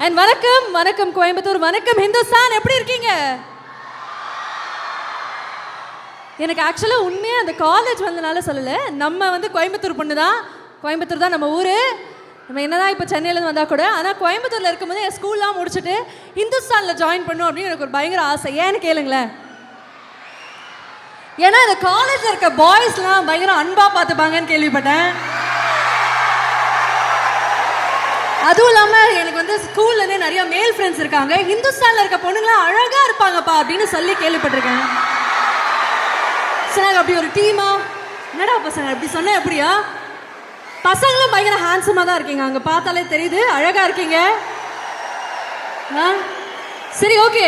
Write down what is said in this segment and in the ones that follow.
And வணக்கம் வணக்கம் கோயம்புத்தூர், வணக்கம் ஹிந்துஸ்தான், எப்படி இருக்கீங்க? எனக்கு ஆக்சுவலாக உண்மையாக அந்த காலேஜ் வந்தனால சொல்லலை, நம்ம வந்து கோயம்புத்தூர் பொண்ணு தான், கோயம்புத்தூர் தான் நம்ம ஊர். நம்ம என்னதான் இப்போ சென்னையிலேருந்து வந்தால் கூட, ஆனால் கோயம்புத்தூரில் இருக்கும்போது என் ஸ்கூல்லாம் முடிச்சுட்டு ஹிந்துஸ்தானில் ஜாயின் பண்ணும் அப்படின்னு எனக்கு ஒரு பயங்கர ஆசை. ஏன்னு கேளுங்களேன், ஏன்னா இந்த காலேஜில் இருக்க பாய்ஸ்லாம் பயங்கர அன்பாக பார்த்துப்பாங்கன்னு கேள்விப்பட்டேன். அதுவும் இல்லாமல் எனக்கு வந்து ஸ்கூல்லேருந்தே நிறைய மேல் ஃப்ரெண்ட்ஸ் இருக்காங்க, ஹிந்துஸ்தானில் இருக்க பொண்ணுங்களாம் அழகாக இருப்பாங்கப்பா அப்படின்னு சொல்லி கேள்விப்பட்டிருக்கேன். சரி, அப்படி ஒரு டீமா என்னடா பசங்க அப்படி சொன்னேன் எப்படியா? பசங்களும் பயங்கர ஹேண்ட்ஸமாக தான் இருக்கீங்க, அங்கே பார்த்தாலே தெரியுது, அழகாக இருக்கீங்க. சரி, ஓகே.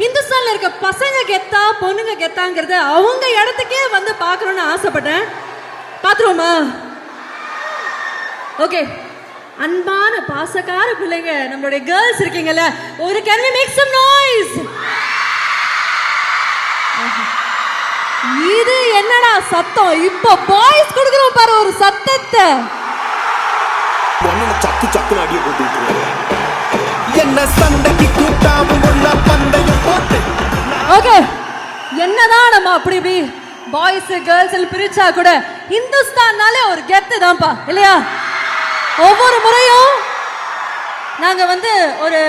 ஹிந்துஸ்தானில் இருக்க பசங்க கெத்தா பொண்ணுங்க கெத்தாங்கிறத அவங்க இடத்துக்கே வந்து பார்க்கணுன்னு ஆசைப்பட்டேன். பார்த்துருவோமா? ஓகே. அன்பான பாசக்கார பிள்ளைங்க நம்மளுடைய கேர்ள்ஸ் இருக்கீங்கல்ல, ஒரு can we make some noise? இது என்னடா சத்தம்? இப்போ பாய்ஸ் கொடுக்குறோம் பாரு ஒரு சத்தத்தை. சக்கு சக்கு அடிய போட்டு என்ன சண்டைக்கு கூட்டாவும் ஒண்ணா பந்தயம் போட்டு. ஓகே, என்னதான் நம்ம அப்படி இப்படி பாய்ஸ் கேர்ள்ஸ் பிரிச்சா கூட ஹிந்துஸ்தான்னாலே ஒரு கெத்து தான்ப்பா, இல்லையா? ஒவ்வொரு முறையும் நாங்க வந்து ஒரு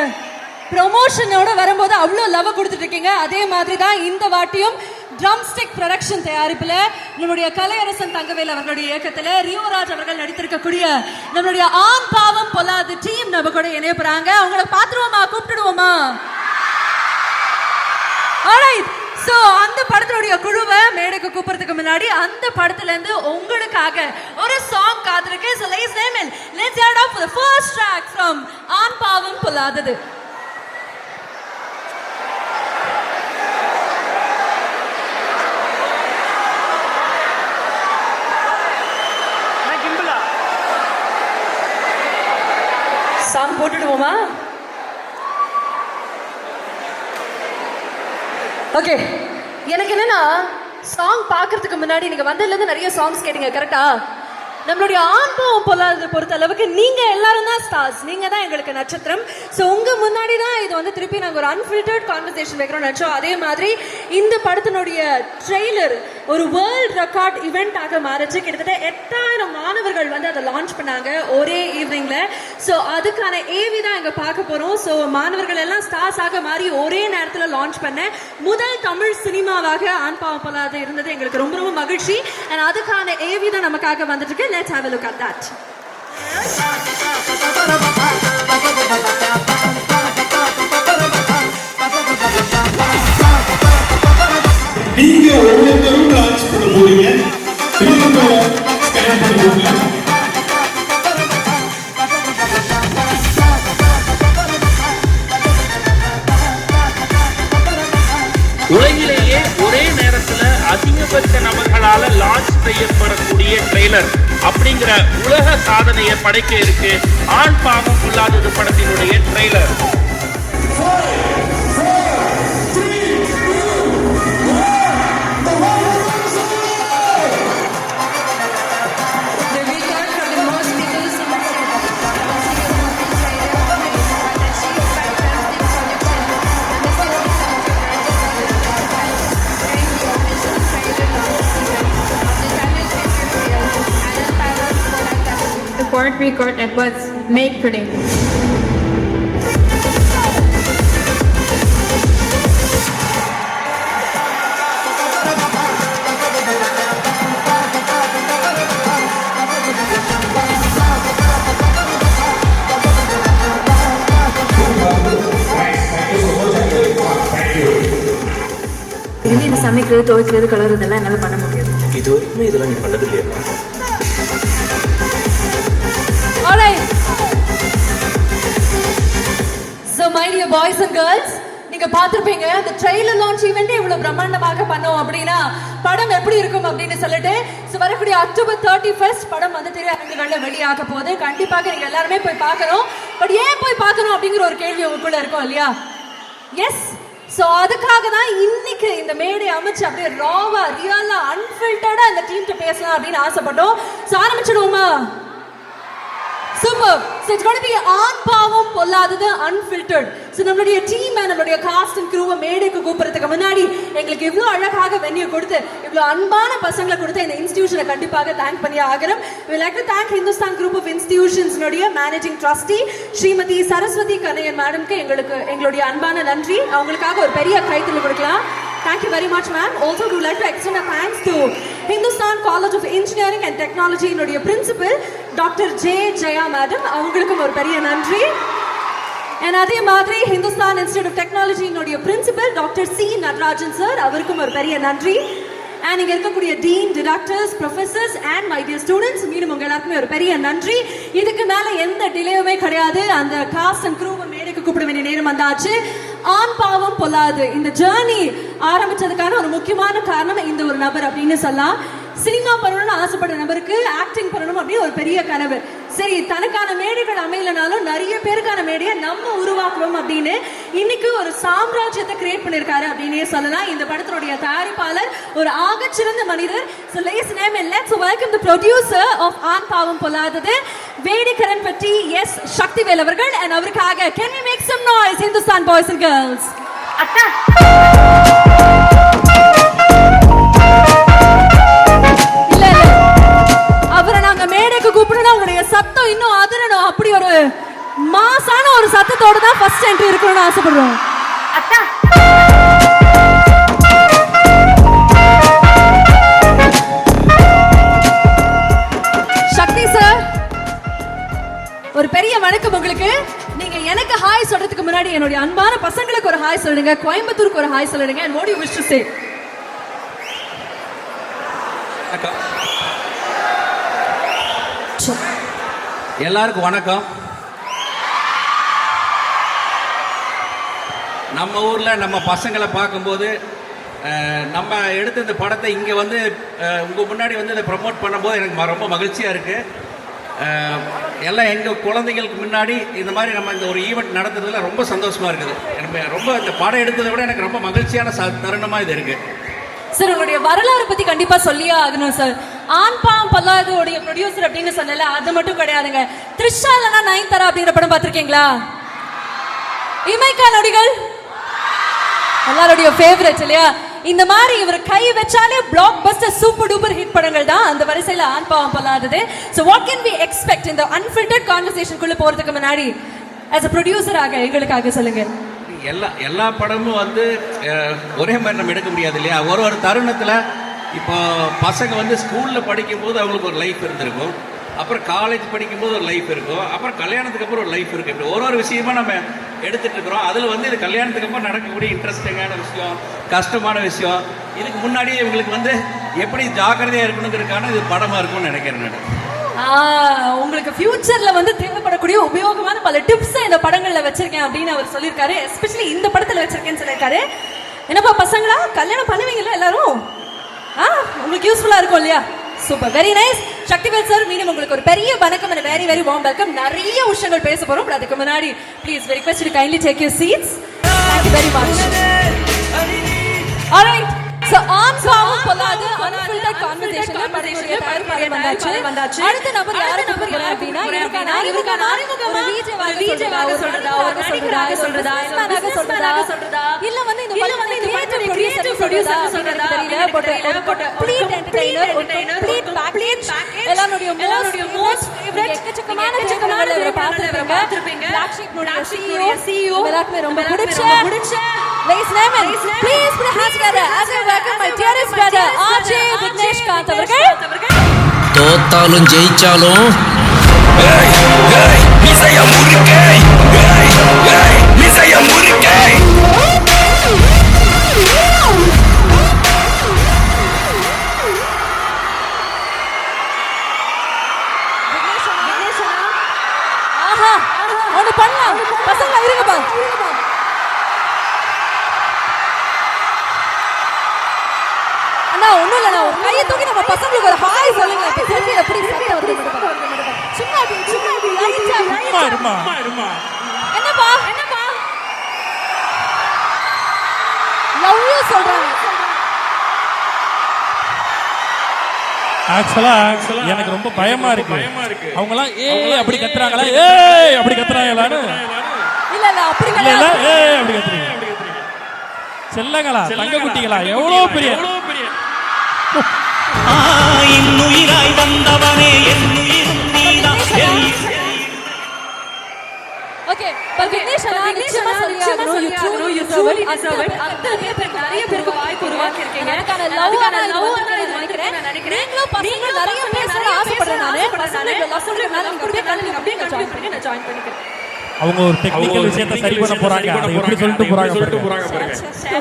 ப்ரொமோஷனோட வரும்போது அவ்வளோ லவ் கொடுத்துட்டு இருக்கீங்க. அதே மாதிரி தான் இந்த வாட்டியும் ட்ரம்ஸ்டிக் ப்ரொடக்ஷன் தயாரிப்பில் நம்முடைய கலையரசன் தங்கவேல் அவர்களுடைய இயக்கத்தில் ரியோராஜ் அவர்கள் நடித்திருக்கக்கூடிய நம்மளுடைய ஆண் பாவம் பொல்லாது டீம் நம்ம கூட இணைய போறாங்க. அவங்கள பார்த்துருவோமா, கூப்பிட்டுடுவோமா? ஆல்ரைட். ஸோ அந்த படத்தினுடைய குழுவை மேடைக்கு கூப்பிடுறதுக்கு முன்னாடி அந்த படத்துல இருந்து உங்களுக்காக ஒரு சாங் காத்திருக்கு. So ladies and gentlemen, let's hear it out for the first track from ஆண் பாவம் பொல்லாதது. சாங் போட்டுடுவோமா? ஓகே. எனக்கு என்னன்னா, சாங் பார்க்கறதுக்கு முன்னாடி நீங்க வந்ததுலேருந்து நிறைய சாங்ஸ் கேட்டீங்க, கரெக்டா? நம்மளுடைய ஆண்பாவம் பொல்லாததை பொறுத்த அளவுக்கு நீங்க எல்லாரும் தான் ஸ்டார்ஸ், நீங்க தான் எங்களுக்கு நட்சத்திரம். ஸோ உங்க முன்னாடி தான் இது வந்து திருப்பி நாங்கள் ஒரு அன்ஃபில்டர்ட் கான்வர்சேஷன் வைக்கிறோம் நினச்சோம். அதே மாதிரி இந்த படத்தினுடைய ட்ரெய்லர் ஒரு வேர்ல்ட் ரெக்கார்ட் ஈவெண்ட் ஆக மாறிச்சு. கிட்டத்தட்ட 8000 மாணவர்கள் வந்து அதை லான்ச் பண்ணாங்க ஒரே ஈவினிங்ல. ஸோ அதுக்கான ஏவி தான் இங்கே பார்க்க போறோம். ஸோ மாணவர்கள் எல்லாம் ஸ்டார்ஸ் ஆக மாறி ஒரே நேரத்தில் லான்ச் பண்ண முதல் தமிழ் சினிமாவாக ஆண்பாவம் பொல்லாதது இருந்தது எங்களுக்கு ரொம்ப ரொம்ப மகிழ்ச்சி. அண்ட் அதுக்கான ஏவி தான் நமக்காக வந்துட்டு இருக்கு. Let's have a look at that. நீங்க ஒவ்வொருத்தரும் லான்ச் பண்ண போறீங்க, ஸ்கேன் பண்ண போறீங்க. உலகிலேயே ஒரே நேரத்துல அதிகபட்ச நபர்களால லான்ச் செய்யப்படக்கூடிய ட்ரெய்லர் அப்படிங்கிற உலக சாதனையை படைக்க இருக்கு ஆண் பாவம் பொல்லாதது படத்தினுடைய trailer. Court record that was made today. இந்த சமைக்கிறது, துவைக்கிறது, கலர்றதெல்லாம் என்னால் பண்ண முடியாது. இது வரைக்குமே இதெல்லாம் நீ பண்ணது இல்லையா? So my dear boys and girls, நீங்க பார்த்திருப்பீங்க அந்த ட்ரெய்லர் லான்ச் ஈவென்ட் இவ்வளவு பிரம்மாண்டமாக பண்ணோம் அப்படின்னா படம் எப்படி இருக்கும் அப்படின்னு சொல்லிட்டு. ஸோ வரக்கூடிய அக்டோபர் 31 படம் வந்து திரையரங்குகளில் வெளியாக போகுது. கண்டிப்பாக நீங்க எல்லாருமே போய் பார்க்கணும். பட் ஏன் போய் பார்க்கணும் அப்படிங்கிற ஒரு கேள்வி உங்களுக்குள்ள இருக்கும் இல்லையா? எஸ். ஸோ அதுக்காக தான் இன்னைக்கு இந்த மேடை அமைச்சு அப்படியே ராவா ரியலா அன்ஃபில்டர்டா இந்த டீம்கிட்ட பேசலாம் அப்படின்னு ஆசைப்பட்டோம். ஸோ ஆரம்பிச்சிடுவோமா? Super. So it's going to be ஆண் பாவம் பொல்லாதது unfiltered. So நம்மளுடைய டீம் நம்மளுடைய காஸ்ட் அண்ட் க்ரூவை மேடைக்கு கூப்பிடுறதுக்கு முன்னாடி எங்களுக்கு இவ்வளவு அழகாக வென்யூ கொடுத்து இவ்வளவு அன்பான பசங்களை கொடுத்து இந்த இன்ஸ்டிடியூஷனை கண்டிப்பாக தேங்க் பண்ணி ஆகிறோம். We like to thank Hindustan Group of Institutions உடைய மேனேஜிங் ட்ரஸ்டி ஸ்ரீமதி சரஸ்வதி கனையன் மேடம்க்கு எங்களுடைய அன்பான நன்றி. அவங்களுக்காக ஒரு பெரிய கைத்தறல் கொடுக்கலாம். Thank you very much, ma'am. Also, we would like to extend a thanks to Hindustan College of Engineering and Technology இனுடைய principal Dr. J. Jaya madam. அவங்களுக்கும் ஒரு பெரிய நன்றி. And அதே மாதிரி Hindustan Institute of Technology இனுடைய principal Dr. C. Natarajan sir. அவருக்கும் ஒரு பெரிய நன்றி. And இங்க இருக்கக்கூடிய dean, directors, professors and my dear students, மீண்டும் உங்க எல்லாருக்குமே ஒரு பெரிய நன்றி. இதுக்கு மேல எந்த டிலேயுமே கிடையாது. அந்த காஸ்ட் அண்ட் க்ரூவை மேடைக்கு கூப்பிட வேண்டிய நேரம் வந்தாச்சு. ஆண் பாவம் பொல்லாது இந்த ஜேர்னி ஆரம்பிச்சதுக்கான ஒரு முக்கியமான காரணம் இந்த ஒரு நபர் அப்படின்னு சொல்லலாம். சினிமா பண்ணணும்னு ஆசைப்பட்ட நபருக்கு ஆக்டிங் பண்ணணும் அப்படின்னு ஒரு பெரிய கனவு. சரி, தனக்கான மேடைகள் அமையலனாலும் நிறைய பேருக்கான மேடையை நம்ம உருவாக்குவோம் அப்படின்னு இன்னைக்கு ஒரு சாம்ராஜ்யத்தை கிரியேட் பண்ணிருக்காரு அப்படின்னே சொல்லலாம். இந்த படத்தினுடைய தயாரிப்பாளர் ஒரு ஆகச்சிறந்த மனிதர். So let's name and let's welcome the producer of ஆண் பாவம் பொல்லாதது, வேடிக்கரன் பற்றி எஸ் சக்திவேல் அவர்கள். and அவருக்காக can we make some noise Hindustan boys and girls? அக்கா அவரை நாங்க மேடைக்கு கூப்பிடணும். உங்களுடைய சத்தம் இன்னும் அதிரணும். அப்படி ஒரு மாசான ஒரு சத்தத்தோட தான் ஃபர்ஸ்ட் என்ட்ரி இருக்கணும்னு ஆசைப்படுறோம். அக்கா சக்தி சார், ஒரு பெரிய வணக்கம் உங்களுக்கு. நீங்க எனக்கு ஹாய் சொல்றதுக்கு முன்னாடி என்னுடைய அன்பான பசங்களுக்கு ஒரு ஹாய் சொல்லுங்க, கோயம்புத்தூருக்கு ஒரு ஹாய் சொல்லுங்க. and what do you wish to say? எல்லாருக்கும் வணக்கம். நம்ம ஊரில் நம்ம பசங்களை பார்க்கும்போது நம்ம எடுத்த இந்த படத்தை இங்கே வந்து உங்கள் முன்னாடி வந்து இதை ப்ரமோட் பண்ணும்போது எனக்கு ரொம்ப மகிழ்ச்சியாக இருக்குது. எல்லாம் எங்கள் குழந்தைங்களுக்கு முன்னாடி இந்த மாதிரி நம்ம இந்த ஒரு ஈவெண்ட் நடத்துறதுல ரொம்ப சந்தோஷமாக இருக்குது. எனக்கு ரொம்ப இந்த படம் எடுத்ததை விட எனக்கு ரொம்ப மகிழ்ச்சியான தருணமாக இது இருக்குது. சார், உங்களுடைய வரலாறு பத்தி கண்டிப்பா சொல்லியே ஆகணும் சார். ஆண் பாவம் பொல்லாததுடைய ப்ரொடியூசர் அப்படின்னு சொன்னல, அது மட்டும் கிடையாதுங்க. த்ரிஷா இல்லனா நயன்தாரா அப்படிங்கிற படம் பார்த்திருக்கீங்களா? இமைக்கா நொடிகள் எல்லாருடைய ஃபேவரட் இல்லையா? இந்த மாதிரி இவர் கை வச்சாலே black Bastar super duper hit படங்கள் தான் அந்த வரிசையில் ஆண் பாவம் பொல்லாதது. So what can we expect இந்த unfiltered conversation குள்ள போறதுக்கு முன்னாடி as a producer ஆக எங்களுக்காக சொல்லுங்க. எல்லா படமும் வந்து ஒரே மாதிரி நம்ம எடுக்க முடியாது இல்லையா? ஒரு தருணத்தில் இப்போ பசங்க வந்து ஸ்கூலில் படிக்கும்போது அவங்களுக்கு ஒரு லைஃப் இருந்திருக்கும், அப்புறம் காலேஜ் படிக்கும்போது ஒரு லைஃப் இருக்கும், அப்புறம் கல்யாணத்துக்கு அப்புறம் ஒரு லைஃப் இருக்குது. இப்படி ஒரு விஷயமா நம்ம எடுத்துகிட்டு இருக்கிறோம். அதில் வந்து இது கல்யாணத்துக்கு அப்புறம் நடக்கக்கூடிய இன்ட்ரெஸ்டிங்கான விஷயம், கஷ்டமான விஷயம், இதுக்கு முன்னாடியே இவங்களுக்கு வந்து எப்படி ஜாக்கிரதையாக இருக்கணுங்கிறதுக்கான இது படமாக இருக்கும்னு நினைக்கிறேன் நான். உங்களுக்கு ஃபியூச்சர்ல வந்து தேவைப்படக்கூடிய உபயோகமான பல டிப்ஸ் இந்த படங்கள்ல வச்சிருக்கேன் அப்படின்னு அவர் சொல்லியிருக்காரு. எஸ்பெஷலி இந்த படத்துல வச்சிருக்கேன்னு சொல்லியிருக்காரு. என்னப்பா பசங்களா, கல்யாணம் பண்ணுவீங்களா எல்லாரும்? உங்களுக்கு யூஸ்ஃபுல்லா இருக்கும் இல்லையா? Super, very nice. Sakthivel sir, மீண்டும் உங்களுக்கு ஒரு பெரிய வணக்கம் and very very warm welcome. நிறைய விஷயங்கள் பேச போறோம். அதுக்கு முன்னாடி please we request you to kindly take your seats. Thank you very much. All right. So ஆண் பாவம் பொல்லாது unfiltered conversation படத்துடைய தயாரிப்பாளர் வந்தாச்சு. அடுத்த நபர் யாரு அப்படின்னா இவருக்கான அறிமுகமா விஜயவாக சொல்றதா இல்ல வந்து இந்த படத்துல கிரியேட்டிவ் ப்ரொடியூசர் சொல்றதா தெரியல. But complete entertainer, complete package, எல்லாரோட மோஸ்ட் ஃபேவரட் எக்கச்சக்கமான இவரை பார்த்திருப்பீங்க. Black Sheep CEO எல்லாருக்கும் ரொம்ப பிடிச்ச Ladies and gentlemen, please put your hands together as I welcome my dearest brother RJ Vignesh Kant அவர்கள். தோத்தாலும் ஜெயிச்சாலும் ஆஹா, ஒண்ணு பண்ணலாம் பசங்க, இருங்கப்பா. அண்ணா ஒண்ணும் இல்ல, ஒரு கையை தூக்கி நம்ம பசங்களுக்கு ஒரு ஹாய் சொல்லுங்க. எப்படி சத்தம் வருது சும்மா என்னப்பா லவ் யூ சொல்றாங்க. ஆக்சுவலா எனக்கு ரொம்ப பயமா இருக்கு. அவங்கலாம் அப்படி கத்துறாங்களா, அப்படி கத்துறாங்களான்னு. இல்ல அப்படி இல்ல இல்ல அப்படி கத்துறீங்க. செல்லங்களா, தங்க குட்டிகளா, எவ்வளவு பெரிய இன்னுயிராய் வந்தவனே என்னுயிரும் நீதான். ஓகே பட் விக்னேஷ் நிச்சயமா சொல்லியாகணும். you truly deserve it. நிறைய பேருக்கு வாய்ப்பு உருவாக்கி இருக்கீங்க. அதுக்கான லவ் நினைக்கிறேன். நீங்களும் பசங்க நிறைய பேச ஆசைப்படுறேன். நானே பசங்க லவ் சொல்றதுனால அப்படியே ஜாயின் பண்ணிக்கிறேன். அவங்க ஒரு டெக்னிக்கல் விஷயத்தை சரி பண்ண போறாங்க. அதை எப்படி சொல்லிட்டு போறாங்க பாருங்க.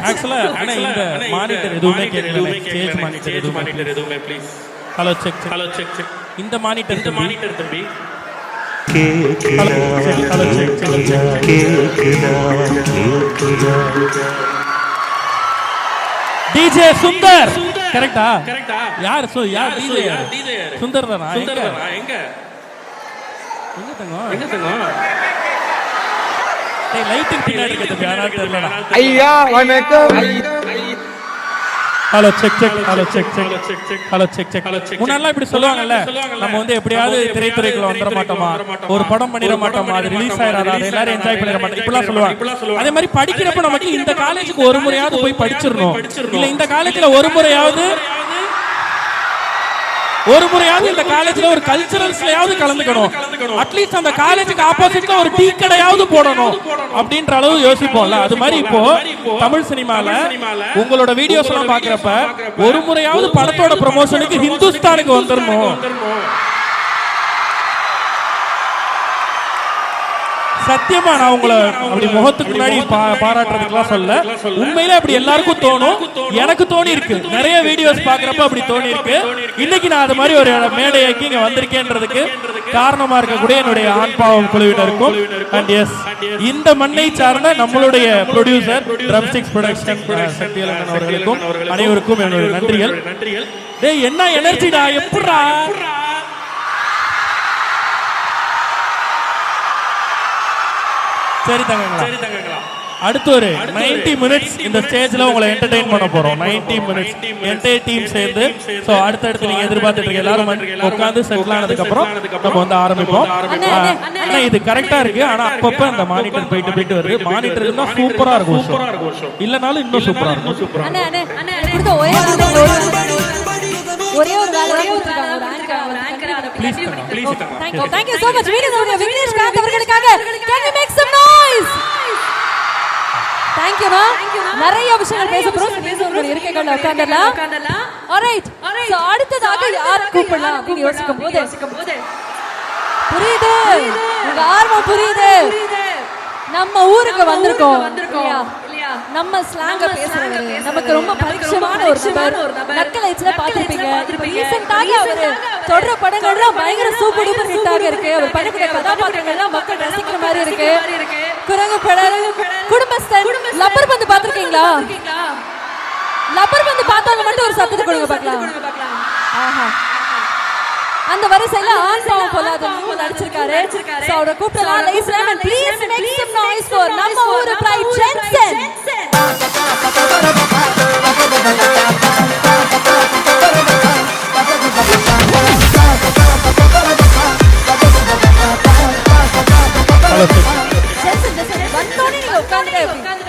ஆக்சுவலா ஆனா இந்த மானிட்டர் எதுவுமே கேட்கல. ஸ்டேஜ் மானிட்டர் எதுவுமே ப்ளீஸ். Hello check. இந்த மானிட்டர் தம்பி டிஜே சுந்தர். கரெக்டா? யார் டிஜே? சுந்தர் தானா? எங்க தங்கம்? லைட்டிங் பின்னாடி இருக்குது. யாரா தெரியலடா. ஐயா வணக்கம். Hello check. முன்னாடிலாம் இப்படி சொல்லுவாங்கல்ல, நம்ம வந்து எப்படியாவது திரைத்துறைக்குள்ள வந்துட மாட்டோமா, ஒரு படம் பண்ணிட மாட்டோமா, அது ரிலீஸ் ஆயிடாதா, அதை எல்லாரும் என்ஜாய் பண்ணிட மாட்டோம், இப்படிலாம் சொல்லுவாங்க. அதே மாதிரி படிக்கிறப்ப நமக்கு இந்த காலேஜுக்கு ஒரு முறையாவது போய் படிச்சிடணும், இல்ல இந்த காலேஜ்ல ஒரு முறையாவது இந்த காலேஜ்ல ஒரு கல்ச்சரல்ஸ்லயாவது கலந்துக்கணும், அட்லீஸ்ட் அந்த காலேஜுக்கு ஆப்போசிட்ல ஒரு டீ கடையாவது போடணும் அப்படின்ற அளவு யோசிப்போம்ல. அது மாதிரி இப்போ தமிழ் சினிமால உங்களோட வீடியோஸ் எல்லாம் பாக்குறப்ப ஒரு முறையாவது படத்தோட ப்ரமோஷனுக்கு ஹிந்துஸ்தானுக்கு வந்துடணும். சத்தியமா நான் உங்களை அப்படி முகத்துக்கு முன்னாடி பாராட்டுறதுக்குலாம் சொல்ல, உண்மையிலே அப்படி எல்லாருக்கும் தோணும். எனக்கு தோணி இருக்கு, நிறைய வீடியோஸ் பாக்குறப்ப அப்படி தோணி இருக்கு. இன்னைக்கு நான் அது மாதிரி ஒரு மேடையாக்கி இங்க வந்திருக்கேன்றதுக்கு காரணமா இருக்கக்கூடிய என்னுடைய ஆண் பாவம் குழுவினருக்கும் அண்ட் எஸ் இந்த மண்ணை சார்ந்த நம்மளுடைய ப்ரொடியூசர் ட்ரம்ஸ்டிக்ஸ் ப்ரொடக்ஷன் சக்திவேலன் அவர்களுக்கும் அனைவருக்கும் என்னுடைய நன்றிகள். டேய் என்ன எனர்ஜிடா, எப்படா சரி தங்கங்களா. அடுத்து ஒரு 90 மினிட்ஸ் இந்த ஸ்டேஜ்ல உங்களை என்டர்டெயின் பண்ண போறோம். 90 மினிட்ஸ் என்டையர் டீம் சேர்ந்து. சோ அடுத்து நீங்க எதிர்பார்த்துட்டு இருக்க எல்லாரும் உட்கார்ந்து செட்டில் ஆனதுக்கு அப்புறம் நம்ம வந்து ஆரம்பிப்போம். ஆனா இது கரெக்டா இருக்கு. ஆனா அப்பப்ப அந்த மானிட்டர் போயிட்டு வருது. மானிட்டர் இருந்தா சூப்பரா இருக்கும், இல்லனாலும் இன்னும் சூப்பரா இருக்கும். ஒரே ஒரு வேலையை please. Thank you so much. Vignesh Kant அவர்களுக்காக can we make some noise? Thank you ma. நிறைய விஷயங்கள் பேச போறோம். பேசுறவங்க இருக்கைகள்ல உட்கார்ந்தலாம். alright. சோ அடுத்ததாக யார் கூப்பிடலாம் அப்படி யோசிக்கும் போது புரியுது, உங்க ஆர்வம் புரியுது. நம்ம ஊருக்கு வந்திருக்கோம் இல்லையா, நம்ம ஸ்லாங்க பேசுறவரு நமக்கு ரொம்ப பரிச்சயமான ஒரு நபர். நக்கலைட்ஸ்ல பாத்திருப்பீங்க. ரீசெண்டாக அவரு தொடர படங்கள்லாம் பயங்கர சூப்பர் டூப்பர் ஹிட்டாக இருக்கு. அவர் பண்ணக்கூடிய கதாபாத்திரங்கள்லாம் மக்கள் ரசிக்கிற மாதிரி இருக்கு. குரங்கு படம், குடும்பஸ்தன், லப்பர் பந்து பாத்திருக்கீங்களா? லப்பர் பந்து பார்த்தவங்க மட்டும் ஒரு சத்தத்தை கொடுங்க பார்க்கலாம். ஆஹா, அந்த வரிசையில ஆண் பாவம் பொல்லாத நடிச்சிருக்காரு. சோ அவரை கூப்பிடலாம். லைஸ் and please make some noise for நம்ம ஊர் பிரைட் ஜென்சன்.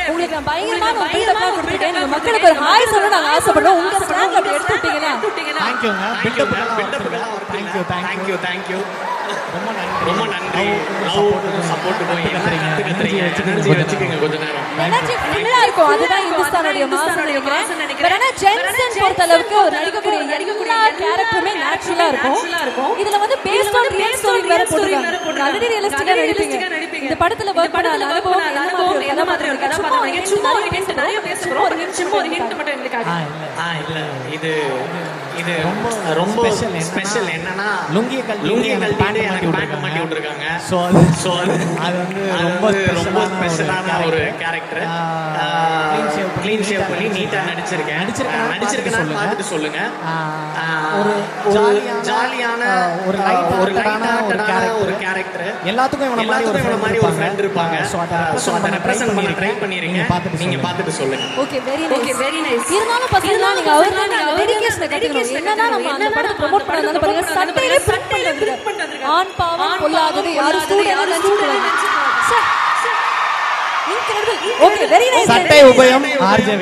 உங்களுக்கு நான் பயங்கரமான ஒரு பில்டப் கொடுத்துட்டேன். நீங்க மக்களுக்கு ஒரு ஹாய் சொல்ல நாங்க ஆசைப்படுறோம். உங்க ஸ்லாங் அப்படி எடுத்துட்டீங்கன்னா தேங்க்யூங்க. Build up thank you. ரொம்ப நன்றி. சப்போர்ட் வச்சுக்கோங்க கொஞ்ச நேரம். எனர்ஜி ஃபுல்லா இருக்கும். அதுதான் இந்துஸ்தானுடைய மாஸ் நினைக்கிறேன். பட் ஆனா ஜென்சன் பொறுத்த அளவுக்கு ஒரு நடிக்கக்கூடிய எல்லா கேரக்டருமே நேச்சுரலா இருக்கும். இதுல வந்து பேஸ்ட் ஆன் ரியல் ஸ்டோரி வேற போடுறாங்க. ஆல்ரெடி ரியலிஸ்டிக்கா நடிப்பீங்க. இந்த படத்துல வர்க் பண்ண அனுபவம் என்ன மாதிரி இருக்கு? சும்மா ஒரு ஹிண்ட் நிறைய பேசுறோம். ஒரு ஹிண்ட் மட்டும் எங்களுக்காக. இல்ல இது ரொம்ப ஸ்பெஷல். என்னன்னா லுங்கி கழட்டி எனக்கு பேண்ட் மாட்டி விட்டுருக்காங்க. சோ அது வந்து ரொம்ப ஸ்பெஷலான ஒரு கேரக்டர். க்ளீன் ஷேவ் பண்ணி நீட்டா நடிச்சிருக்கேன் பார்த்துட்டு சொல்லுங்க. ஒரு ஜாலியான ஒரு லைட்டான ஒரு கேரக்டர். எல்லாத்துக்கும் இவன மாதிரி ஒரு ஃப்ரெண்ட் இருப்பாங்க. சோ அத ரெப்ரசன்ட் பண்ண ட்ரை பண்ணிருக்கீங்க. நீங்க பார்த்துட்டு சொல்லுங்க. Okay, very nice. இருந்தாலும் பாத்தீங்கன்னா நீங்க அவர்தான் டெடிகேஷன் கட்டிக்கணும். என்னன்னா நம்ம அந்த படத்தை ப்ரோமோட் பண்ணாலும் பாருங்க சட்டையிலே பிரிண்ட் பண்ணி ஆண் பாவம் பொல்லாதது யாரும் ஸ்டூடெண்ட் நினைச்சுக்கிறாங்க. Okay very nice. சட்டை உபயம் ஆர்ஜே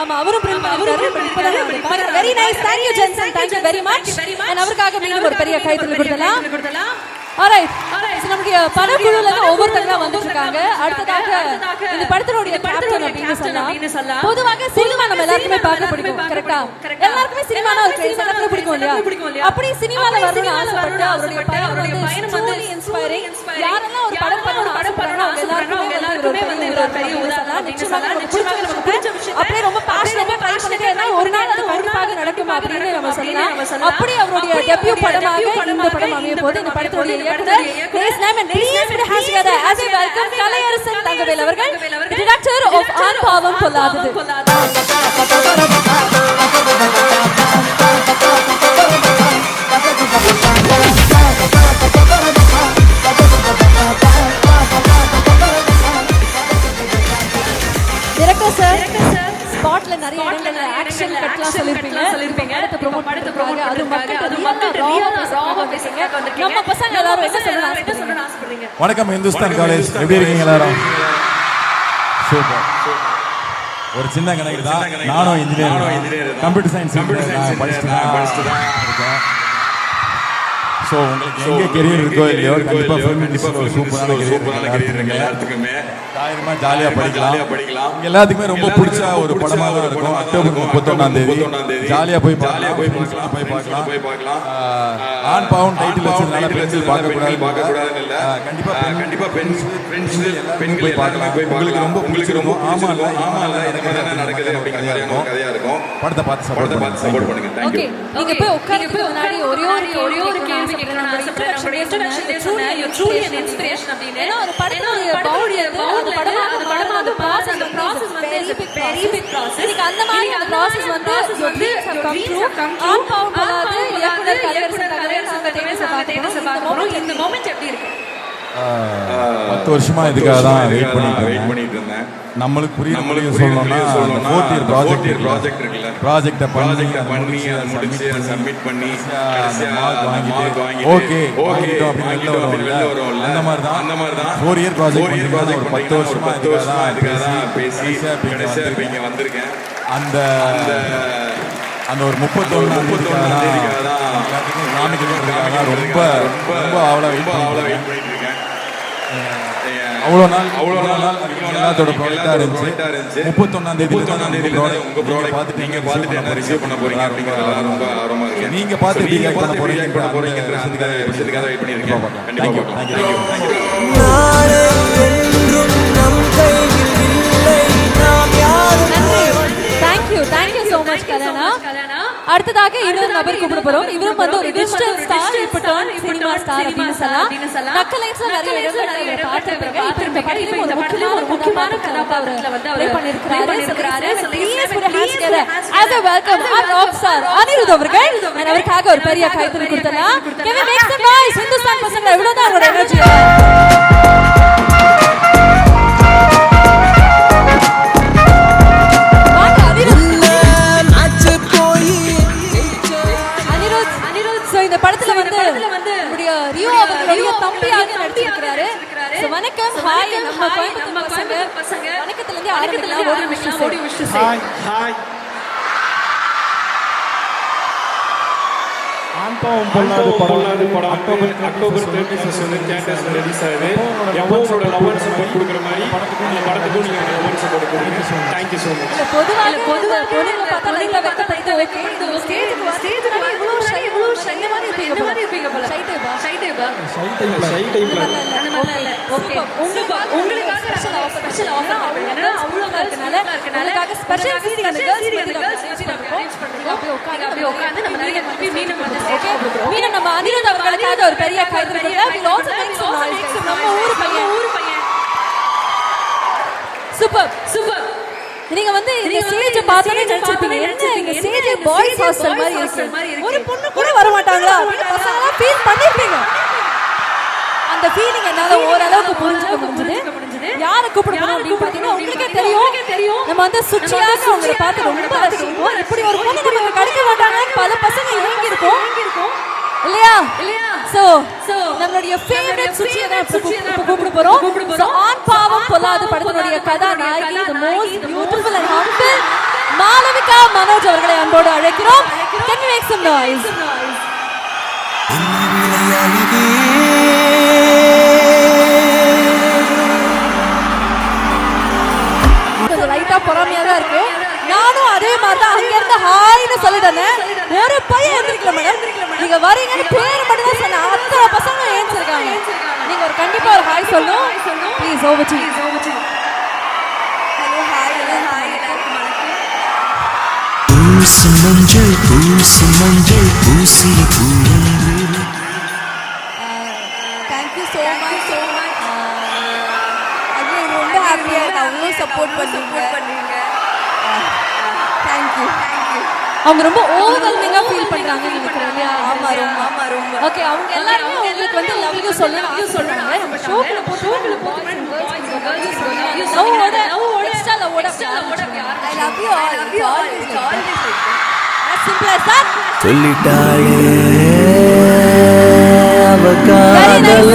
ஆமா அவரும் பிரிண்ட் பண்ணிருக்காரு. Very nice. Thank you Jensen. Thank you very much. நான் அவருக்காக மீண்டும் ஒரு பெரிய கைத்தட்டல் கொடுக்கலாம். ஆல்ரைட். நம்மளுடைய படக்குழுல ஒவ்வொருத்தங்களா வந்துட்டு இருக்காங்க. அடுத்ததாக இந்த படத்தோட கேப்டன் அப்படின்னு சொல்லலாம். பொதுவாக சினிமா நம்ம எல்லாருக்குமே பார்க்க பிடிக்கும். கரெக்ட்டா? எல்லாருக்குமே சினிமானா ஒரு கிரேஸ் எல்லாருக்குமே பிடிக்கும் இல்லையா? அப்படி சினிமால வரணும்னு ஆசைப்பட்டு அவருடைய பயணம் வந்து இன்ஸ்பைரிங். யாரெல்லாம் ஒரு படம் பண்ணணும் அவங்க எல்லாருக்குமே ஒரு பெரிய உதாரணம். நிச்சயமாக நமக்கு பிடிச்ச விஷயம் அப்படியே ரொம்ப பாஷனேட்டா ட்ரை பண்ணிட்டே இருந்தா ஒரு நாள் அது கண்டிப்பாக நடக்கும் அப்படின்னு நம்ம சொல்லலாம். அப்படி அவருடைய டெபியூ படமாக இந்த படம் அமைய போது இந்த படத்தோட இயக்குனர் his name and please put hands together as we welcome Kalaiyarasan Thangavel அவர்கள், director of ஆண் பாவம் பொல்லாதது. டைரக்டர் சார் ஸ்பாட்ல நிறைய இடங்கள்ல ஆக்ஷன் கட்லாம் சொல்லிருப்பீங்க. படத்தை ப்ரோமோட் பண்றதுக்காக அது மக்கள் ராவா பேசுங்க. நம்ம பசங்க எல்லாரும் என்ன சொல்லணும் ஆசைப்படுறீங்க? வணக்கம் இந்துஸ்தான் காலேஜ், எப்படி இருக்கீங்க எல்லாரும்? சூப்பர். ஒரு சின்ன கணக்கு தான், நானும் இன்ஜினியர் கம்ப்யூட்டர் சயின்ஸ் படிச்சுட்டு தான் இருக்கேன். ஸோ உங்களுக்கு எங்கே கெரியர் இருக்கோ இல்லையோ கண்டிப்பாக ஃபிலிம் இண்டஸ்ட்ரியில் ஒரு சூப்பரான கெரியர் எல்லாத்துக்குமே தைரியமாக ஜாலியாக படிக்கலாம். எல்லாத்துக்குமே ரொம்ப பிடிச்ச ஒரு படமாக தான் இருக்கும். அக்டோபர் 31 ஜாலியாக போய் பார்க்கலாம். ஆண் பாவம் டைட்டில் வச்சதுனால பெண்கள் பார்க்கக்கூடாதுன்னு இல்லை. கண்டிப்பாக பெண்கள் போய் பார்க்கலாம். உங்களுக்கு ரொம்ப ஆமாம் இல்லை என்ன நடக்குது அப்படிங்கிற கதையாக இருக்கும். படத்தை பார்த்து சப்போர்ட் பண்ணுங்க. தேங்க்யூ. நீங்க போய் உட்கார்ந்து முன்னாடி ஒரே ஒரு கேள்வி கேட்கணும்னு ஆசைப்படுறேன். உங்களுடைய இன்ட்ரோடக்ஷன்ல சொன்னேன் you truly an inspiration அப்படின்னு. ஏன்னா ஒரு படத்தோட பவுண்டரி அது படமாக பாஸ் அந்த process வந்து very big process. நீங்க அந்த மாதிரி அந்த process வந்து your dreams have come true. ஆண் பாவம் பொல்லாதது இயக்குனர் கலையரசன் தங்கவேல் நாங்க தேனிஸை பார்க்கணும். இந்த மொமெண்ட் எப்படி இருக்கு? 10 வருஷமா இதுக்காக தான் வெயிட் பண்ணிட்டு இருந்தேன். நம்மளுக்கு புரியுது சொல்லணும்னா ஃபோர்த் இயர் ப்ராஜெக்ட் இருக்குல்ல, ப்ராஜெக்டை பண்ணி முடிச்சு சப்மிட் பண்ணி மார்க் வாங்கிட்டு ஓகே அப்படின்னு வெளில வரும்ல, அந்த மாதிரி தான் 4 இயர் ப்ராஜெக்ட் பண்ணிட்டு ஒரு 10 வருஷமா இதுக்காக தான் பேசி இங்கே வந்திருக்கேன். அந்த ஒரு 31 தேதிக்காக தான் காமிக்கிறதுக்காக ரொம்ப அவ்வளோ வெயிட் பண்ணிட்டு இருக்கேன். அவ்வளோ நாள் எல்லாத்தோட ப்ராடக்டாக இருந்துச்சு. 31ஆம் தேதியில உங்க ப்ராடக்ட் பார்த்துட்டு நீங்க பார்த்துட்டு ரிசீவ் பண்ண போறீங்க அப்படிங்கிறதுல ரொம்ப ஆர்வமா இருக்கு. நீங்க பார்த்து எப்படி பண்ண போறீங்கன்ற விஷயத்துக்காக வெயிட் பண்ணிருக்கேன். கண்டிப்பா Thank you so much கல்யாணா. அடுத்ததாக இன்னொரு நபர் கூப்பிட போறோம். இவரும் வந்து ஒரு டிஜிட்டல் ஸ்டார், இப்ப டர்ன் சினிமா ஸ்டார் அப்படின்னு சொல்லலாம். நக்கலைட்ஸ்ல நிறைய இடங்கள்ல பார்த்திருப்பீங்க. இந்த படத்துல ஒரு முக்கியமான கதாபாத்திரத்துல வந்து அவர் பண்ணிருக்காரு. So please put your hands together as a welcome our rock star Anirudh அவர்கள். அவருக்காக ஒரு பெரிய கைத்தட்டல் கொடுத்தலாம். Can we make some noise? Hindustan பசங்க எவ்வளவு தான் அவரோட எனர்ஜி. படத்துல வந்து நம்முடைய ரியோ அவர்களுடைய தம்பியாக நடிச்சிருக்காரு. சோ வணக்கம், ஹாய். நம்ம கோயம்புத்தூர் பசங்க வணக்கத்துல இருந்து ஆரம்பிக்கலாம். ஓடி விஷயம் ஹாய். ஆண் பாவம் பொல்லாதது படம் அக்டோபர் 31 வந்து தியேட்டர்ஸ்ல ரிலீஸ் ஆகுது. எவ்வளோட லவ் சப்போர்ட் கொடுக்குற மாதிரி அந்த படத்துக்கு நீங்க லவ் சப்போர்ட் கொடுங்க. Thank you so much. பொதுவாக பொண்ணுங்க பார்த்தா லைட்டா வெக்கப்பட்டு ஓகே இந்த ஸ்டேஜ்க்கு இவ்வளவு ஷை இந்த மாதிரி இருப்பீங்க போல. ஷை டைப் அந்த மாதிரி இல்ல. ஓகே உங்களுக்காக ஸ்பெஷல் ஆஃபர் ஏன்னா அவ்வளவு இருக்கனால உங்களுக்காக ஸ்பெஷல் சீட்டிங் அந்த கேர்ள்ஸ் அப்படியே உட்கார்ந்து நம்ம நிறைய மீண்டும் வந்து ஓகே மீண்டும் நம்ம அனிருத் அவர்களுக்காக ஒரு பெரிய கைத்தட்டல். we also make some noise. நம்ம ஊர் பையன் சூப்பர். நீங்க வந்து இந்த ஸ்டேஜ் பார்த்தனே நினைச்சிருப்பீங்க என்ன இந்த ஸ்டேஜ் பாய்ஸ் ஹாஸ்டல் மாதிரி இருக்கு, ஒரு பொண்ணு கூட வர மாட்டாங்களா அப்படின்னு பசங்க ஃபீல் பண்ணிருப்பீங்க. அந்த ஃபீலிங் என்னால ஓரளவுக்கு புரிஞ்சுக்க முடிஞ்சது. யாரை கூப்பிட போறோம் அப்படின்னு பாத்தீங்கன்னா உங்களுக்கே தெரியும். தெரியும் நம்ம வந்து சுற்றியாக அவங்களை பார்த்து ரொம்ப ரசிப்போம். இப்படி ஒரு பொண்ணு நமக்கு கிடைக்க மாட்டாங்கன்னு பல பசங்க இறங்கி இருக்கோம் இல்லையா? சோ நம்மளுடைய ஃபேவரட் சுற்றியை தான் இப்ப கூப்பிட போறோம். So, ஆண் பாவம் பொல்லாத படத்தினுடைய கதாநாயகி the most beautiful and humble Malavika Manoj அவர்களை அன்போடு அழைக்கிறோம். Can we make some noise? லைட்டா பொறாமையா தான் இருக்கு. நானும் அதே மாதிரி தான் அங்க இருந்து ஹாய்னு சொல்லிட்டேன். ஒரு பையன் எழுந்திருக்கல மேடம், நீங்க வரீங்கன்னு பேர் மட்டும் தான் சொன்ன. அத்தனை பசங்க ஏஞ்சிருக்காங்க. நீங்க ஒரு கண்டிப்பா ஒரு ஹாய் சொல்லணும். Please over to hello hi எல்லாருக்கும் வணக்கம். மஞ்சள் பூசிய தேங்க் யூ so much. அது ரொம்ப ஹாப்பியா இருக்கு. அவ்வளோ சப்போர்ட் பண்ணுவீங்க. Thank you. அவங்க ரொம்ப ஓவர்வெல்மிங்கா ஃபீல் பண்றாங்க நினைக்கிறேன் இல்லையா? ஆமா ரொம்ப. ஓகே, அவங்க எல்லாரும் உங்களுக்கு வந்து லவ் யூ சொல்றாங்க. நம்ம ஷோக்குள்ள போட்டு லவ்வோட எக்ஸ்ட்ரா லவ்வோட I love you always as simple as that. சொல்லிட்டாளே அவ காதல.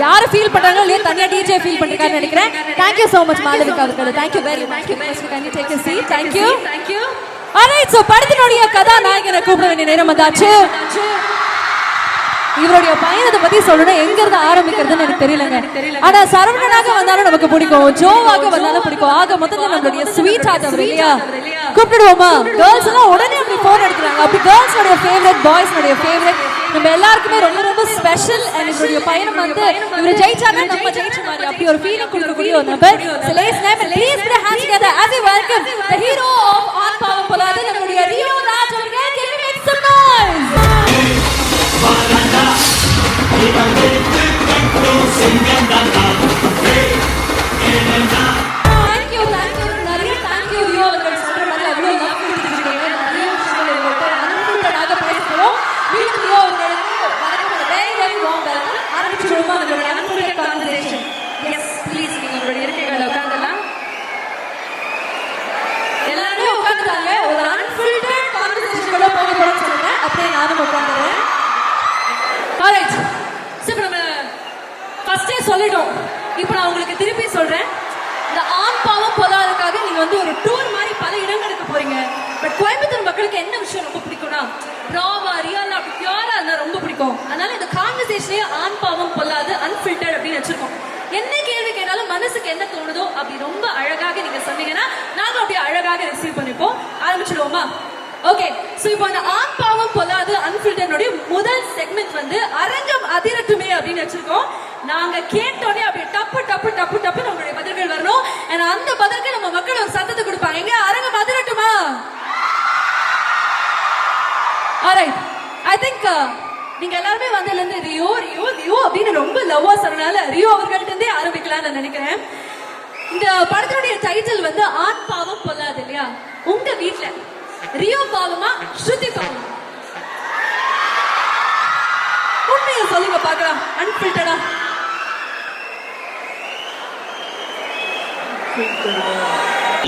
யாரு ஃபீல் பண்றாங்களோ இல்லையா தனியா டிஜே ஃபீல் பண்றாங்கன்னு நினைக்கிறேன். Thank you so much Malavika அவர்களே. Thank you very much. Can you take a seat? Thank you. Alright, so படத்தினுடைய கதாநாயகனை கூப்பிட வேண்டிய நேரம் வந்தாச்சு. இவருடைய பயணத்தை பத்தி சொல்லணும், எங்க இருந்து ஆரம்பிக்கிறதுன்னு எனக்கு தெரியலங்க. ஆனா சரவணனாக வந்தாலும் நமக்கு பிடிக்கும், ஜோவாக வந்தாலும் பிடிக்கும். ஆக மொத்தத்துல நம்மளுடைய ஸ்வீட் ஹார்ட் அவர் இல்லையா? கூப்பிடுவோமா? கேர்ள்ஸ் எல்லாம் உடனே அப்படி போன் எடுக்கிறாங்க. அப்படி கேர்ள்ஸோட ஃபேவரட், பாய்ஸ்னுடைய ஃபேவரட், நம்ம எல்லாருக்குமே ரொம்ப ரொம்ப ஸ்பெஷல். அண்ட் இவருடைய பயணம் வந்து இவர் ஜெயிச்சாங்க, நம்ம ஜெயிச்ச மாதிரி அப்படி ஒரு ஃபீலிங் கொடுக்கக்கூடிய ஒரு நபர். So let's name and please put your hands together as we welcome the hero of ஆண் பாவம் பொல்லாத நம்மளுடைய ரியோ ராஜ் அவர்கள். Can we make some noise? Thank you நிறைய thank you ரியோ அவர்கள். சொல்ற மாதிரி அவ்வளோ லவ் கொடுத்துருக்கீங்க. நிறைய விஷயங்கள் உங்கள்கிட்ட அனுபவத்தோட பேசுகிறோம். வீட்டு ரியோ அவர்களுக்கு வணக்கம். very warm welcome. ஆரம்பிச்சுடுவோமா நம்மளுடைய அனுபவ கான்வர்சேஷன்? எஸ் ப்ளீஸ், நீங்க உங்களுடைய இருக்கைகளை உட்கார்ந்தலாம். எல்லாரும் உட்கார்ந்துட்டாங்க. ஒரு அன்ஃபில்டர்ட் கான்வர்சேஷனுக்குள்ள போக போறோம்னு சொல்றேன். அப்படியே நானும் உட்கார்ந்துறேன். ஆல்ரைட், சரி நம்ம ஃபர்ஸ்டே சொல்லிட்டோம். இப்போ நான் உங்களுக்கு திருப்பி சொல்றேன். இந்த ஆண் பாவம் பொல்லாததுக்காக நீங்க வந்து ஒரு டூர் மாதிரி பல இடங்களுக்கு போறீங்க. பட் கோயம்புத்தூர் மக்களுக்கு என்ன விஷயம் ரொம்ப பிடிக்கும்னா, ராவா ரியலா அப்படி பியூரா இருந்தா ரொம்ப பிடிக்கும். அதனால இந்த கான்வர்சேஷனே ஆண் பாவம் பொல்லாது அன்ஃபில்டர்ட் அப்படின்னு வச்சிருக்கோம். என்ன கேள்வி கேட்டாலும் மனசுக்கு என்ன தோணுதோ அப்படி ரொம்ப அழகாக நீங்க சொன்னீங்கன்னா நாங்க அப்படியே அழகாக ரிசீவ் பண்ணிப்போம். ஆரம்பிச்சிடுவோமா? ஓகே, சோ இப்போ அந்த ஆண் பாவம் பொல்லாது அன்ஃபில்டர்னுடைய முதல் செக்மெண்ட் வந்து அரங்கம் அதிரட்டுமே அப்படின்னு வச்சிருக்கோம். நாங்க கேட்டோடனே அப்படியே டப்பு டப்பு டப்பு டப்புன்னு உங்களுடைய பதில்கள் வரணும். and அந்த பதிலுக்கு நம்ம மக்கள் ஒரு சத்தத்தை கொடுப்பாங்க. எங்க அரங்கம் அதிரட்டுமா? ஆல்ரைட், ஐ திங்க் நீங்க எல்லாருமே வந்ததுல இருந்து ரியோ ரியோ ரியோ அப்படின்னு ரொம்ப லவ்வா சொன்னனால ரியோ அவர்கள்ட்ட இருந்தே ஆரம்பிக்கலாம்னு நான் நினைக்கிறேன். இந்த படத்தினுடைய டைட்டில் வந்து ஆண் பாவம் பொல்லாது இல்லையா? உங்க வீட்டுல ரியோ பாவமா ஸ்ருதி பாவமா? உண்மையை சொல்லுங்க பார்க்கலாம், அன்ஃபில்டர்டா.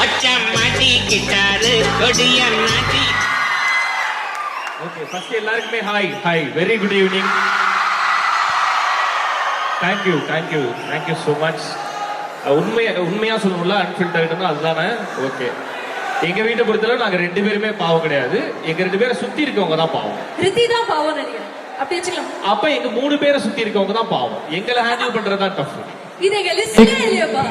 மச்சான் மாட்டி கிட்டாரு கொடிய நாட்டி. ஓகே, ஃபர்ஸ்ட் எல்லாருக்குமே hi very good evening. Thank you so much. உண்மையா சொல்லணும்ல, அன்ஃபில்டர்டுன்னா அதுதானே? ஓகே, எங்க வீட்டை பொறுத்தளவு நாங்க 2 பேருமே பாவம் கிடையாது. எங்க 2 பேரை சுத்தி இருக்கவங்க தான் பாவம். ரித்தி தான் பாவம் நினைக்கிறேன். அப்படி வச்சுக்கலாம். அப்ப எங்க 3 பேரை சுத்தி இருக்கவங்க தான் பாவம். எங்களை ஹேண்டில் பண்றதா டஃப். இது எங்க லிஸ்ட்லயே இல்லையாப்பா?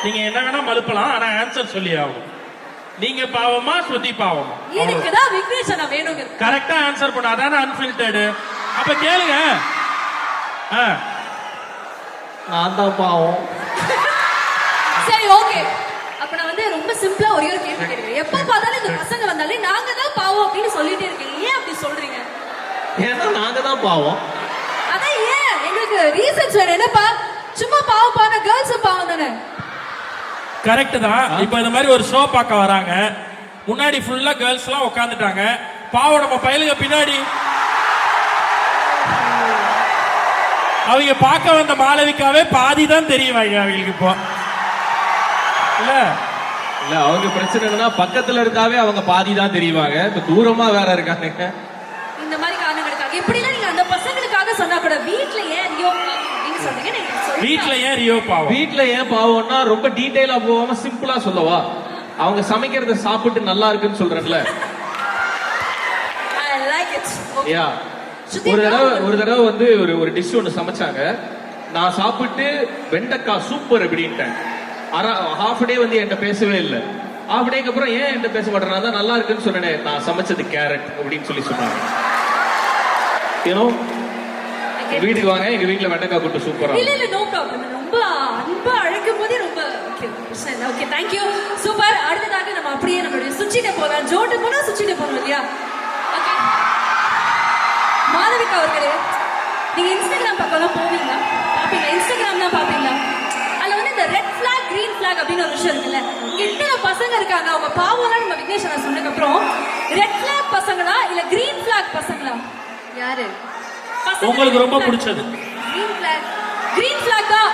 நீங்க என்ன வேணா மறுப்பலாம், ஆனா ஆன்சர் சொல்லி ஆகணும். நீங்க பாவமா ஸ்ருதி பாவமா? எனக்கு தான் விக்னேஷ் நான் வேணுங்க. கரெக்டா ஆன்சர் பண்ண அதானே அன்ஃபில்டர்டு. அப்ப கேளுங்க. நான் தான் பாவம். சரி, ஓகே. அப்ப நான் வந்து ரொம்ப சிம்பிளா ஒரே ஒரு கேள்வி கேட்கிறேன். எப்ப பார்த்தாலும் இந்த பசங்க வந்தாலே நாங்க தான் பாவம் அப்படின்னு சொல்லிட்டே இருக்கீங்க. ஏன் அப்படி சொல்றீங்க? ஏன்னா நாங்க தான் பாவம். அதான் ஏன்? எங்களுக்கு ரீசன்ஸ் வேணும். என்னப்பா சும்மா பாவம் பான கேர்ள்ஸ் பாவம் தானே? கரெக்ட் தான். இப்போ இந்த மாதிரி ஒரு ஷோ பார்க்க வராங்க, முன்னாடி ஃபுல்லா கேர்ள்ஸ் எல்லாம் உட்காந்துட்டாங்க, பாவம் நம்ம பையலுங்க பின்னாடி. அவங்க பார்க்க வந்த மாளவிகாவே பாதி தான் தெரியும் அவங்களுக்கு இப்போ இல்ல இல்ல அவங்க பிரச்சனை என்னன்னா பக்கத்துல இருந்தாவே அவங்க பாதி தான் தெரியுவாங்க, இப்ப தூரமா வேற இருக்காங்க. இந்த மாதிரி காரணங்களுக்காக எப்படிலாம் நீங்க அந்த பசங்களுக்காக சொன்னா கூட வீட்ல ஏன் ரியோ நீங்க சொல்றீங்க நீங்க சொல்லுங்க. வீட்ல ஏன் ரியோ பாவம்? வீட்ல ஏன் பாவம்னா ரொம்ப டீடைலா போகாம சிம்பிளா சொல்லவா, அவங்க சமைக்கிறத சாப்பிட்டு நல்லா இருக்குன்னு சொல்றேன்ல. I like it. யா ஒரு தடவை வந்து ஒரு டிஷ் ஒன்று சமைச்சாங்க. நான் சாப்பிட்டு வெண்டைக்காய் சூப்பர் அப்படின்ட்டேன். ஹாஃப் டே வந்து என்கிட்ட பேசவே இல்லை. ஹாஃப் டேக்கு அப்புறம் ஏன் என்கிட்ட பேச மாட்டேன்னா தான் நல்லா இருக்குன்னு சொன்னேன். நான் சமைச்சது கேரட் அப்படின்னு சொல்லி சொன்னாங்க. ஏனோ வீட்டுக்கு வாங்க, எங்க வீட்டுல வெண்டைக்காய் கூட்டு சூப்பரா. இல்ல இல்ல நோ ப்ராப்ளம். ரொம்ப அன்பா அழைக்கும் போதே ரொம்ப ஓகே தேங்க் யூ சூப்பர். அடுத்ததாக நம்ம அப்படியே நம்மளுடைய சுச்சிட்ட போலாம். ஜோட்டு போனா சுச்சிட்ட போறோம் இல்லையா? ஓகே மாளவிகா அவர்களே, நீங்க இன்ஸ்டாகிராம் பக்கம்லாம் போவீங்களா? பாப்பீங்களா? இன்ஸ்டாகிராம்லாம் பாப்பீங்களா? அதுல வந்து இந்த ரெட் ஃபிளாக் கிரீன் ஃபிளாக் அப்படின்னு ஒரு விஷயம் இருக்குல்ல. எத்தனை பசங்க இருக்காங்க, அவங்க பாவம்லாம் நம்ம விக்னேஷ் நான் சொன்னதுக்கு அப்புறம் ரெட் ஃபிளாக் பசங்களா இல்ல கிரீன் ஃபிளாக் பசங்களா? யாரு உங்களுக்கு ரொம்ப பிடிச்சது? Green flag. கிரீன் ஃபிளாக் தான்.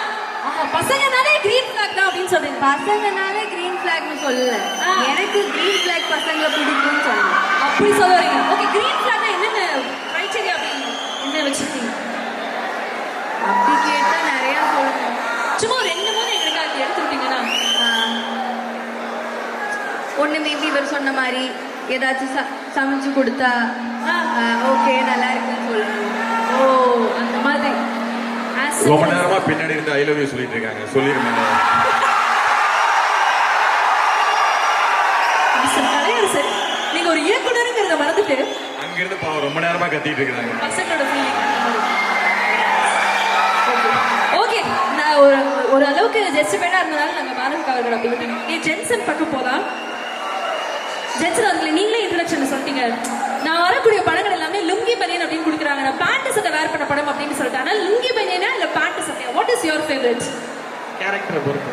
பசங்கனாலே கிரீன் ஃபிளாக் தான் அப்படின்னு சொல்றீங்க. பசங்கனாலே கிரீன் ஃபிளாக்னு சொல்லல, எனக்கு கிரீன் ஃபிளாக் பசங்களை பிடிக்கும்னு சொல்லல. அப்படி சொல்ல வரீங்க. ஓகே கிரீன் ஃபிளாக்னா என்னென்ன கிரைட்டீரியா அப்படி என்ன வச்சிருக்கீங்க? அப்படி கேட்டா நிறைய சொல்லணும். சும்மா ஒரு 2-3 எங்களுக்கு அது எடுத்துக்கிட்டீங்கன்னா ஒன்று மேபி இவர் சொன்ன மாதிரி ஏதாச்சும் சமைச்சு கொடுத்தா ஓகே நல்லா இருக்குன்னு சொல்லணும். ஓ அந்த மாதிரி ரொம்ப நேரமா பின்னாடி இருந்து ஐ லவ் யூ சொல்லிட்டு இருக்காங்க. சொல்லிருங்க. சரி நீங்க ஒரு இயக்குனருங்கிறத மறந்துட்டு அங்கிருந்து பாவம் ரொம்ப நேரமா கத்திட்டு இருக்காங்க. பசங்களோட ஃபீலிங். ஓகே நான் ஒரு அளவுக்கு ஜெஸ்டிஃபைடா இருந்தனால நாங்க மாணவிகா அவர்கள் அப்படி விட்டுங்க. நீ ஜென்சன் பக்கம் போலாம். ஜென்சன் அவர்களை நீங்களே இன்ட்ரடக்ஷன் சொல்லிட்டீங்க. நான் வரக்கூடிய படங்கள் எல்லாமே லுங்கி பனியன் அப்படின்னு கொடுக்குறாங்க. நான் பேண்ட் சட்டை வேர் பண்ண படம் அப்படின்னு சொல்லிட்டு. ஆனால் லுங்கி பனியனா இல்ல பேண்ட் சட்டையா? What is your favourite? கேரக்டரை பொறுத்து.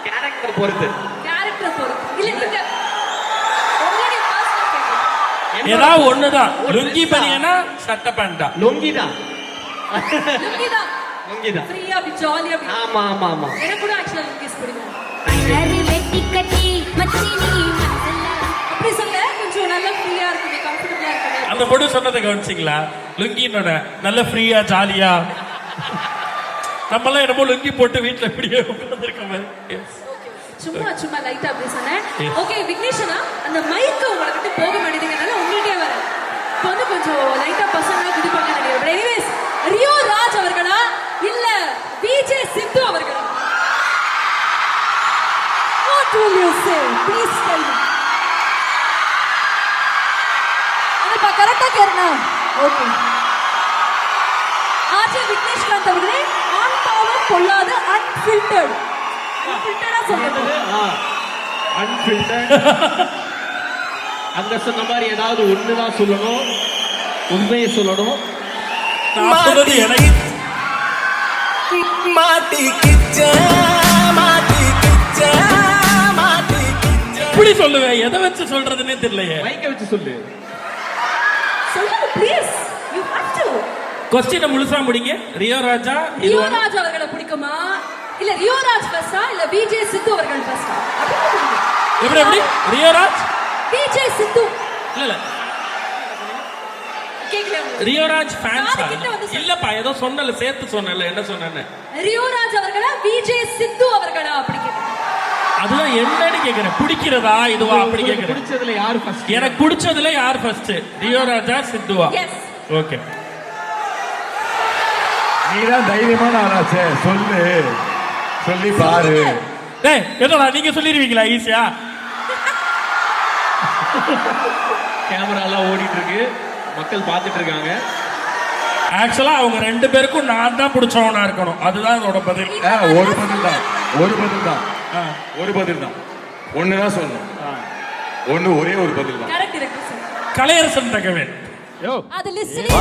கேரக்டர் பொறுத்து. கேரக்டர் பொறுத்து. இல்ல நீங்க உங்களுடைய பர்சனல் ஃபேவரட் ஏதாவது ஒண்ணுதான். லுங்கி பனியனா சட்டை பேண்டா? லுங்கி தான். லுங்கி தான். லுங்கி தான். ஃப்ரீயா அப்படி ஜாலியா அப்படி. ஆமா ஆமா ஆமா. எனக்கு கூட ஆக்சுவலா லுங்கிஸ் பிடிக்கும். அப்படி சொல்ல கொஞ்சம் நல்லா ஃப்ரீயா இருக்குமே, கம்ஃபர்ட்டபிளா இருக்குமே. அந்த பொண்ணு சொன்னதை கவனிச்சிங்களா? லுங்கினோட நல்ல ஃப்ரீயா ஜாலியா. நம்மளாம் என்னமோ லுங்கி போட்டு வீட்டுல இப்படியே உட்கார்ந்துருக்கோமே. சும்மா லைட்டா அப்படி சொன்னேன். ஓகே விக்னேஷனா, அந்த மைக்கு உங்களை விட்டு போக மாட்டேங்குதுனால உங்களுக்கே வர இப்போ வந்து கொஞ்சம் லைட்டா பசங்களா குதிப்பாங்க நினைக்கிறேன். பட் எனிவேஸ் ரியோ ராஜ் அவர்களா இல்ல விஜே சித்து அவர்களா? What will you say? Please tell me. என்னப்பா கரெக்டா கேறனா? ஓகே ஆச்சே விக்னேஷ்காந்த் அவர்களே, ஆன் பாவம் பொல்லாத அன்ஃபில்டர்ட். அன்ஃபில்டரா சொல்லுங்க. அன்ஃபில்டர்ட். அங்க சொன்ன மாதிரி ஏதாவது ஒண்ணுதான் சொல்லணும், உண்மையை சொல்லணும். நான் சொல்றது எனக்கு இப்படி சொல்லுவேன். எதை வச்சு சொல்றதுன்னே தெரியலையே. மைக்க வச்சு சொல்லு. சொல்லுங்க please. You have to. Question முழுசா முடிங்க. ரியோ ராஜா ரியோ ராஜ் அவர்களை பிடிக்குமா இல்ல ரியோ ராஜ் ஃபர்ஸ்டா இல்ல விஜே சித்து அவர்கள் ஃபர்ஸ்டா? எப்படி ரியோ ராஜ் விஜே சித்து? இல்ல கேக்கல. ரியோ ராஜ் ஃபேன்ஸா? இல்லப்பா ஏதோ சொன்னல சேர்த்து சொன்னல. என்ன சொன்னேன்னு? ரியோ ராஜ் அவர்களா விஜே சித்து அவர்களா அப்படி கேக்குறேன். அதுதான் என்னன்னு கேக்குறேன். பிடிக்கிறதா இதுவா அப்படி கேக்குறேன். பிடிச்சதுல யார் ஃபர்ஸ்ட்? எனக்கு பிடிச்சதுல யார் ஃபர்ஸ்ட்? ரியோ ராஜா சித்துவா? எஸ். ஓகே நீதான் தைரியமான ஆளாச்சே, சொல்லி பாரு. டேய் என்னடா நீங்க சொல்லிடுவீங்களா ஈஸியா? கேமரா எல்லாம் ஓடிட்டு இருக்கு, மக்கள் பார்த்துட்டு இருக்காங்க. ஆக்சுவலா அவங்க 2 பேருக்கும் நான் தான் பிடிச்சவனா இருக்கணும். அதுதான் என்னோட பதில். ஒரு பதில் தான். ஒண்ணுதான் சொல்லணும். ஒரே ஒரு பதில் தான். கரெக்ட் இருக்கு சார். கலையரசன் தகவல். அது லிஸ்ட்லயே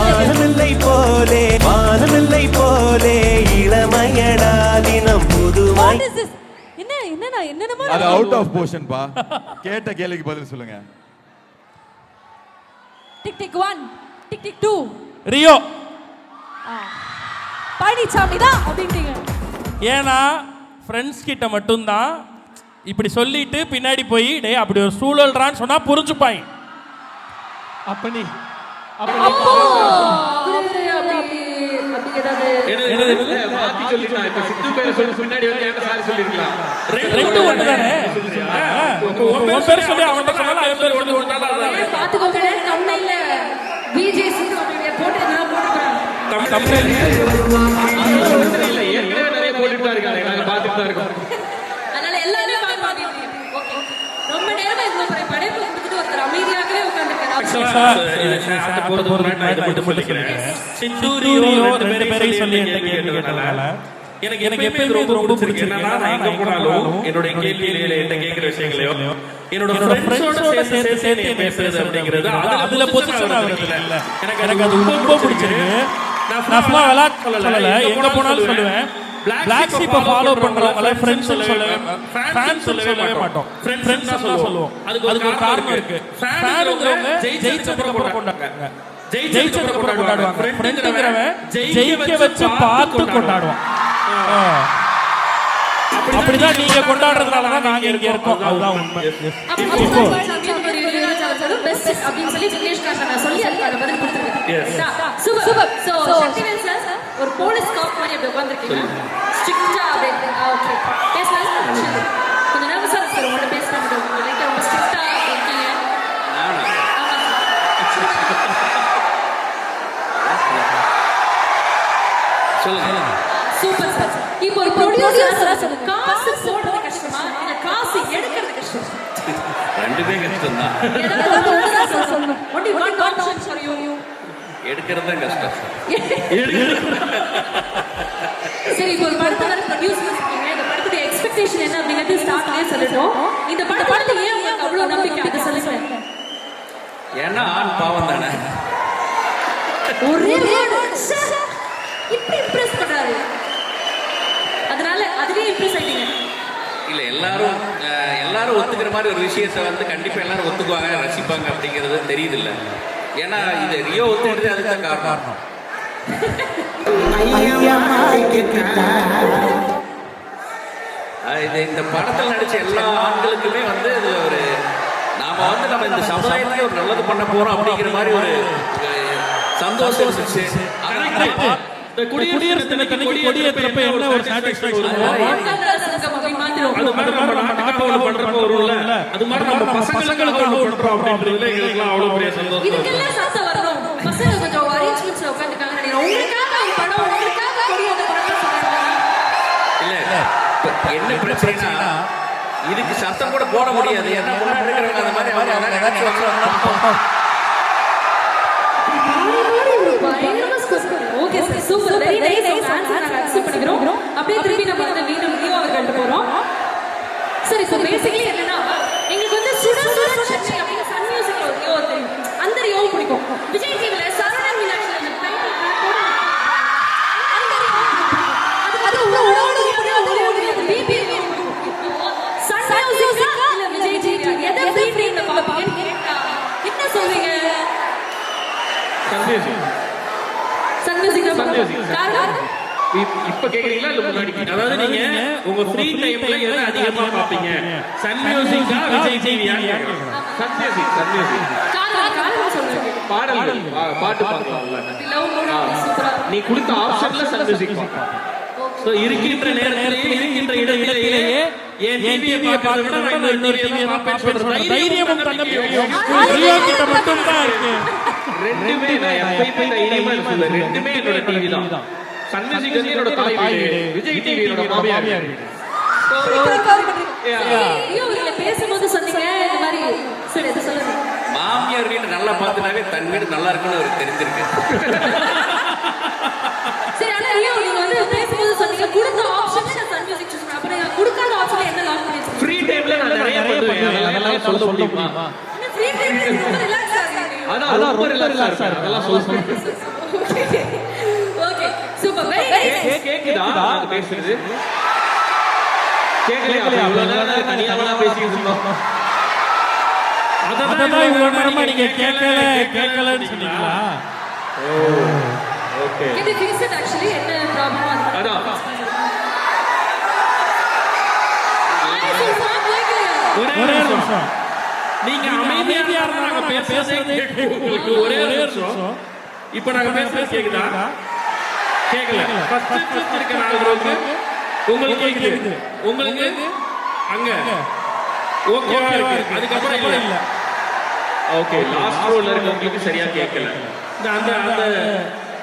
வானமில்லை போலே இளமையடா தினம் புதுமை. என்னமா அது அவுட் ஆஃப் போர்ஷன் பா. கேட்ட கேள்விக்கு பதில் சொல்லுங்க. Tick tick 1 tick tick 2 Rio. Palanisamy தான் அப்படின்றீங்க. ஏன்னா ஃப்ரெண்ட்ஸ் கிட்ட மட்டும்தான் இப்படி சொல்லிட்டு பின்னாடி போய் டேய் அப்படி ஒரு சூழல்றான்னு சொன்னா புரிஞ்சுப்பாங்க. அப்ப நீ அப்போ அவரு அப்படி ஏதாவது மாத்தி சொல்லிட்டான். இப்ப சித்து பேரை சொல்லி பின்னாடி வந்து என்ன சாரி சொல்லிருக்கலாம். ரெண்டு ஒன்று தானே. உன் பேர் சொல்லி அவன் சொன்னாலும் அவன் பேர் ஒன்று ஒன்று பாத்துக்கோங்க. தமிழ்ல விஜய் சித்து அப்படியே போட்டு நான் போட்டுறேன். தமிழ் இல்ல ஏற்கனவே நிறைய போட்டுட்டு இருக்காங்க. நாங்க பாத்துட்டு தான் இருக்கோம். அதனால எல்லாமே பாத்து ஓகே. ரொம்ப நேரமா இவ்வளவு படைப்பு கொடுத்துட்டு ஒருத்தர் அமைதியாகவே உட்கார்ந்திருக்காரு. எனக்கு எப்பயுமே ரொம்ப பிடிச்சிருக்கு. நான் எங்க போனாலும் என்னோட கேள்வியில என்ன கேட்கிற விஷயங்களையோ என்னோட ஃப்ரெண்ட்ஸோட சேர்த்து பேசுறது அப்படிங்கிறது அதுல பொசிஷன் ஆகுறது இல்ல. எனக்கு அது ரொம்ப பிடிச்சிருக்கு. நான் சும்மா விளையாட்டு சொல்லல, எங்க போனாலும் சொல்லுவேன். Black Sheep ஃபாலோ பண்றவங்கள ஃப்ரெண்ட்ஸ் சொல்லுவேன், ஃபேன்ஸ் சொல்லவே மாட்டோம். ஃப்ரெண்ட்ஸ் தான் சொல்லுவோம். அதுக்கு ஒரு காரணம் இருக்கு. ஃபேன்ங்கறவங்க ஜெயிச்சதுக்கு அப்புறம் கொண்டாடுவாங்க. ஜெயிச்சதுக்கு அப்புறம் கொண்டாடுவாங்க. ஃப்ரெண்ட்ங்கறவன் ஜெயிக்க வச்சு பார்த்து கொண்டாடுவான். அப்படிதான் நீங்க கொண்டாடுறதுனால தான் நாங்க இங்க இருக்கோம். அதுதான் உண்மை. இப்போ பெஸ்ட் அப்படினு சொல்லி விக்னேஷ் காஷ் நான் சொல்லி அதுக்கு பதில் கொடுத்துருக்கேன். சூப்பர். சோ சக்திவேல் சார் ஒரு போலீஸ் காப் மாதிரி அப்படி உட்கார்ந்திருக்கீங்க. ஸ்ட்ரிக்ட்டா அப்படியே ஓகே. பேசலாம். கொஞ்சம் நர்வஸா இருக்கு சார் உங்கள்ட்ட பேசுறது. லைக் ரொம்ப ஸ்ட்ரிக்ட்டா இருக்கீங்க. சொல்லுங்க. Super sir. இப்போ ஒரு ப்ரொடியூசர் சொல்லுங்க. காசு போடுறது கஷ்டமா இல்ல காசு எடுக்கிறது கஷ்டமா? ரெண்டுமே கஷ்டம் தான். ஏதாவது ஒரு சொல்லணும். only one option for you. எடுக்கிறது தான் கஷ்டம். சரி இப்போ ஒரு படத்தை ப்ரொடியூசர் இருக்கீங்க. இந்த படத்துடைய எக்ஸ்பெக்டேஷன் என்ன அப்படிங்கிறது ஸ்டார்ட்லயே சொல்லிட்டோம். இந்த படத்துல ஏன் உங்களுக்கு அவ்வளவு நம்பிக்கை அது சொல்லுங்க. ஏன்னா ஆண் பாவம் தானே. ஒரே இப்படி இம்ப்ரெஸ் பண்றாரு. அதனால அதுவே இம்ப்ரெஸ் ஆயிட்டீங்க. இல்ல எல்லாரும் ஒத்துக்கிற மாதிரி ஒரு விஷயத்தை வந்து கண்டிப்பா எல்லாரும் ஒத்துக்குவாங்க, ரசிப்பாங்க அப்படிங்கிறது தெரியுது இல்ல. ஏன்னா இது ரியோ ஒத்துக்கிட்டு அதுதான் காரணம். இது இந்த படத்தில் நடிச்ச எல்லா ஆண்களுக்குமே வந்து இது ஒரு நம்ம இந்த சமுதாயத்துக்கு ஒரு நல்லது பண்ண போறோம் அப்படிங்கிற மாதிரி ஒரு சந்தோஷம் இருந்துச்சு. குடியரசு தினத்தன்னைக்கு கொடியேற்றப்ப என்ன ஒரு சாட்டிஸ்ஃபேக்ஷன் அது மாதிரி நம்ம நாட்டுக்காக பண்றப்ப வரும்ல, அது மாதிரி நம்ம பசங்களுக்காக பண்றோம் அப்படின்றதுல எங்களுக்குலாம் அவ்வளவு பெரிய சந்தோஷம். இதுக்கெல்லாம் சத்தம் வரணும். பசங்க கொஞ்சம் அரேஞ்ச்மெண்ட்ஸ்ல உட்கார்ந்துட்டாங்க நினைக்கிறேன். உங்களுக்காக ஒரு படம், உங்களுக்காக கொடியேற்ற படம் சொல்றாங்க. இல்ல என்ன பிரச்சனைனா இதுக்கு சத்தம் கூட போட முடியாது. ஏன்னா முன்னாடி இருக்கிறவங்க அந்த மாதிரி அவங்க ஏதாச்சும் வச்சுருவாங்க. Okay sir, super, very nice answer. நாங்க அக்செப்ட் பண்ணிக்கிறோம். அப்படியே திருப்பி நம்ம வந்து மீண்டும் லியோ அவர்கள்ட்ட போறோம். சரி, சோ பேசிக்கலி என்னன்னா எங்களுக்கு வந்து சுட சுட சென்னை அப்படிங்க சன் மியூசிக்ல ஒரு லியோ தெரியும். அந்த லியோ பிடிக்கும். விஜய் டிவில சரவணா மீனாட்சி அந்த டைட்டில் ட்ராக் போடுறாங்க. அந்த லியோ அது ஓட பிபி சன் மியூசிக்கா இல்ல விஜய் டிவி எதை பிரீமியம்ல பாப்பீங்க கேட்டா என்ன சொல்றீங்க? சன் மியூசிக் இப்ப கேக்குறீங்களா இல்ல முன்னாடி? அதாவது நீங்க உங்க ஃப்ரீ டைம்ல எதை அதிகமா பாப்பீங்க? சன் மியூசிக்கா விஜய் டிவியா? சன் மியூசிக் காரணம் சொல்லுங்க. பாடல்கள் பாட்டு பார்க்கலாம்ல. லவ் மூட் சூப்பரா. நீ கொடுத்த ஆப்ஷன்ல சன் மியூசிக் பார்க்கலாம். சோ இருக்கின்ற நேரத்திலே இருக்கின்ற இடத்திலேயே ஏன் டிவியை பார்க்கறத விட நான் இன்னொரு டிவியை பார்ப்பேன் சொல்ற தைரியமும் தன்னம்பிக்கையும் லியோ கிட்ட மட்டும் தான் இருக்கு. ரெண்டுமே நான் எப்பயுமே தைரியமா சொல்றேன். ரெண்டுமே என்னோட டிவி தான். சன் மியூசிக் வந்து என்னோட தாய் வீடு, விஜய் டிவி என்னோட மாமியார் வீடு. லியோ நீங்க பேசும்போது சொன்னீங்க இந்த மாதிரி. சரி, இது சொல்லுங்க. மாமியார் வீடு நல்லா பார்த்துனாவே தன் வீடு நல்லா இருக்குன்னு அவருக்கு தெரிஞ்சிருக்கு. சரி, ஆனா லியோ நீங்க வந்து பேசும்போது சொன்னீங்க கொடுத்த ஆப்ஷன்ல சன் மியூசிக் சூஸ் பண்ண. அப்புறம் கொடுக்காத ஆப்ஷன்ல என்ன லாக் பண்ணி வச்சிருக்கீங்க? ஃப்ரீ டைம்ல நான் நிறைய பண்ணுவேன். அதெல்லாம் சொல்ல முடியுமா? என்ன ஃப்ரீ டைம்ல ரொம்ப ரிலாக்ஸ் ஆகுறீங்க. அதான் ரொம்ப ரிலாக்ஸ் ஆகுறேன். அதெல்லாம் சொல்ல. Okay, super, very nice. கேக்குதா நான் பேசுறது? கேக்கலையா? இவ்வளவு நேரம் தனியாவா பேசிட்டு இருந்தோம். அதான் இவ்வளவு நேரமா நீங்க கேட்கலன்னு சொன்னீங்களா? Okay Can you fix it actually? என்ன ப்ராப்ளமா இருக்கு? அதான் ஒரே நிமிஷம். நீங்க அமைதியா இருந்தா நாங்க பேசுறதே உங்களுக்கு ஒரே நிமிஷம். இப்போ நாங்க பேசுறது கேக்குதா? கேக்கல. ஃபர்ஸ்ட் இருக்க 4 ரோக்கு உங்களுக்கு கேக்குது. உங்களுக்கு அங்க ஓகேவா இருக்கு. அதுக்கு அப்புறம் இல்ல. ஓகே லாஸ்ட் ரோல இருக்கவங்களுக்கு சரியா கேட்கல. அந்த அந்த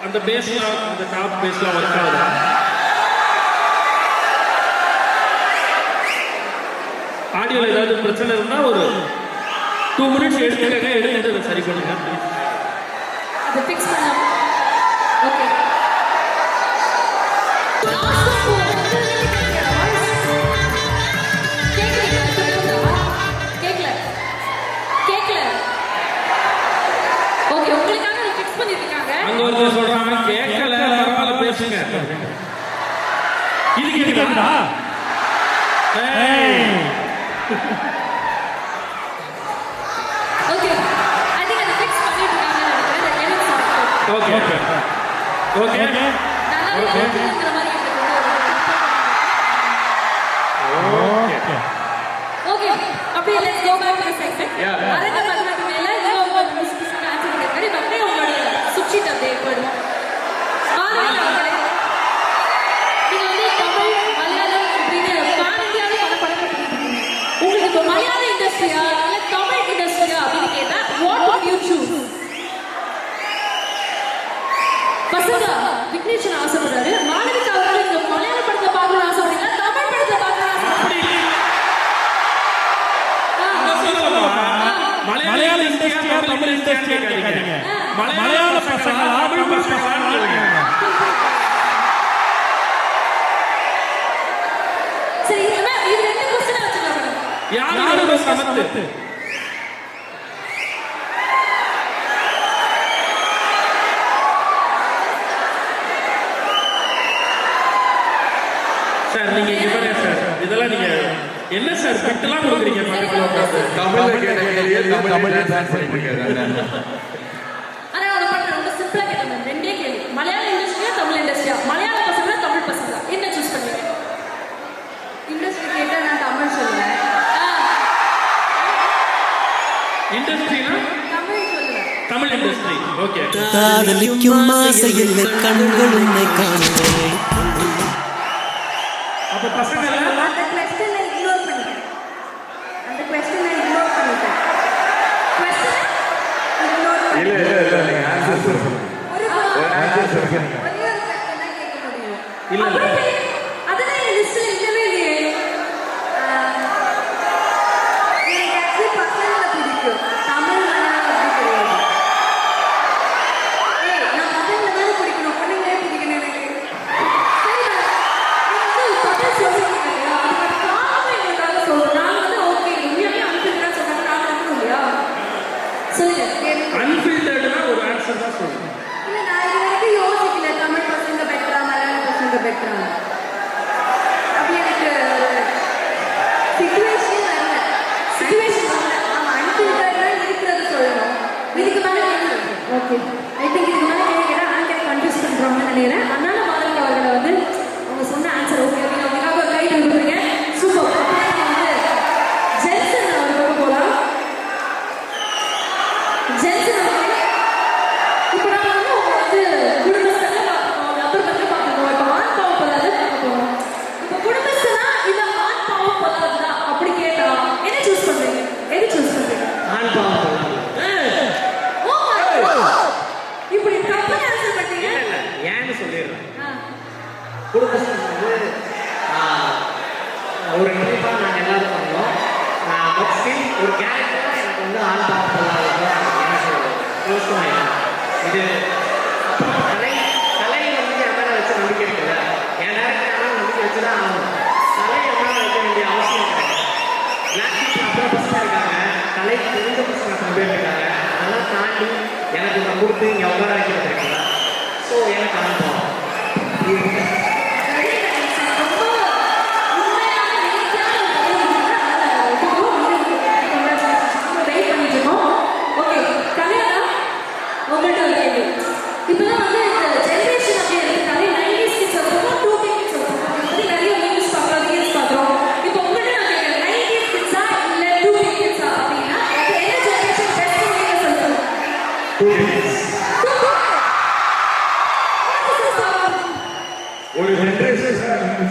அந்த பேஸ்லாம் அந்த டாப் பேஸ்லாம் வர்க் ஆகுதா? ஆடியோல ஏதாவது பிரச்சனை இருந்தா ஒரு 2 மினிட்ஸ் எடுத்து சரி பண்ணுங்க. அதை ஃபிக்ஸ் பண்ணலாம். ஓகே. ஓகே உங்களுக்காக அதை ஃபிக்ஸ் பண்ணிருக்காங்க. அங்க ஒருத்தர் சொல்றாங்க கேட்கல பரவாயில்ல பேசுங்க. இது கேக்குதா? ஓகே ஐ திங்க் அதை ஃபிக்ஸ் பண்ணிருக்காங்கன்னு நினைக்கிறேன். the edits are okay okay நல்லா இருக்குங்கிற மாதிரி ஓகே ஓகே அப்படியே let's go back to the segment. Yeah. அரங்க பக்கத்துக்கு மேல இவங்க மிஸ்டேக் ஆன்சர் பண்ணிருக்காரு. இப்போ அப்படியே உங்களுடைய சுப்ஷீட் அப்படியே போடுவோம். ஆரம்பி அவர்களே நீங்க வந்து தமிழ் மலையாளம் இப்படின்னு பான் இந்தியாவே பல படங்கள் பண்ணிருக்கீங்க. உங்களுக்கு இப்போ மலையாள இண்டஸ்ட்ரியா இல்ல தமிழ் இண்டஸ்ட்ரியா அப்படின்னு கேட்டா வாட் வுட் யூ சூஸ்? பசங்க விக்னேஷன் ஆசைப்படுறாரு. மாணவிகா அவர்கள் இந்த மலையாள படத்தை பார்க்கணும்னு ஆசைப்படுறீங்களா தமிழ் படத்தை பார்க்கணும்னு ஆசைப்படுறீங்களா? மலையாள இண்டஸ்ட்ரியா தமிழ் இண்டஸ்ட்ரியா கேட்காதீங்க. மலையாள பசங்களா தமிழ் பசங்களா? சரி இது ரெண்டு क्वेश्चन வச்சுக்கலாம் மேடம். யாரு சமத்து? சார் நீங்க இவரே சார் இதெல்லாம் நீங்க என்ன சார் பிட்டெல்லாம் கொடுக்குறீங்க பக்கத்துல உட்கார்ந்து? தமிழ்ல கேட்டீங்க தமிழ்ல ட்ரான்ஸ்லேட் பண்ணிக்கிறேன். ஆனா ஒரு பண்ற ரொம்ப சிம்பிளா கேட்டேன். ரெண்டே கேள்வி. மலையாள இண்டஸ்ட்ரியா தமிழ் இண்டஸ்ட்ரியா? மலையாள பசங்களா தமிழ் பசங்களா? என்ன சூஸ் பண்ணுவீங்க? இண்டஸ்ட்ரி கேட்டா நான் தமிழ் சொல்லுவேன். இண்டஸ்ட்ரினா தமிழ் சொல்லுவேன். தமிழ் இண்டஸ்ட்ரி. ஓகே காதலிக்கும் ஆசையில் கண்கள் உன்னை காணுவேன். அப்ப பசங்க அந்த क्वेश्चन இக்னோர் பண்ணிட்டேன். அந்த क्वेश्चन இக்னோர் பண்ணிட்டேன். क्वेश्चन இக்னோர் இல்ல நீங்க ஆன்சர் சொல்லுங்க. ஒரு ஆன்சர் சொல்லுங்க. ஒரே ஒரு question தான் கேட்க முடியும். இல்ல அதெல்லாம் என் லிஸ்ட்ல இல்லவே இல்லையே. எனக்கு actually பசங்களை பிடிக்கும். தமிழ் மலையாளம் அப்படி கிடையாது. நான் பசங்களை தானே பிடிக்கணும். பொண்ணுங்களே பிடிக்கணும் எனக்கு. சரி நீங்க வந்து பதில் சொல்றீங்க இல்லையா? அதுக்கு காரணம் எங்களுக்காக சொல்றோம். நாங்க வந்து ஓகே உண்மையாவே அனுப்பிடுறா சொன்னாங்க நாங்க நம்பணும் இல்லையா? சொல்லுங்க. அன்ஃபில்டர்ட்னா ஒரு ஆன்சர் தான் சொல்லுங்க. இல்ல நான் இது வரைக்கும் யோசிக்கல தமிழ் பசங்க பெட்டரா மலையாள பசங்க பெட்டரா. அப்படி எனக்கு சிச்சுவேஷன் வரல. சிச்சுவேஷன் வரல. ஆமா அன்ஃபில்டர்டா இருக்கிறது சொல்லணும். இதுக்கு மேல கேட்கணும். ஓகே ஐ திங்க் இதுக்கு மேலே கேட்க ஆங்கர் கன்ஃபியூஸ் பண்ணுறாங்கன்னு நினைக்கிறேன். அதனால மாணவி அவர்களை வந்து அவங்க சொன்ன ஆன்சர் ஓகே அப்படின்னு அவங்களுக்காக ஒரு கைட் கொடுக்குறீங்க. சூப்பர். அப்படியே வந்து ஜென்சன் அவர்களுக்கு போகலாம். ஜென்சன் அவர்களே இப்போ நான் வந்து அவங்க வந்து குடும்பஸ்தனை பார்க்கணும், நபர் பற்றி பார்க்கணும், இப்போ ஆண் பாவம் பொல்லாத பார்க்க போகிறோம். இப்போ குடும்பஸ்தனா இல்லை ஆண் பாவம் பொல்லாததா அப்படி கேட்டா என்ன சூஸ் பண்ணுறீங்க? எது சூஸ் பண்ணுறீங்க? ஆண் பாவம் ஓ மை காட் இப்படி தப்பா ஆன்சர் பண்ணீங்க. ஏன்னு சொல்லிடுறேன். குடும்பஸ்தன் வந்து ஒரு ட்ரிப்பாக நாங்கள் எல்லாரும் பண்ணோம். பட் ஸ்டில் ஒரு கேரக்டராக எனக்கு வந்து ஆண் பாவம் பொல்லாததான் எனக்கு யோசனை. இது கலை வந்து என் மேலே வச்சு நம்பிக்கை இருக்குல்ல. என் டேரக்டர் என் மேலே நம்பிக்கை வச்சு தான் ஆகணும். கலை என் மேலே வைக்க வேண்டிய அவசியம் கிடையாது. பிளாக் அப்புறம் பசங்க இருக்காங்க, கலைக்கு தெரிஞ்ச பசங்க அத்தனை பேர் இருக்காங்க. அதெல்லாம் தாண்டி எனக்கு இதை கொடுத்து இங்கே உட்கார வைக்கிறது இருக்குல்ல. ஸோ எனக்கு அனுபவம் இப்பதான் வந்து இந்த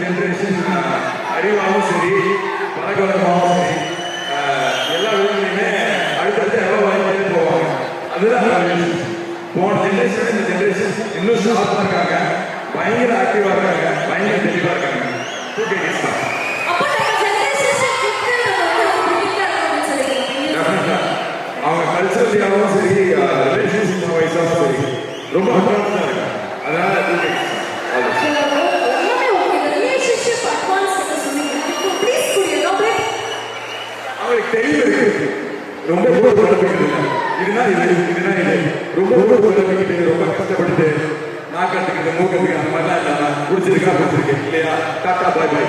ஜென்ரேஷன் அறிவாகவும் சரி பழக்கவழக்கமாகவும் சரி எல்லா விதத்துலையுமே அடுத்தடுத்து எவ்வளோ வாங்கிட்டு போவாங்க. அதுதான் போன ஜென்ரேஷன் இந்த ஜென்ரேஷன் இன்னும் ஷார்ப்பாக இருக்காங்க, பயங்கர ஆக்டிவாக இருக்காங்க, பயங்கர தெளிவாக இருக்காங்க. 2K kids தான். அவங்க கல்ச்சரலியாகவும் சரி ரிலேஷன்ஷிப் வைஸாகவும் சரி ரொம்ப அட்வான்ஸாக இருக்காங்க. அதனால 2K kids அவங்களுக்கு தெளிவு இருக்கு. ரொம்ப குழப்பிக்கிட்டு இதுதான் இது ரொம்ப குழப்பிக்கிட்டு ரொம்ப கஷ்டப்பட்டு நாக்கத்துக்கு மூக்கத்துக்கு அந்த மாதிரிலாம் இல்லாம பிடிச்சிருக்கு இல்லையா? டாட்டா பாய் பாய்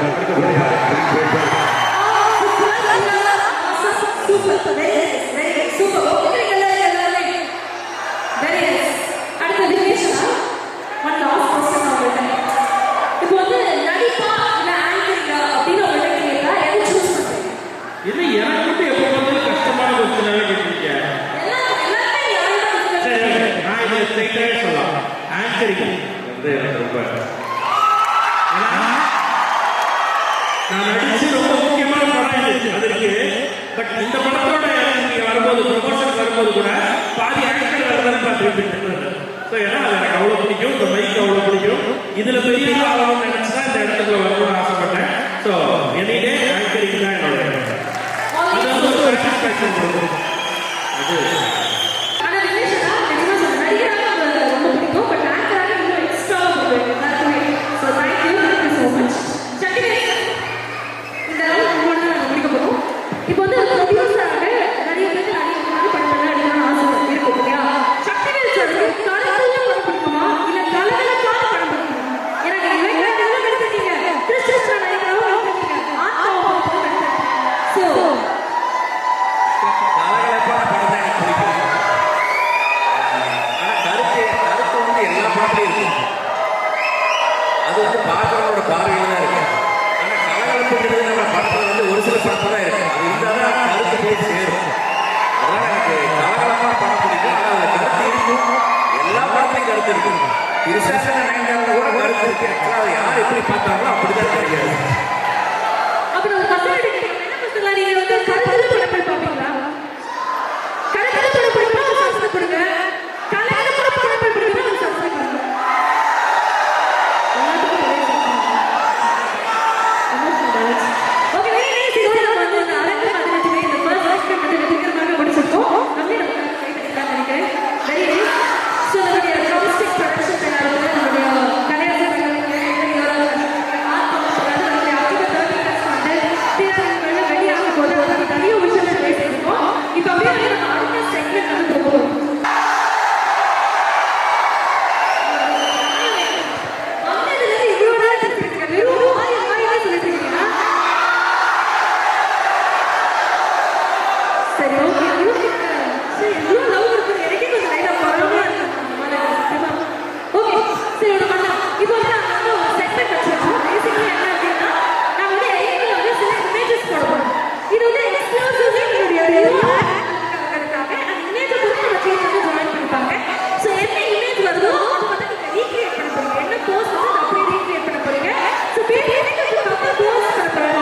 இது எனக்கு மட்டும் எப்போ பார்த்தாலும் கஷ்டமான கொஸ்டினாவே கேட்டிருக்கீங்க. சரி, நான் இதை ஸ்ட்ரைட்டாகவே சொல்லலாம். ஆன்சரிங் வந்து எனக்கு ரொம்ப நான் நடிச்சு ரொம்ப முக்கியமான படம் அது இருக்கு. பட் இந்த படத்தோட நீங்க வரும்போது ப்ரொமோஷன் வரும்போது கூட பாதி ஆக்டர் வரதான் பார்த்துட்டு. ஸோ ஏன்னா அது எனக்கு அவ்வளோ பிடிக்கும், இந்த மைக் அவ்வளோ பிடிக்கும். இதுல பெரிய ஆகணும்னு நினைச்சு தான் இந்த இடத்துக்குள்ள வரணும்னு ஆசைப்பட்டேன். ஸோ என்னையே ஆக்டரிங் தான் என்னோட ஒரு சாட்டிஸ்ஃபேக்ஷன் கொடுக்கும். அது இப்போ வந்து ப்ரொடியூசராக நிறைய பேருக்கு நிறைய படங்கள் நடிக்கணும்னு ஆசை இருக்கும் இல்லையா? சக்திவேல் சார் கலகலா படம் பிடிக்குமா இல்ல கலகலப்பான படம் பிடிக்குமா? எனக்கு இவங்க எடுத்துட்டீங்க, கிறிஸ்டியன் நடிகராகவும் எடுத்துட்டீங்க, ஆத்மாவும் எடுத்துட்டீங்க. ஸோ கலகலப்பான படம் தான் எனக்கு பிடிக்கும். ஆனால் கருத்து வந்து எல்லா படத்துலையும் இருக்கும். அது வந்து பார்க்குறவங்களோட பார்வையில் தான் இருக்கு. ஆனால் கலகலப்புங்கிறது நம்ம படத்தில் வந்து ஒரு சில படத்தில் தான் இருக்கு. அது இருந்தால் தான் கருத்து போய் சேரும். அதனால் எனக்கு கலகலப்பான படம் பிடிக்கும். ஆனால் அதில் கருத்து இருக்கும். எல்லா படத்துலையும் கருத்து இருக்கும். விசேஷன நயன்தாரால கூட கருத்து இருக்கு. ஆக்சுவலாக அதை யார் எப்படி பார்த்தாங்களோ அப்படிதான் தெரியாது. அப்ப நம்ம பசங்க என்ன பசங்களா நீங்க வந்து கருத்து படம் பார்ப்பீங்களா? கருத்து படம் பிடிக்குமா ஒரு சப்ஸ்கிரைப் பண்ணுங்க. கலகலப்பான படம் பிடிக்குமா ஒரு சப்ஸ்கிரைப் பண்ணுங்க. Okay, very nice. இதோட நம்ம வந்து இந்த அரங்க மாதிரி இந்த ஃபர்ஸ்ட் வாட்ச் வந்து வெற்றிகரமாக முடிச்சிருக்கோம். நம்மளே நம்ம கை தட்டலாம் நினைக்கிறேன். Very nice. ஸோ நம்மளுடைய ட்ரம்ஸ்டிக் ப்ரொடக்ஷன் நம்மளுடைய கலையாசர்கள் வெளியாகும் போது அது நிறைய விஷயங்கள் பேசியிருக்கோம். இப்போ அப்படியே நம்ம அடுத்த செக்மெண்ட் வந்து போகிறோம். வந்ததுலேருந்து இவ்வளோ நேரம் சொல்லிட்டு வெறும் ஆயிரம் சொல்லிட்டு இருக்கீங்க. சரி, ஓகே. சரி, எவ்வளோ லவ் இருக்குது எனக்கே கொஞ்சம் லைட்டாக பரவாயில்ல இருக்கு. ஓகே, சரி ஒன்று பண்ணலாம். இப்போ வந்து நாங்கள் வந்து ஒரு செக்மெண்ட் வச்சிருக்கோம். பேசிக்கலி என்ன அப்படின்னா நாங்கள் வந்து எங்களுக்கு வந்து சில இமேஜஸ் போடுவோம். இது வந்து எக்ஸ்க்ளூசிவ்லி எங்களுடைய அதுக்காக அந்த இமேஜை கொடுத்து நம்ம டீம் வந்து ஜாயின் பண்ணிப்பாங்க. ஸோ என்ன இமேஜ் வருதோ அது வந்து நீங்கள் ரீக்ரியேட் பண்ண போறீங்க. என்ன போஸ்ட் வந்து அதை அப்படியே ரீக்ரியேட் பண்ண போறீங்க. ஸோ பேருக்கு கப்பா போஸ்ட் பண்ண போகிறோம்.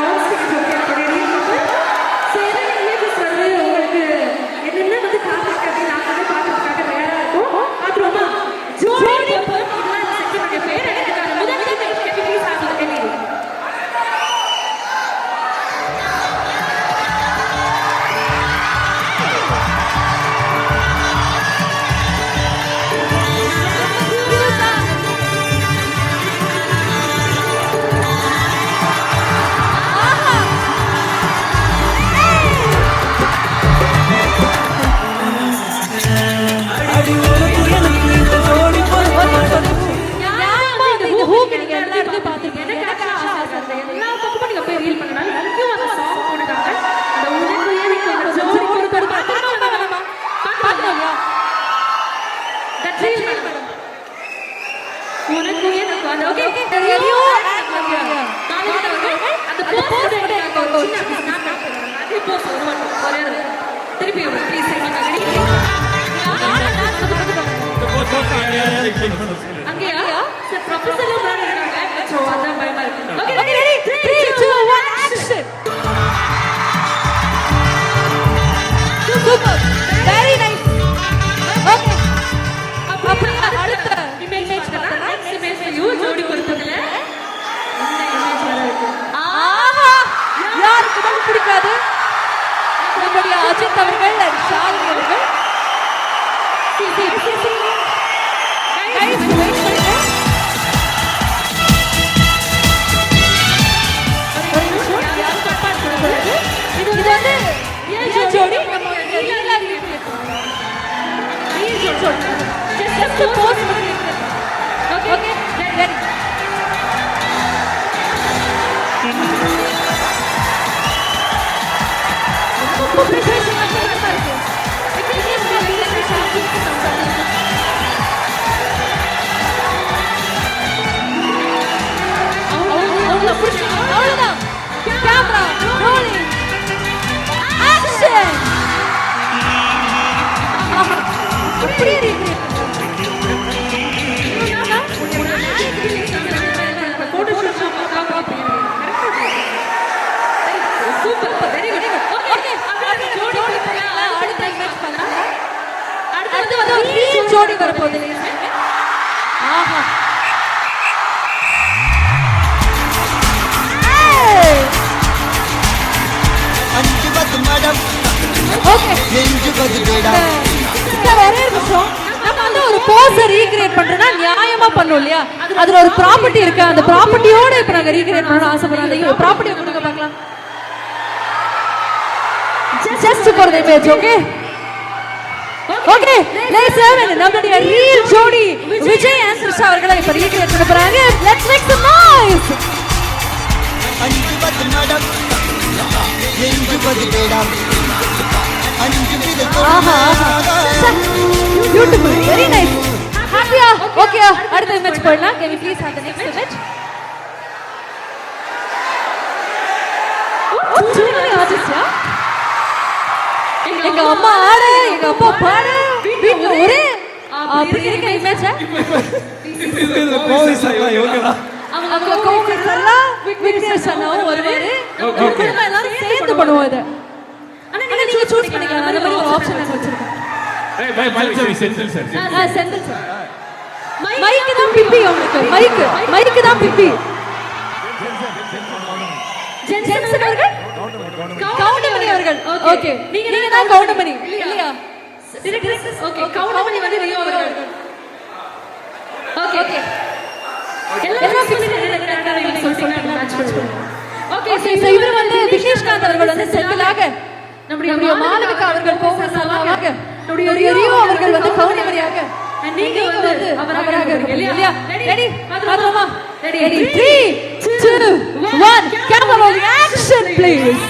ஸோ என்ன இமேஜஸ் வந்து உங்களுக்கு என்னென்ன வந்து காத்துருக்கு அப்படின்னு நாங்கள் வந்து பார்க்கறதுக்காக தயாராக இருக்கும். அப்புறமா ஜோடி இதெல்லாம் இந்த செக்ஷனுடைய பேர் எடுத்துக்காங்க. முதல் ப்ளீஸ் ஆகுது கேள்வி. அங்கேயா ப்ரொஃபஸர் ஸோ அதான் பயமா இருக்கு. Okay, ready? 3, 2, 1, action. Super. Very nice. Okay. அப்படியே அடுத்த இமேஜ் பார்த்தா நெக்ஸ்ட் இமேஜ்ல யூ ஜோடி பொறுத்ததுல இந்த இமேஜ் வர இருக்கு. ஆஹா, யாருக்கு தான் பிடிக்காது நம்முடைய அஜித் அவர்கள் and ஷாலினி அவர்கள். Guys, wait பண்ணுங்க. இது வந்து ரியல் ஜோடி நம்ம ரியலா ரிலேட் பண்ணுவோம். ரியல் ஜோடி. Just to pose பண்ணி Okay, ready. ரொம்ப preparation அதிகமா இருக்கு. அவ்வளவுதான். Camera rolling action. அப்படியே இருக்கு. Super, very good. ஓகே, ஜோடி போடலாம். அடுத்த இமேஜ் பண்ணலாம். அடுத்து வந்து ஒரு ரியல் ஜோடி வர போகுது. ஆஹா, ஓகே. ஒரே நிமிஷம், நம்ம வந்து ஒரு போஸை ரீக்ரியேட் பண்றோம்னா நியாயமா பண்ணும் இல்லையா? அதுல ஒரு ப்ராப்பர்ட்டி இருக்கு. அந்த ப்ராப்பர்ட்டியோட இப்ப நாங்க ரீக்ரியேட் பண்ணணும் ஆசைப்படுறோம். அந்த ப்ராப்பர்ட்டியை கொடுங்க பார்க்கலாம். Just for the image. Okay okay, let's have நம்மளுடைய ரியல் ஜோடி விஜய் and த்ரிஷா அவர்களை இப்ப ரீக்ரியேட் பண்ண போறாங்க. Let's make some noise. ஆஹா, பியூட்டிஃபுல், வெரி நைஸ். ஹாப்பியா? ஓகே, அடுத்த இமேஜ் போடலாம். Can we please have the next image? Too many artists, yeah? எங்க அம்மா ஆடு, எங்க அப்பா பாடு, வீட்ல ஒரே அப்படி இருக்க இமேஜ். இது போலீஸ் எல்லாம் இவங்கதான். அவங்க கோவிட் எல்லாம் விக்னேஷ் அண்ணாவும் வருவாரு. குடும்பம் எல்லாரும் சேர்ந்து பண்ணுவோம் இத. ஆனா நீங்க சூஸ் பண்ணிக்கலாம். அந்த மாதிரி ஒரு ஆப்ஷன் நான் வச்சிருக்கேன். Senthil sir. Senthil sir. Mike தான் பிப்பி உங்களுக்கு. மைக் தான் பிப்பி. ஜென்சன் அவர்கள் கவுண்டமணி அவர்கள். ஓகே, நீங்க தான் கவுண்டமணி இல்லையா? ஓகே, கவுண்டமணி வந்து ரியோ அவர்கள். ஓகே ஓகே, எல்லாம் சொல்லிட்டீங்க. மேட்ச் பண்ணுவோம். ஓகே, சோ இவர் வந்து விக்னேஷ்காந்த் அவர்கள் வந்து செந்திலாக, நம்முடைய மாலவிகா அவர்கள் கோவசலாக, நம்முடைய ரியோ அவர்கள் வந்து கவுண்டமணியாக, நீங்க வந்து அவராக இருக்கீங்க இல்லையா? ரெடி? பாத்துமா? Ready? 3 2 1 camera rolling action please.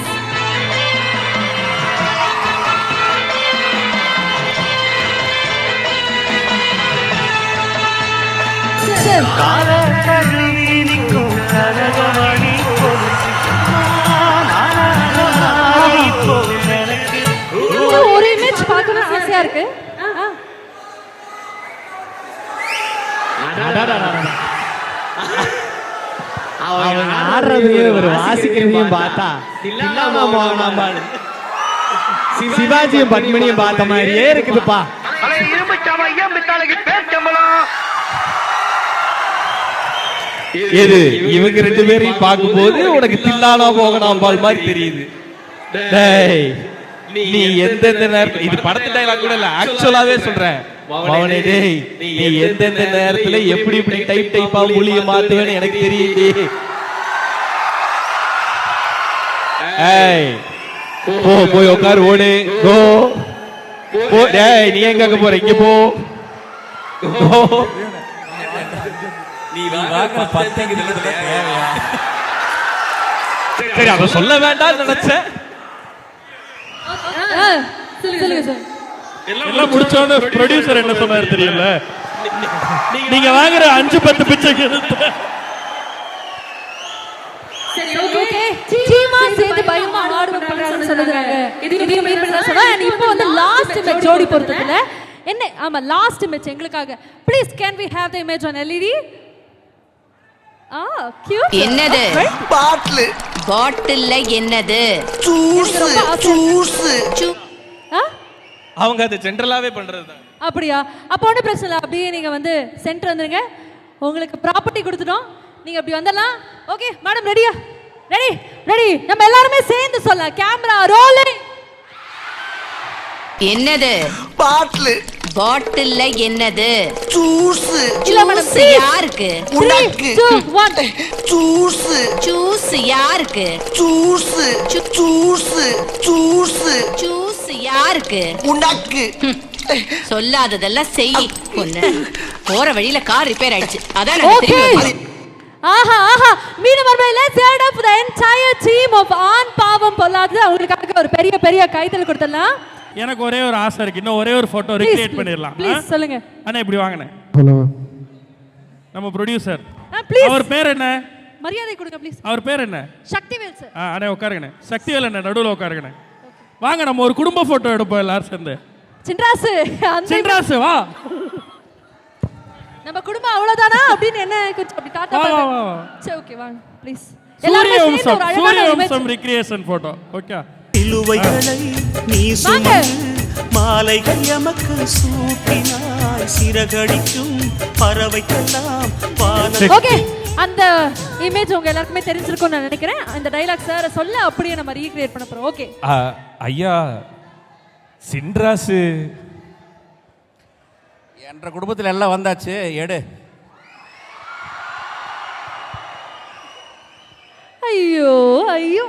ஒரு இமேஜ் பார்க்கணும் ஆசையா இருக்கு. அவங்க ஆடுறதையும் ஒரு வாசிக்கிறதையும் பார்த்தா தில்லாமா மோகனாம்பாள் சிவாஜியும் பத்மினியும் பார்த்த மாதிரியே இருக்குதுப்பா. எது இவங்க ரெண்டு பேரையும் பார்க்கும்போது உனக்கு தில்லானா மோகனாம்பாள் மாதிரி தெரியுது. டேய், நீ எந்தெந்த நேரத்துல, இது படத்து டைலாக் கூட இல்ல, ஆக்சுவலாவே சொல்றேன் மவனே, டேய் நீ எந்தெந்த நேரத்துல எப்படி இப்படி டைப்பா மொழிய மாத்துவேன்னு எனக்கு தெரியுது. ஏய், போய் உட்காரு, ஓடு, கோ போ. டேய், நீ எங்க போற? இங்க போ. நீ வாங்க 10 கிலோமீட்டர் தேவையா? சரி, அத சொல்ல வேண்டாம் நினைச்சேன். சொல்லுங்க சார். எல்லாம் முடிச்சோன்னு ப்ரொடியூசர் என்ன சொன்னாரு தெரியல, நீங்க வாங்குற 5-10 பிச்சைக்கு சரி, ஓகே. டீமா சேர்ந்து பயமா ஆர்டர் பண்றாங்கன்னு சொல்றாங்க. இது மீட் பண்ணி தான் சொன்னா. and இப்போ வந்து லாஸ்ட் இமேஜ் ஜோடி பொறுத்ததுல என்ன? ஆமா, லாஸ்ட் இமேஜ் எங்களுக்காக please can we have the image on LED? Cute. என்னது பாட்டில் பாட்டில்ல என்னது ஜூஸ் அவங்க அது ஜென்ரலாவே பண்றது தான். அப்படியா? அப்போ ஒன்றும் பிரச்சனை இல்லை. அப்படியே நீங்க வந்து சென்டர் வந்துருங்க. உங்களுக்கு ப்ராப்பர்ட்டி கொடுத்துட்டோம். நீங்க அப்படி வந்துடலாம். ஓகே மேடம், ரெடியா? Ready ready. நம்ம எல்லாருமே சேர்ந்து சொல்ல. Camera rolling. என்னது பாட்டில் பாட்டில்ல என்னது ஜூஸ் இல்ல மேடம், யாருக்கு 3 2 1. ஜூஸ் ஜூஸ் யாருக்கு ஜூஸ் ஜூஸ் ஜூஸ் ஜூஸ் யாருக்கு உனக்கு சொல்லாததெல்லாம் செய். பொண்ணு போற வழியில கார் ரிப்பேர் ஆயிடுச்சு, அதான் Okay. எனக்கு தெரியும். ஆஹா ஆஹா. மீண்டும் ஒருமுறை let's head up the entire team of ஆண் பாவம் பொல்லாதது. அவங்களுக்காக ஒரு பெரிய பெரிய கைத்தல் கொடுத்துடலாம். எனக்கு ஒரே ஒரு ஆசை இருக்கு, இன்னும் ஒரே ஒரு போட்டோ ரீக்ரியேட் பண்ணிடலாம். ப்ளீஸ் சொல்லுங்க. அண்ணா இப்படி வாங்கண்ணே. நம்ம ப்ரொடியூசர், ப்ளீஸ் அவர் பேர் என்ன? மரியாதை கொடுங்க ப்ளீஸ். அவர் பேர் என்ன? சக்திவேல் சார். அண்ணே உட்காருங்கண்ணே. சக்திவேல் அண்ணே நடுவில் உட்காருங்கண்ணே. வாங்க நம்ம ஒரு குடும்ப போட்டோ எடுப்போம் எல்லாரும் சேர்ந்து. சின்ராசு, அந்த சின்ராசு வா. நம்ம குடும்பம் அவ்வளவுதானா அப்படின்னு என்ன கொஞ்சம் அப்படி டாடா வா, பாருங்க. வா, வா. சரி ஓகே வாங்க ப்ளீஸ். எல்லாரும் சேர்ந்து ஒரு அழகான சூரியவம்சம் ரிக்ரியேஷன் போட்டோ. ஓகே இழுவைகளை நீ வாங்க. சுமந்து மாலைகள் எமக்கு சூட்டினாய் சிறகடிக்கும் பறவைக்கெல்லாம் ஓகே. அந்த இமேஜ் உங்க எல்லாருக்குமே தெரிஞ்சிருக்கும்னு நான் நினைக்கிறேன். அந்த டயலாக் சார் சொல்ல அப்படியே நம்ம ரீக்ரியேட் பண்ண போறோம். ஓகே ஐயா சின்ராசு என்ற குடும்பத்தில் எல்லாம் வந்தாச்சு, எடு. ஐயோ ஐயோ.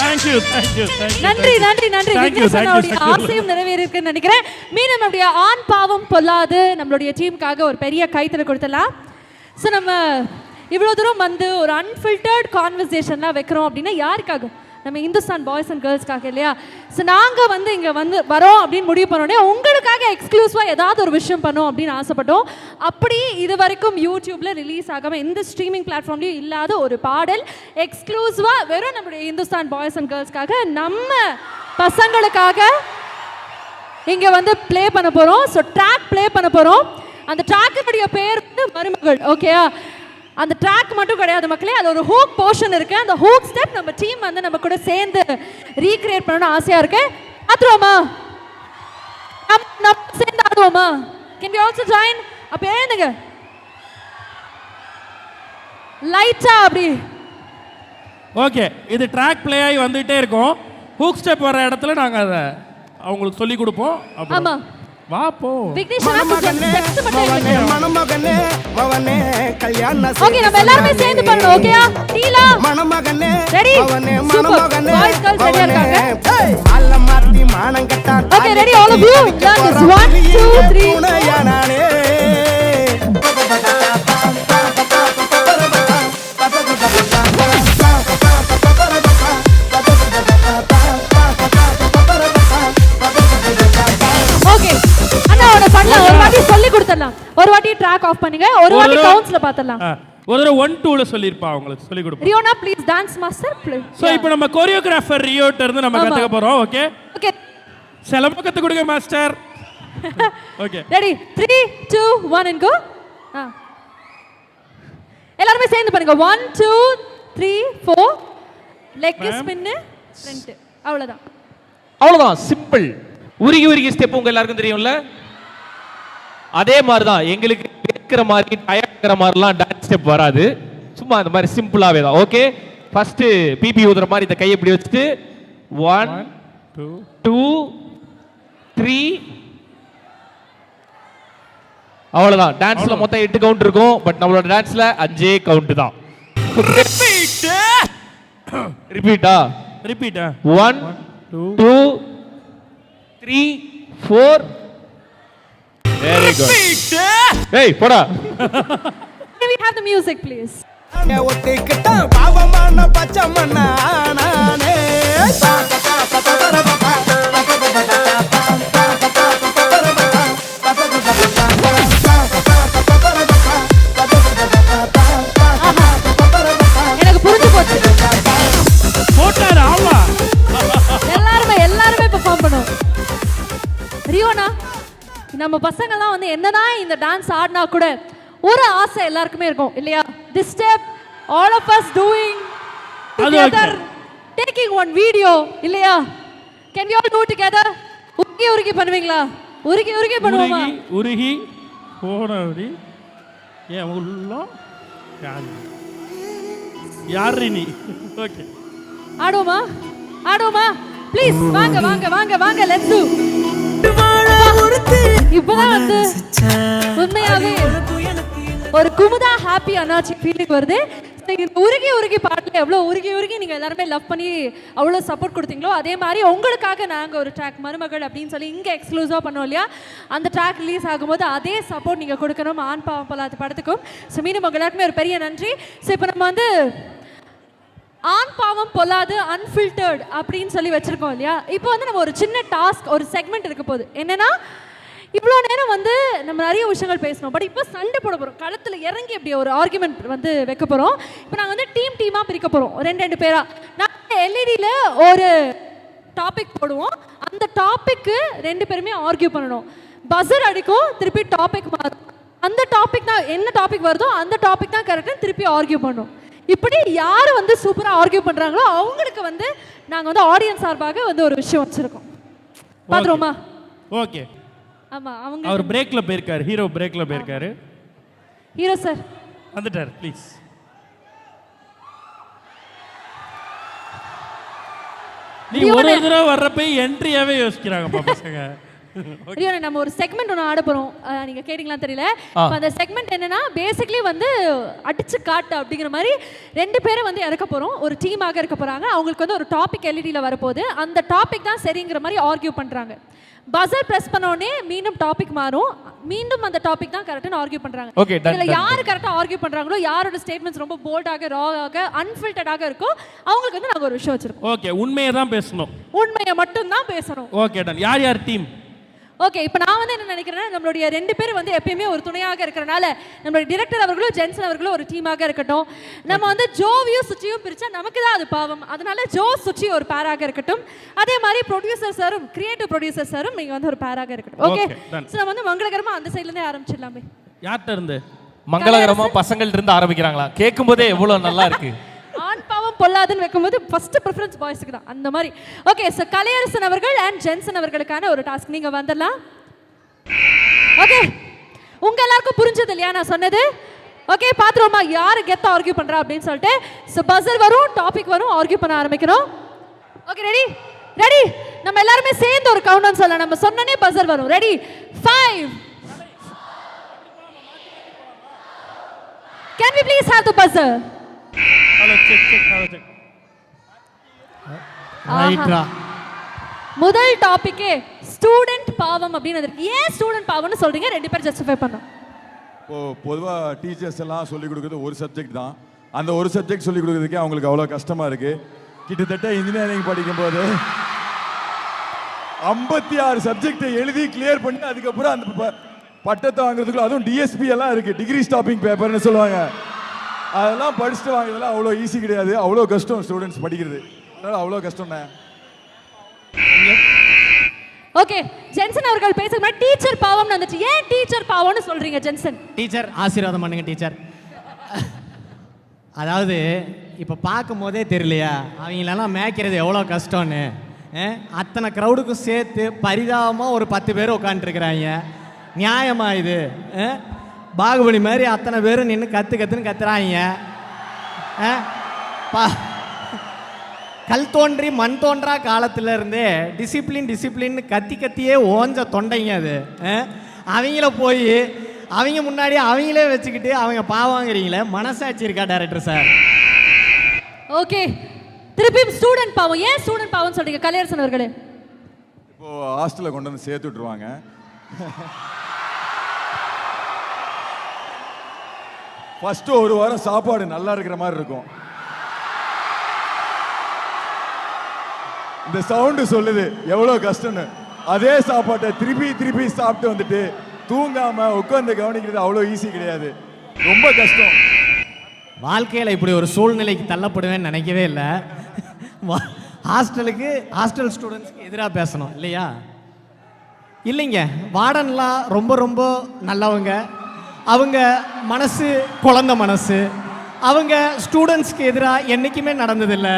Thank you thank you thank you. நன்றி நன்றி நன்றி. விக்னேஸ்வரனுடைய ஆசையும் நிறைவேறிருக்குன்னு நினைக்கிறேன். மீண்டும் நம்முடைய ஆண் பாவம் பொல்லாது நம்மளுடைய டீமுக்காக ஒரு பெரிய கைத்தல கொடுத்தலாம். ஸோ நம்ம இவ்வளோ தூரம் வந்து ஒரு அன்ஃபில்டர்ட் கான்வர்சேஷன்லாம் வைக்கிறோம் அப்படின்னா யாருக்காக? நம்ம இந்துஸ்தான் பாய்ஸ் அண்ட் கேர்ள்ஸ்க்காக இல்லையா? ஸோ நாங்கள் வந்து இங்கே வந்து வரோம் அப்படின்னு முடிவு பண்ணோடனே உங்களுக்காக எக்ஸ்க்ளூசிவாக ஏதாவது ஒரு விஷயம் பண்ணோம் அப்படின்னு ஆசைப்பட்டோம். அப்படி இது வரைக்கும் யூடியூப்பில் ரிலீஸ் ஆகாமல் எந்த ஸ்ட்ரீமிங் பிளாட்ஃபார்ம்லையும் இல்லாத ஒரு பாடல் எக்ஸ்க்ளூசிவாக வெறும் நம்மளுடைய இந்துஸ்தான் பாய்ஸ் அண்ட் கேர்ள்ஸ்க்காக நம்ம பசங்களுக்காக இங்கே வந்து ப்ளே பண்ண போகிறோம். ஸோ ட்ராக் ப்ளே பண்ண போகிறோம். அந்த ட்ராக்கினுடைய பேர் வந்து மருமகள். ஓகேயா? அந்த ட்ராக் மட்டும் கிடையாது மக்களே, அது ஒரு ஹூக் போர்ஷன் இருக்கு. அந்த ஹூக் ஸ்டெப் நம்ம டீம் வந்து நம்ம கூட சேர்ந்து ரீக்ரியேட் பண்ணணும்னு ஆசையா இருக்கு. ஆத்துவோமா? நம்ம சேர்ந்து ஆடுவோமா? Can we also join? அப்ப எழுந்துங்க லைட்டா அப்படி. ஓகே, இது ட்ராக் ப்ளே ஆகி வந்துட்டே இருக்கும். ஹூக் ஸ்டெப் வர இடத்துல நாங்க அதை அவங்களுக்கு சொல்லி கொடுப்போம். ஆமா வா போ. மணமகனே மவனே கல்யாண ஓகே, நம்ம எல்லாரும் சேர்ந்து பண்ணோம். ஓகேயா? டீலா மணமகனே ரெடி? மவனே சூப்பர். பாய்ஸ் கேர்ள்ஸ் ரெடியா இருக்காங்க? அல்ல மாத்தி மானம் கட்டா. Okay ready all of you. Learn this 1 2 3 யானானே ஒரு வாட்டி சொல்லி கொடுத்துடலாம். ஒரு வாட்டி ட்ராக் ஆஃப் பண்ணுங்க. ஒரு வாட்டி கவுண்ட்ஸ்ல பாத்துடலாம். ஒரு தடவை 1 2 ல சொல்லிருப்பா உங்களுக்கு சொல்லி கொடுப்போம். Riona please dance master please. So இப்போ நம்ம கோரியோகிராஃபர் ரியோட்ட இருந்து நம்ம கத்துக்க போறோம். ஓகே ஓகே, செலவு கத்து கொடுங்க master. Okay ready 3 2 1 and go. எல்லாரும் சேர்ந்து பண்ணுங்க. 1 2 3 4 லெக் ஸ்பின் ஃப்ரண்ட். அவ்வளவுதான், சிம்பிள். உருகி உருகி ஸ்டெப் உங்க எல்லாருக்கும் தெரியும்ல? அதே மாதிரி தான் எங்களுக்கு கேட்கிற மாதிரி டயர்க்கிற மாதிரிலாம் டான்ஸ் ஸ்டெப் வராது. சும்மா அந்த மாதிரி சிம்பிளாவே தான். ஓகே, ஃபர்ஸ்ட் பிபி ஊதுற மாதிரி இந்த கையை இப்படி வச்சுட்டு 1 2 3 அவ்வளவுதான். டான்ஸ்ல மொத்தம் 8 கவுண்ட் இருக்கும். பட் நம்மளோட டான்ஸ்ல 5 கவுண்ட் தான். ரிப்பீட்டா? ரிப்பீட்டா? 1 2 3 4. Very good. Hey, போடா. Can we have the music please? ஒத்திக்கிட்ட பாவமான பச்சை மண்ணா நானே. எனக்கு புரிஞ்சு போச்சு. போட்டாரு. ஆமா, எல்லாரும் பெர்ஃபார்ம் பண்ணுவோம். ரியோனா நம்ம நம்ம பசங்கள்லாம் வந்து என்னதான் இந்த டான்ஸ் ஆடினா கூட ஒரு ஆசை எல்லாருக்குமே இருக்கும் இல்லையா? this step all of us doing together taking one video இல்லையா? can we all do together? உருகி உருகி பண்ணுவீங்களா? உருகி உருகி பண்ணுவோமா? உருகி போனபடி ஏன் உள்ளம் யாரு நீ? ஓகே, ஆடுவோமா? ஆடுவோமா? ப்ளீஸ் வாங்க வாங்க வாங்க வாங்க, லெட்ஸ் டு. இப்பதான் வந்து உண்மையாவே ஒரு குமுதா ஹாப்பி அனாச்சி ஃபீலிங் வருது. உருகி உருகி பாட்டில் எவ்வளோ உருகி உருகி நீங்கள் எல்லாருமே லவ் பண்ணி அவ்வளோ சப்போர்ட் கொடுத்தீங்களோ அதே மாதிரி உங்களுக்காக நாங்கள் ஒரு ட்ராக் மருமகள் அப்படின்னு சொல்லி இங்கே எக்ஸ்க்ளூசிவாக பண்ணோம் இல்லையா? அந்த ட்ராக் ரிலீஸ் ஆகும்போது அதே சப்போர்ட் நீங்கள் கொடுக்கணும் ஆண் பாவம் பொல்லாத படத்துக்கும். ஸோ மீண்டும் உங்க எல்லாருக்குமே ஒரு பெரிய நன்றி. ஸோ இப்போ நம்ம வந்து ஆண் பாவம் பொல்லாது அன்ஃபில்டர்ட் அப்படின்னு சொல்லி வச்சுருக்கோம் இல்லையா? இப்போ வந்து நம்ம ஒரு சின்ன டாஸ்க், ஒரு செக்மெண்ட் இருக்க போகுது. என்னென்னா, இவ்வளோ நேரம் வந்து நம்ம நிறைய விஷயங்கள் பேசணும், பட் இப்போ சண்டை போட போகிறோம். களத்தில் இறங்கி அப்படி ஒரு ஆர்குமெண்ட் வந்து வைக்க போகிறோம். இப்போ நாங்கள் வந்து டீமாக பிரிக்க போகிறோம், ரெண்டு பேராக. நாங்கள் எல்இடியில் ஒரு டாபிக் போடுவோம், அந்த டாப்பிக்கு ரெண்டு பேருமே ஆர்கியூ பண்ணணும். பஸர் அடிக்கும், திருப்பி டாபிக் மாறும். அந்த டாபிக் தான் என்ன டாபிக் வருதோ அந்த டாபிக் தான் கரெக்டாக திருப்பி ஆர்கியூ பண்ணணும். இப்படி யார் வந்து சூப்பராக ஆர்கியூ பண்ணுறாங்களோ அவங்களுக்கு வந்து நாங்கள் வந்து ஆடியன்ஸ் சார்பாக வந்து ஒரு விஷயம் வச்சுருக்கோம். பார்த்துருவோமா? ஓகே. ஆமாம், அவங்க அவர் பிரேக்ல போயிருக்காரு, ஹீரோ பிரேக்ல போயிருக்காரு. ஹீரோ சார் வந்துட்டார், ப்ளீஸ். நீ ஒரு தடவை வர்றப்ப என்ட்ரியாவே யோசிக்கிறாங்கப்பா பசங்க. நம்ம ஒரு செக்மெண்ட் ஒன்று ஆட போகிறோம், நீங்கள் கேட்டிங்களா தெரியல. அந்த செக்மெண்ட் என்னன்னா, பேசிக்லி வந்து அடிச்சு காட்டு அப்படிங்கிற மாதிரி ரெண்டு பேரும் வந்து இறக்க போகிறோம், ஒரு டீமாக இருக்க போகிறாங்க. அவங்களுக்கு வந்து ஒரு டாபிக் எல்இடியில் வரப்போகுது, அந்த டாபிக் தான் சரிங்கிற மாதிரி ஆர்கியூ பண்ணுறாங்க. பஸர் பிரஸ் பண்ண உடனே மீண்டும் டாபிக் மாறும், மீண்டும் அந்த டாபிக் தான் கரெக்டாக ஆர்கியூ பண்ணுறாங்க. இதில் யார் கரெக்டாக ஆர்கியூ பண்ணுறாங்களோ, யாரோட ஸ்டேட்மெண்ட்ஸ் ரொம்ப போல்டாக ராவாக அன்ஃபில்டர்டாக இருக்கோ அவங்களுக்கு வந்து நாங்கள் ஒரு விஷயம் வச்சிருக்கோம். ஓகே, உண்மையை தான் பேசணும், உண்மையை மட்டும் தான் பேசணும். Okay done. யார் யார் டீம்? ஓகே, இப்போ நான் வந்து என்ன நினைக்கிறேன்னா, நம்மளுடைய ரெண்டு பேர் வந்து எப்பயுமே ஒரு துணையாக இருக்கிறனால நம்மளுடைய டிரெக்டர் அவர்களும் ஜென்சன் அவர்களும் ஒரு டீமாக இருக்கட்டும். நம்ம வந்து ஜோவியும் சுச்சியும் பிரிச்சா நமக்கு தான் அது பாவம், அதனால ஜோ சுச்சி ஒரு பேராக இருக்கட்டும். அதே மாதிரி ப்ரொடியூசர் சாரும் கிரியேட்டிவ் ப்ரொடியூசர் சாரும் நீங்க வந்து ஒரு பேராக இருக்கட்டும். ஓகே, சோ நம்ம வந்து மங்களகரமா அந்த சைடுல இருந்தே ஆரம்பிச்சிடலாமே. யார்ட்ட இருந்து? மங்களகரமா பசங்கள்ட்ட இருந்து ஆரம்பிக்கிறாங்களா? கேட்கும்போதே எவ்வளவு நல்லா இருக்கு. ஆண் பாவம் பொல்லாதுன்னு வைக்கும்போது ஃபர்ஸ்ட் ப்ரிஃபரன்ஸ் பாய்ஸ்க்கு தான் அந்த மாதிரி. ஓகே, ஸோ கலையரசன் அவர்கள் அண்ட் ஜென்சன் அவர்களுக்கான ஒரு டாஸ்க், நீங்க வந்துடலாம். ஓகே, உங்க எல்லாருக்கும் புரிஞ்சது இல்லையா நான் சொன்னது? ஓகே, பாத்துருவோமா யாரு கெத்த ஆர்கியூ பண்றா அப்படின்னு சொல்லிட்டு. ஸோ பஸர் வரும், டாபிக் வரும், ஆர்கியூ பண்ண ஆரம்பிக்கணும். Okay, ready? ரெடி? நம்ம எல்லாருமே சேர்ந்து ஒரு கவுண்ட் டவுன் சொல்லலாம், நம்ம சொன்னனே பஸர் வரும். Ready? 5. Can we please have the buzzer? Hello, check check, hello check. ரைட்ரா. முதல் டாபிக்கே ஸ்டூடெண்ட் பாவம் அப்படின்னு இருக்கு. ஏன் ஸ்டூடெண்ட் பாவம்னு சொல்றீங்க? ரெண்டு பேர் ஜஸ்டிஃபை பண்ணோம். இப்போ பொதுவாக டீச்சர்ஸ் எல்லாம் சொல்லிக் கொடுக்குறது ஒரு சப்ஜெக்ட் தான், அந்த ஒரு சப்ஜெக்ட் சொல்லிக் கொடுக்குறதுக்கே அவங்களுக்கு அவ்வளோ கஷ்டமாக இருக்குது. கிட்டத்தட்ட இன்ஜினியரிங் படிக்கும்போது 56 சப்ஜெக்டை எழுதி கிளியர் பண்ணி அதுக்கப்புறம் அந்த பட்டத்தை வாங்குறதுக்குள்ள, அதுவும் டிஎஸ்பி எல்லாம் இருக்குது, டிகிரி ஸ்டாப்பிங் பேப்பர்னு சொல்லுவாங்க, அதெல்லாம் படிச்சுட்டு வாங்குறதுலாம் அவ்வளோ ஈஸி கிடையாது, அவ்வளோ கஷ்டம் ஸ்டூடெண்ட்ஸ் படிக்கிறது, அதனால் அவ்வளோ கஷ்டம்ண்ணே. ஓகே, ஜென்சன் அவர்கள் பேசுற டீச்சர் பாவம்னு வந்துச்சு. ஏன் டீச்சர் பாவம்னு சொல்றீங்க ஜென்சன்? டீச்சர் ஆசீர்வாதம் பண்ணுங்க டீச்சர். அதாவது இப்போ பார்க்கும் போதே தெரியலையா அவங்களெல்லாம் மேய்க்கிறது எவ்வளோ கஷ்டம்னு. அத்தனை க்ரௌடுக்கும் சேர்த்து பரிதாபமாக ஒரு 10 பேர் உட்காந்துருக்குறாங்க. நியாயமா இது? பாகுபலி மாதிரி அத்தனை பேரும் நின்று கத்துன்னு கத்துறாங்க. கல் தோன்றி மண் தோன்றா காலத்துல இருந்தே டிசிப்ளின் கத்தியே ஓஞ்ச தொண்டைங்க அது. அவங்கள போய் அவங்க முன்னாடி அவங்களே வச்சுக்கிட்டு அவங்க பாவாங்கிறீங்களே, மனசாட்சி இருக்கா டைரக்டர் சார்? ஓகே, திருப்பியும் ஸ்டூடெண்ட் பாவம். ஏன் ஸ்டூடெண்ட் பாவம் சொல்றீங்க கலையரசன் அவர்களே? இப்போ ஹாஸ்டலில் கொண்டு வந்து சேர்த்து விட்டுருவாங்க, ஃபர்ஸ்ட் ஒரு வாரம் சாப்பாடு நல்லா இருக்கிற மாதிரி இருக்கும், இந்த சவுண்டு சொல்லுது எவ்வளோ கஷ்டம்னு. அதே சாப்பாட்டை திருப்பி சாப்பிட்டு வந்துட்டு தூங்காம உட்காந்து கவனிக்கிறது அவ்வளோ ஈஸி கிடையாது, ரொம்ப கஷ்டம். வாழ்க்கையில் இப்படி ஒரு சூழ்நிலைக்கு தள்ளப்படுவேன்னு நினைக்கவே இல்லை. ஹாஸ்டல் ஸ்டூடெண்ட்ஸ்க்கு எதிராக பேசணும் இல்லையா? இல்லைங்க, வார்டன்லாம் ரொம்ப ரொம்ப நல்லவங்க. அவங்க மனசு குழந்தை மனசு. அவங்க ஸ்டூடெண்ட்ஸ்க்கு எதிராக என்றைக்குமே நடந்ததில்லை.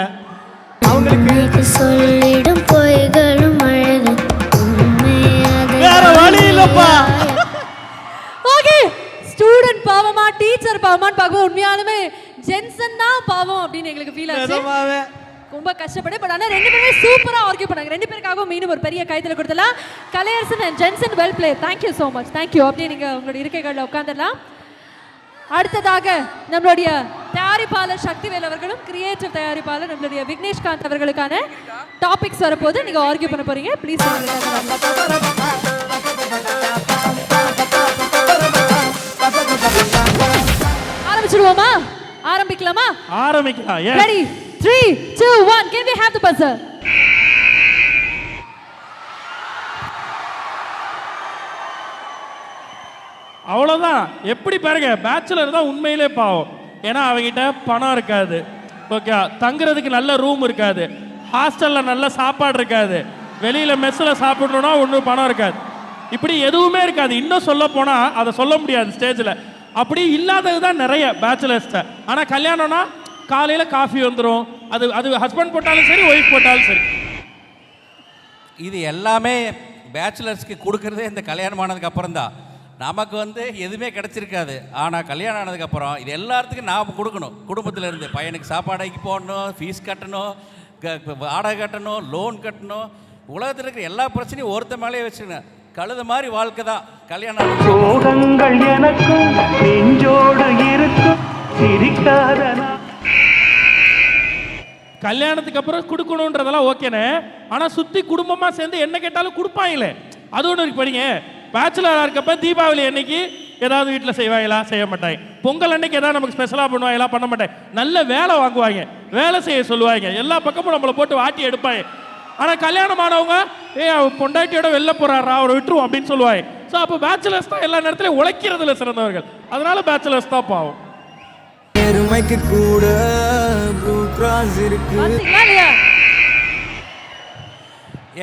அவங்களுக்கு சொல்லிடும் பொய்களும் அழகு வேற வழி இல்லப்பா. ஓகே, ஸ்டூடெண்ட் பாவமா டீச்சர் பாவமான்னு பார்க்கும்போது உண்மையாலுமே ஜென்சன் தான் பாவம் அப்படின்னு எங்களுக்கு ஃபீல் ஆச்சு. ரொம்ப கஷ்டப்படு. பட் ஆனால் ரெண்டு பேருமே சூப்பரா ஆர்கியூ பண்ணாங்க. ரெண்டு பேருக்காகவும் மீண்டும் ஒரு பெரிய கைத்துல கொடுத்தலாம். Kalaiyarasan and Jenson well play. Thank you so much. Thank you. அப்படியே நீங்க உங்களுடைய இருக்கைகளில் உட்காந்துடலாம். அடுத்ததாக நம்மளுடைய தயாரிப்பாளர் சக்திவேல் அவர்களும் கிரியேட்டிவ் தயாரிப்பாளர் நம்மளுடைய விக்னேஷ்காந்த் அவர்களுக்கான டாபிக்ஸ் வரப்போது நீங்க ஆர்கியூ பண்ண போறீங்க. ப்ளீஸ் ஆரம்பிச்சிடுவோமா? ஆரம்பிக்கலாமா? ஆரம்பிக்கலாம். Ready 3 2 1 can we have the buzzer? அவ்வளோதான். எப்படி பாருங்க, பேச்சுலர் தான் உண்மையிலே பாவம். ஏன்னா அவங்ககிட்ட பணம் இருக்காது, ஓகே, தங்குறதுக்கு நல்ல ரூம் இருக்காது, ஹாஸ்டலில் நல்ல சாப்பாடு இருக்காது, வெளியில் மெஸ்ஸில் சாப்பிடணுன்னா ஒன்றும் பணம் இருக்காது, இப்படி எதுவுமே இருக்காது. இன்னும் சொல்ல போனால் அதை சொல்ல முடியாது ஸ்டேஜில். அப்படி இல்லாதது தான் நிறைய பேச்சுலர்ஸ்ட்டை. ஆனால் கல்யாணம்னா காலையில் காஃபி வந்துடும். அது ஹஸ்பண்ட் போட்டாலும் சரி, ஒய்ஃப் போட்டாலும் சரி. இது எல்லாமே பேச்சுலர்ஸ்க்கு கொடுக்குறதே இந்த கல்யாணம் ஆனதுக்கு அப்புறம் தான். நமக்கு வந்து எதுவுமே கிடச்சிருக்காது. ஆனால் கல்யாணம் ஆனதுக்கப்புறம் இது எல்லாத்துக்கும் நாம் கொடுக்கணும். குடும்பத்தில் இருந்து பையனுக்கு சாப்பாடைக்கு போடணும், ஃபீஸ் கட்டணும், வாடகை கட்டணும், லோன் கட்டணும். உலகத்தில் இருக்கிற எல்லா பிரச்சனையும் ஒருத்த மேலேயே வச்சுக்கணும். கழுத மாதிரி வாழ்க்கை தான் கல்யாணம். சோகங்கள் எனக்கும் நெஞ்சோடு இருக்கும் சிரிக்காத கல்யாணத்துக்கு அப்புறம் கொடுக்கணுன்றதெல்லாம் ஓகேண்ணே. ஆனால் சுற்றி குடும்பமாக சேர்ந்து என்ன கேட்டாலும் கொடுப்பாங்களே, அது ஒன்று இருக்கு. படிங்க, பேச்சுலராக இருக்கப்ப தீபாவளி அன்னைக்கு ஏதாவது வீட்டில் செய்வாங்களா? செய்ய மாட்டாங்க. பொங்கல் அன்னைக்கு ஏதாவது நமக்கு ஸ்பெஷலாக பண்ணுவாங்களா? பண்ண மாட்டாங்க. நல்ல வேலை வாங்குவாங்க, வேலை செய்ய சொல்லுவாங்க, எல்லா பக்கமும் நம்மளை போட்டு வாட்டி எடுப்பாங்க. ஆனால் கல்யாணமானவங்க பொண்டாட்டியோட வெளில போறாரா, அவரை விட்டுருவோம் அப்படின்னு சொல்லுவாங்க. ஸோ அப்போ பேச்சுலர்ஸ் தான் எல்லா நேரத்திலையும் உழைக்கிறதுல சிறந்தவர்கள். அதனால பேச்சுலர்ஸ் தான் பாவம். பெருமைக்கு கூட ப்ளூ கிராஸ் இருக்கு.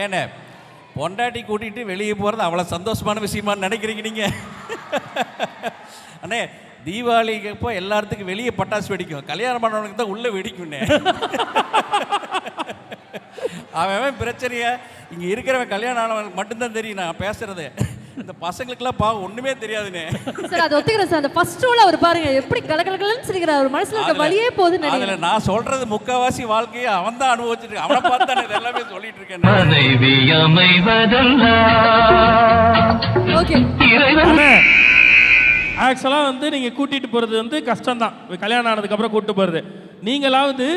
ஏண்ணே, பொண்டாட்டி கூட்டிகிட்டு வெளியே போகிறது அவ்வளோ சந்தோஷமான விஷயமானு நினைக்கிறீங்க நீங்கள்? அண்ணே, தீபாவளிக்கு அப்போ எல்லாத்துக்கும் வெளியே பட்டாசு வெடிக்கும், கல்யாணம் பண்ணவனுக்கு தான் உள்ளே வெடிக்கும்ண்ணே. அவன் பிரச்சனையை இங்கே இருக்கிறவன் கல்யாணம் ஆனவனுக்கு மட்டும்தான் தெரியும் நான் பேசுறது. இந்த பசங்களுக்குலாம் பாவம் ஒண்ணுமே தெரியாதுண்ணே. சார் அதை ஒத்துக்கிறேன் சார். அந்த ஃபர்ஸ்ட் ரோல அவர் பாருங்க எப்படி கலகலகலன்னு சிரிக்கிறார். அவர் மனசுல இருக்க வலியே போகுதுன்னு நினைக்கிறேன். அதுல நான் சொல்றது முக்காவாசி வாழ்க்கையை அவன் தான் அனுபவிச்சிட்டு அவனை பார்த்து தான் இது எல்லாமே சொல்லிட்டு இருக்கேன். ஓகே, ஆக்சுவலாக வந்து நீங்கள் கூட்டிகிட்டு போகிறது வந்து கஷ்டம்தான். கல்யாணம் ஆனதுக்கப்புறம் கூப்பிட்டு போகிறது. நீங்களாம் வந்து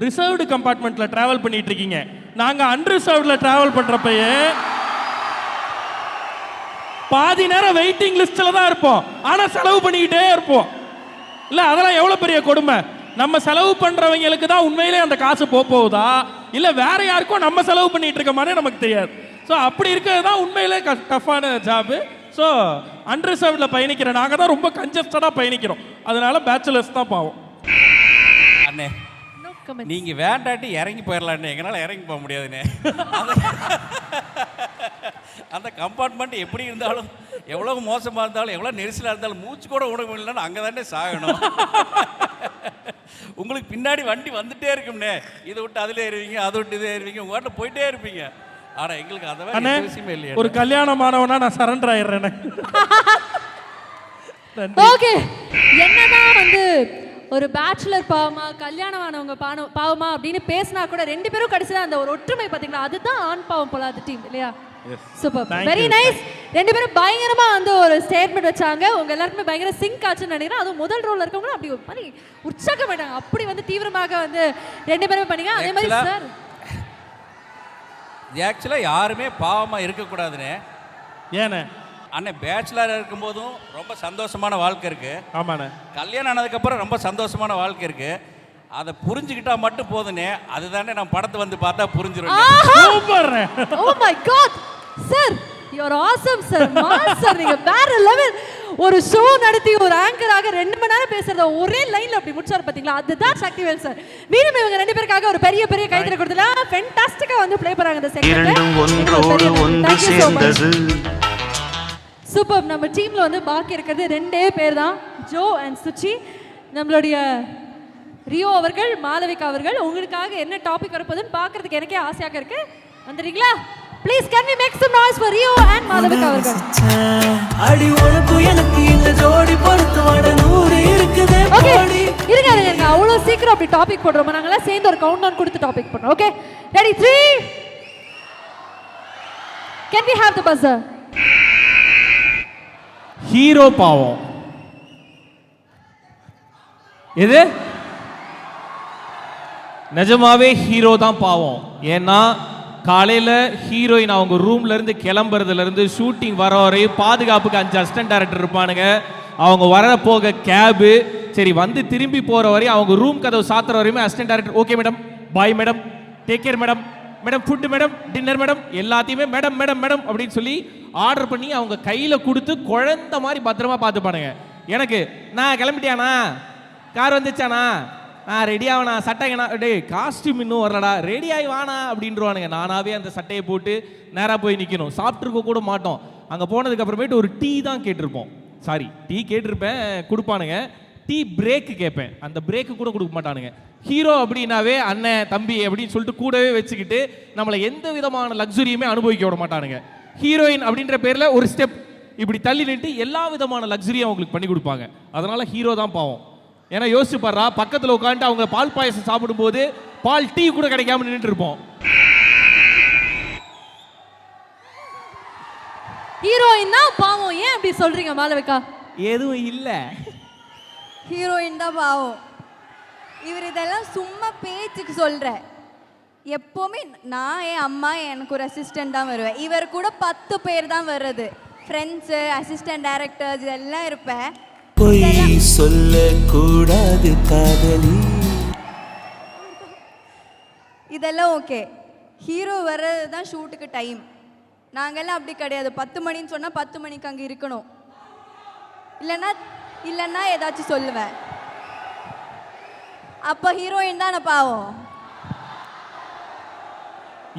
ரிசர்வ்டு கம்பார்ட்மெண்ட்டில் ட்ராவல் பண்ணிட்டு இருக்கீங்க. நாங்கள் அன்ரிசர்வ்டில் ட்ராவல் பண்ணுறப்பயே பாதி நேரம் வெயிட்டிங் லிஸ்ட்டில் தான் இருப்போம், ஆனால் செலவு பண்ணிக்கிட்டே இருப்போம். இல்லை, அதெல்லாம் எவ்வளோ பெரிய கொடுமை. நம்ம செலவு பண்ணுறவங்களுக்கு தான் உண்மையிலே அந்த காசு போகுதா, இல்லை வேற யாருக்கும் நம்ம செலவு பண்ணிட்டு இருக்க மாதிரி நமக்கு தெரியாது. ஸோ அப்படி இருக்கிறது தான் உண்மையிலே டஃப்பான ஜாபு. ஸோ அன்ரிசர்வ்டில் பயணிக்கிற நாங்கள் தான் ரொம்ப கன்ஜஸ்டடாக பயணிக்கிறோம். அதனால பேச்சுலர்ஸ் தான் பாவம். அண்ணே, நீங்க வேண்டாட்டி இறங்கி போயிடலாண்ணே. எங்களால இறங்கி போக முடியாதுண்ணே. அந்த கம்பார்ட்மெண்ட் எப்படி இருந்தாலும், எவ்வளவு மோசமா இருந்தாலும், எவ்வளவு நெரிசலா இருந்தாலும், மூச்சு கூட விட முடியலன்னு அங்கே தானே சாகணும். உங்களுக்கு பின்னாடி வண்டி வந்துட்டே இருக்கும்ண்ணே. இதை விட்டு அதில் ஏறுவீங்க, அதை விட்டு இதை ஏறுவீங்க, உங்க வாட்டில் போயிட்டே இருப்பீங்க. ஆனா எங்களுக்கு அதை விஷயமே இல்லையா. ஒரு கல்யாணமானவனா நான் சரண்டர் ஆயிடுறேன். ஓகே, என்னதான் வந்து ஒரு பேச்சுலர் பாவமா கல்யாணமானவங்க பாவமா அப்படின்னு பேசினா கூட ரெண்டு பேரும் கடைசியில் அந்த ஒரு ஒற்றுமை பார்த்தீங்களா, அதுதான் ஆண் பாவம் போல அது டீம் இல்லையா? Super, very nice. ரெண்டு பேரும் பயங்கரமா வந்து ஒரு ஸ்டேட்மெண்ட் வச்சாங்க. உங்க எல்லாருக்குமே பயங்கர சிங்க் ஆச்சுன்னு நினைக்கிறேன். அதுவும் முதல் ரோல் இருக்கவங்க அப்படி ஒரு மாதிரி உற்சாகம் ஆயிட்டாங்க. அப்படி வந்து தீவிரமாக வந்து ரெண்டு பேரும் பண்ணீங்க. அதே மாதிரி சார் ஆக்சுவலாக யாருமே பாவமாக இருக்கக்கூடாதுண்ணே. ஏண்ணே? அண்ணே, பேச்சுலர் இருக்கும்போதும் ரொம்ப சந்தோஷமான வாழ்க்கை இருக்கு. ஆமாண்ணே. கல்யாணம் ஆனதுக்கப்புறம் ரொம்ப சந்தோஷமான வாழ்க்கை இருக்கு. அதை புரிஞ்சுக்கிட்டா மட்டும் போதுண்ணே. அதுதானே நம்ம படத்தை வந்து பார்த்தா புரிஞ்சிடும். Oh my god sir, you are awesome sir. Mass sir, நீங்க வேற லெவல். ஒரு ஷோ நடத்தி ஒரு ஆங்கராக 2 மணி நேரம் பேசுறத ஒரே லைன்ல அப்படி முடிச்சாரு பாத்தீங்களா, அதுதான் சக்திவேல் சார். மீண்டும் இவங்க ரெண்டு பேருக்காக ஒரு பெரிய பெரிய கைத்தறி கொடுத்தலாம். ஃபென்டாஸ்டிக்கா வந்து ப்ளே பண்ணாங்க இந்த செக்மெண்ட். சூப்பர். நம்ம டீம்ல வந்து பாக்கி இருக்கிறது 2 பேர் தான், ஜோ அண்ட் சுச்சி. நம்மளுடைய ரியோ அவர்கள், மாளவிகா அவர்கள், உங்களுக்காக என்ன டாபிக் வரப்போகுதுன்னு பார்க்கறதுக்கு எனக்கே ஆசையாக இருக்கு. வந்துடுறீங்களா? Please can we make some noise for Rio and Malavika அவர்கள். அடி உனக்கு எனக்கு இந்த ஜோடி பொறுத்தவட 100 இருக்குது. ஓகே, இருங்க அவ்வளோ சீக்கிரம் அப்படி டாபிக் போடுறோம். நாங்களாம் சேர்ந்து ஒரு கவுண்ட் டவுன் கொடுத்து டாபிக் போடுறோம். Okay, ready 3. Can we have the buzzer? Hero பாவம். எது? நிஜமாவே ஹீரோ தான் பாவம். ஏன்னா காலையில் ஹீரோயின் அவங்க ரூம்ல இருந்து கிளம்புறதுல இருந்து ஷூட்டிங் வர வரையும் பாதுகாப்புக்கு 5 அசிஸ்டன்ட் டைரக்டர் இருப்பானுங்க. அவங்க வர போக கேபு, சரி வந்து திரும்பி போற வரையும் அவங்க ரூம் கதவு சாத்துற வரையுமே assistant director okay madam, bye madam, take care madam, madam food madam, dinner madam, எல்லாத்தையுமே மேடம் மேடம் மேடம் அப்படின்னு சொல்லி ஆர்டர் பண்ணி அவங்க கையில் கொடுத்து குழந்த மாதிரி பத்திரமா பார்த்துப்பானுங்க. எனக்கு நான் கிளம்பிட்டியானா, கார் வந்துச்சானா, நான் ரெடி ஆகணா, சட்டைங்கண்ணா, டே காஸ்டியூம் இன்னும் வரலடா, ரெடி ஆகி வானா அப்படின்றவானுங்க. நானாவே அந்த சட்டையை போட்டு நேராக போய் நிற்கணும். சாப்பிட்ருக்க கூட மாட்டோம். அங்கே போனதுக்கு அப்புறமேட்டு ஒரு டீ தான் கேட்டிருப்போம். சாரி, டீ கேட்டிருப்பேன், கொடுப்பானுங்க. டீ பிரேக்கு கேட்பேன், அந்த பிரேக்கு கூட கொடுக்க மாட்டானுங்க. ஹீரோ அப்படின்னாவே அண்ணன் தம்பி அப்படின்னு சொல்லிட்டு கூடவே வச்சுக்கிட்டு நம்மளை எந்த விதமான லக்ஸுரியுமே அனுபவிக்க விட மாட்டானுங்க. ஹீரோயின் அப்படின்ற பேரில் ஒரு ஸ்டெப் இப்படி தள்ளி நின்று எல்லா விதமான லக்ஸுரியும் அவங்களுக்கு பண்ணி கொடுப்பாங்க. அதனால ஹீரோ தான் பாவம். ஏன்னா யோசிச்சு பாடுறா, பக்கத்தில் உட்காந்துட்டு அவங்க பால் பாயசம் சாப்பிடும்போது பால் டீ கூட கிடைக்காம நின்றுட்டு இருப்போம். ஹீரோயின் தான் பாவம். ஏன் அப்படி சொல்றீங்க மாளவிகா? எதுவும் இல்லை, ஹீரோயின் தான் பாவம். இவர் இதெல்லாம் சும்மா பேச்சுக்கு சொல்ற. எப்போவுமே நான் என் அம்மா எனக்கு ஒரு அசிஸ்டன்ட் தான் வருவேன். இவர் கூட 10 பேர் தான் வர்றது. ஃப்ரெண்ட்ஸு, அசிஸ்டன்ட் டைரக்டர்ஸ் இதெல்லாம் இருப்பேன். பொய் சொல்ல கூடாது காதலி. இதெல்லாம் ஓகே. ஹீரோ வர்றது தான் ஷூட்டுக்கு டைம். நாங்கெல்லாம் அப்படி கிடையாது. 10 மணின்னு சொன்னால் 10 மணிக்கு அங்கே இருக்கணும். இல்லைன்னா ஏதாச்சும் சொல்லுவேன். அப்போ ஹீரோயின் தான் பாவம்.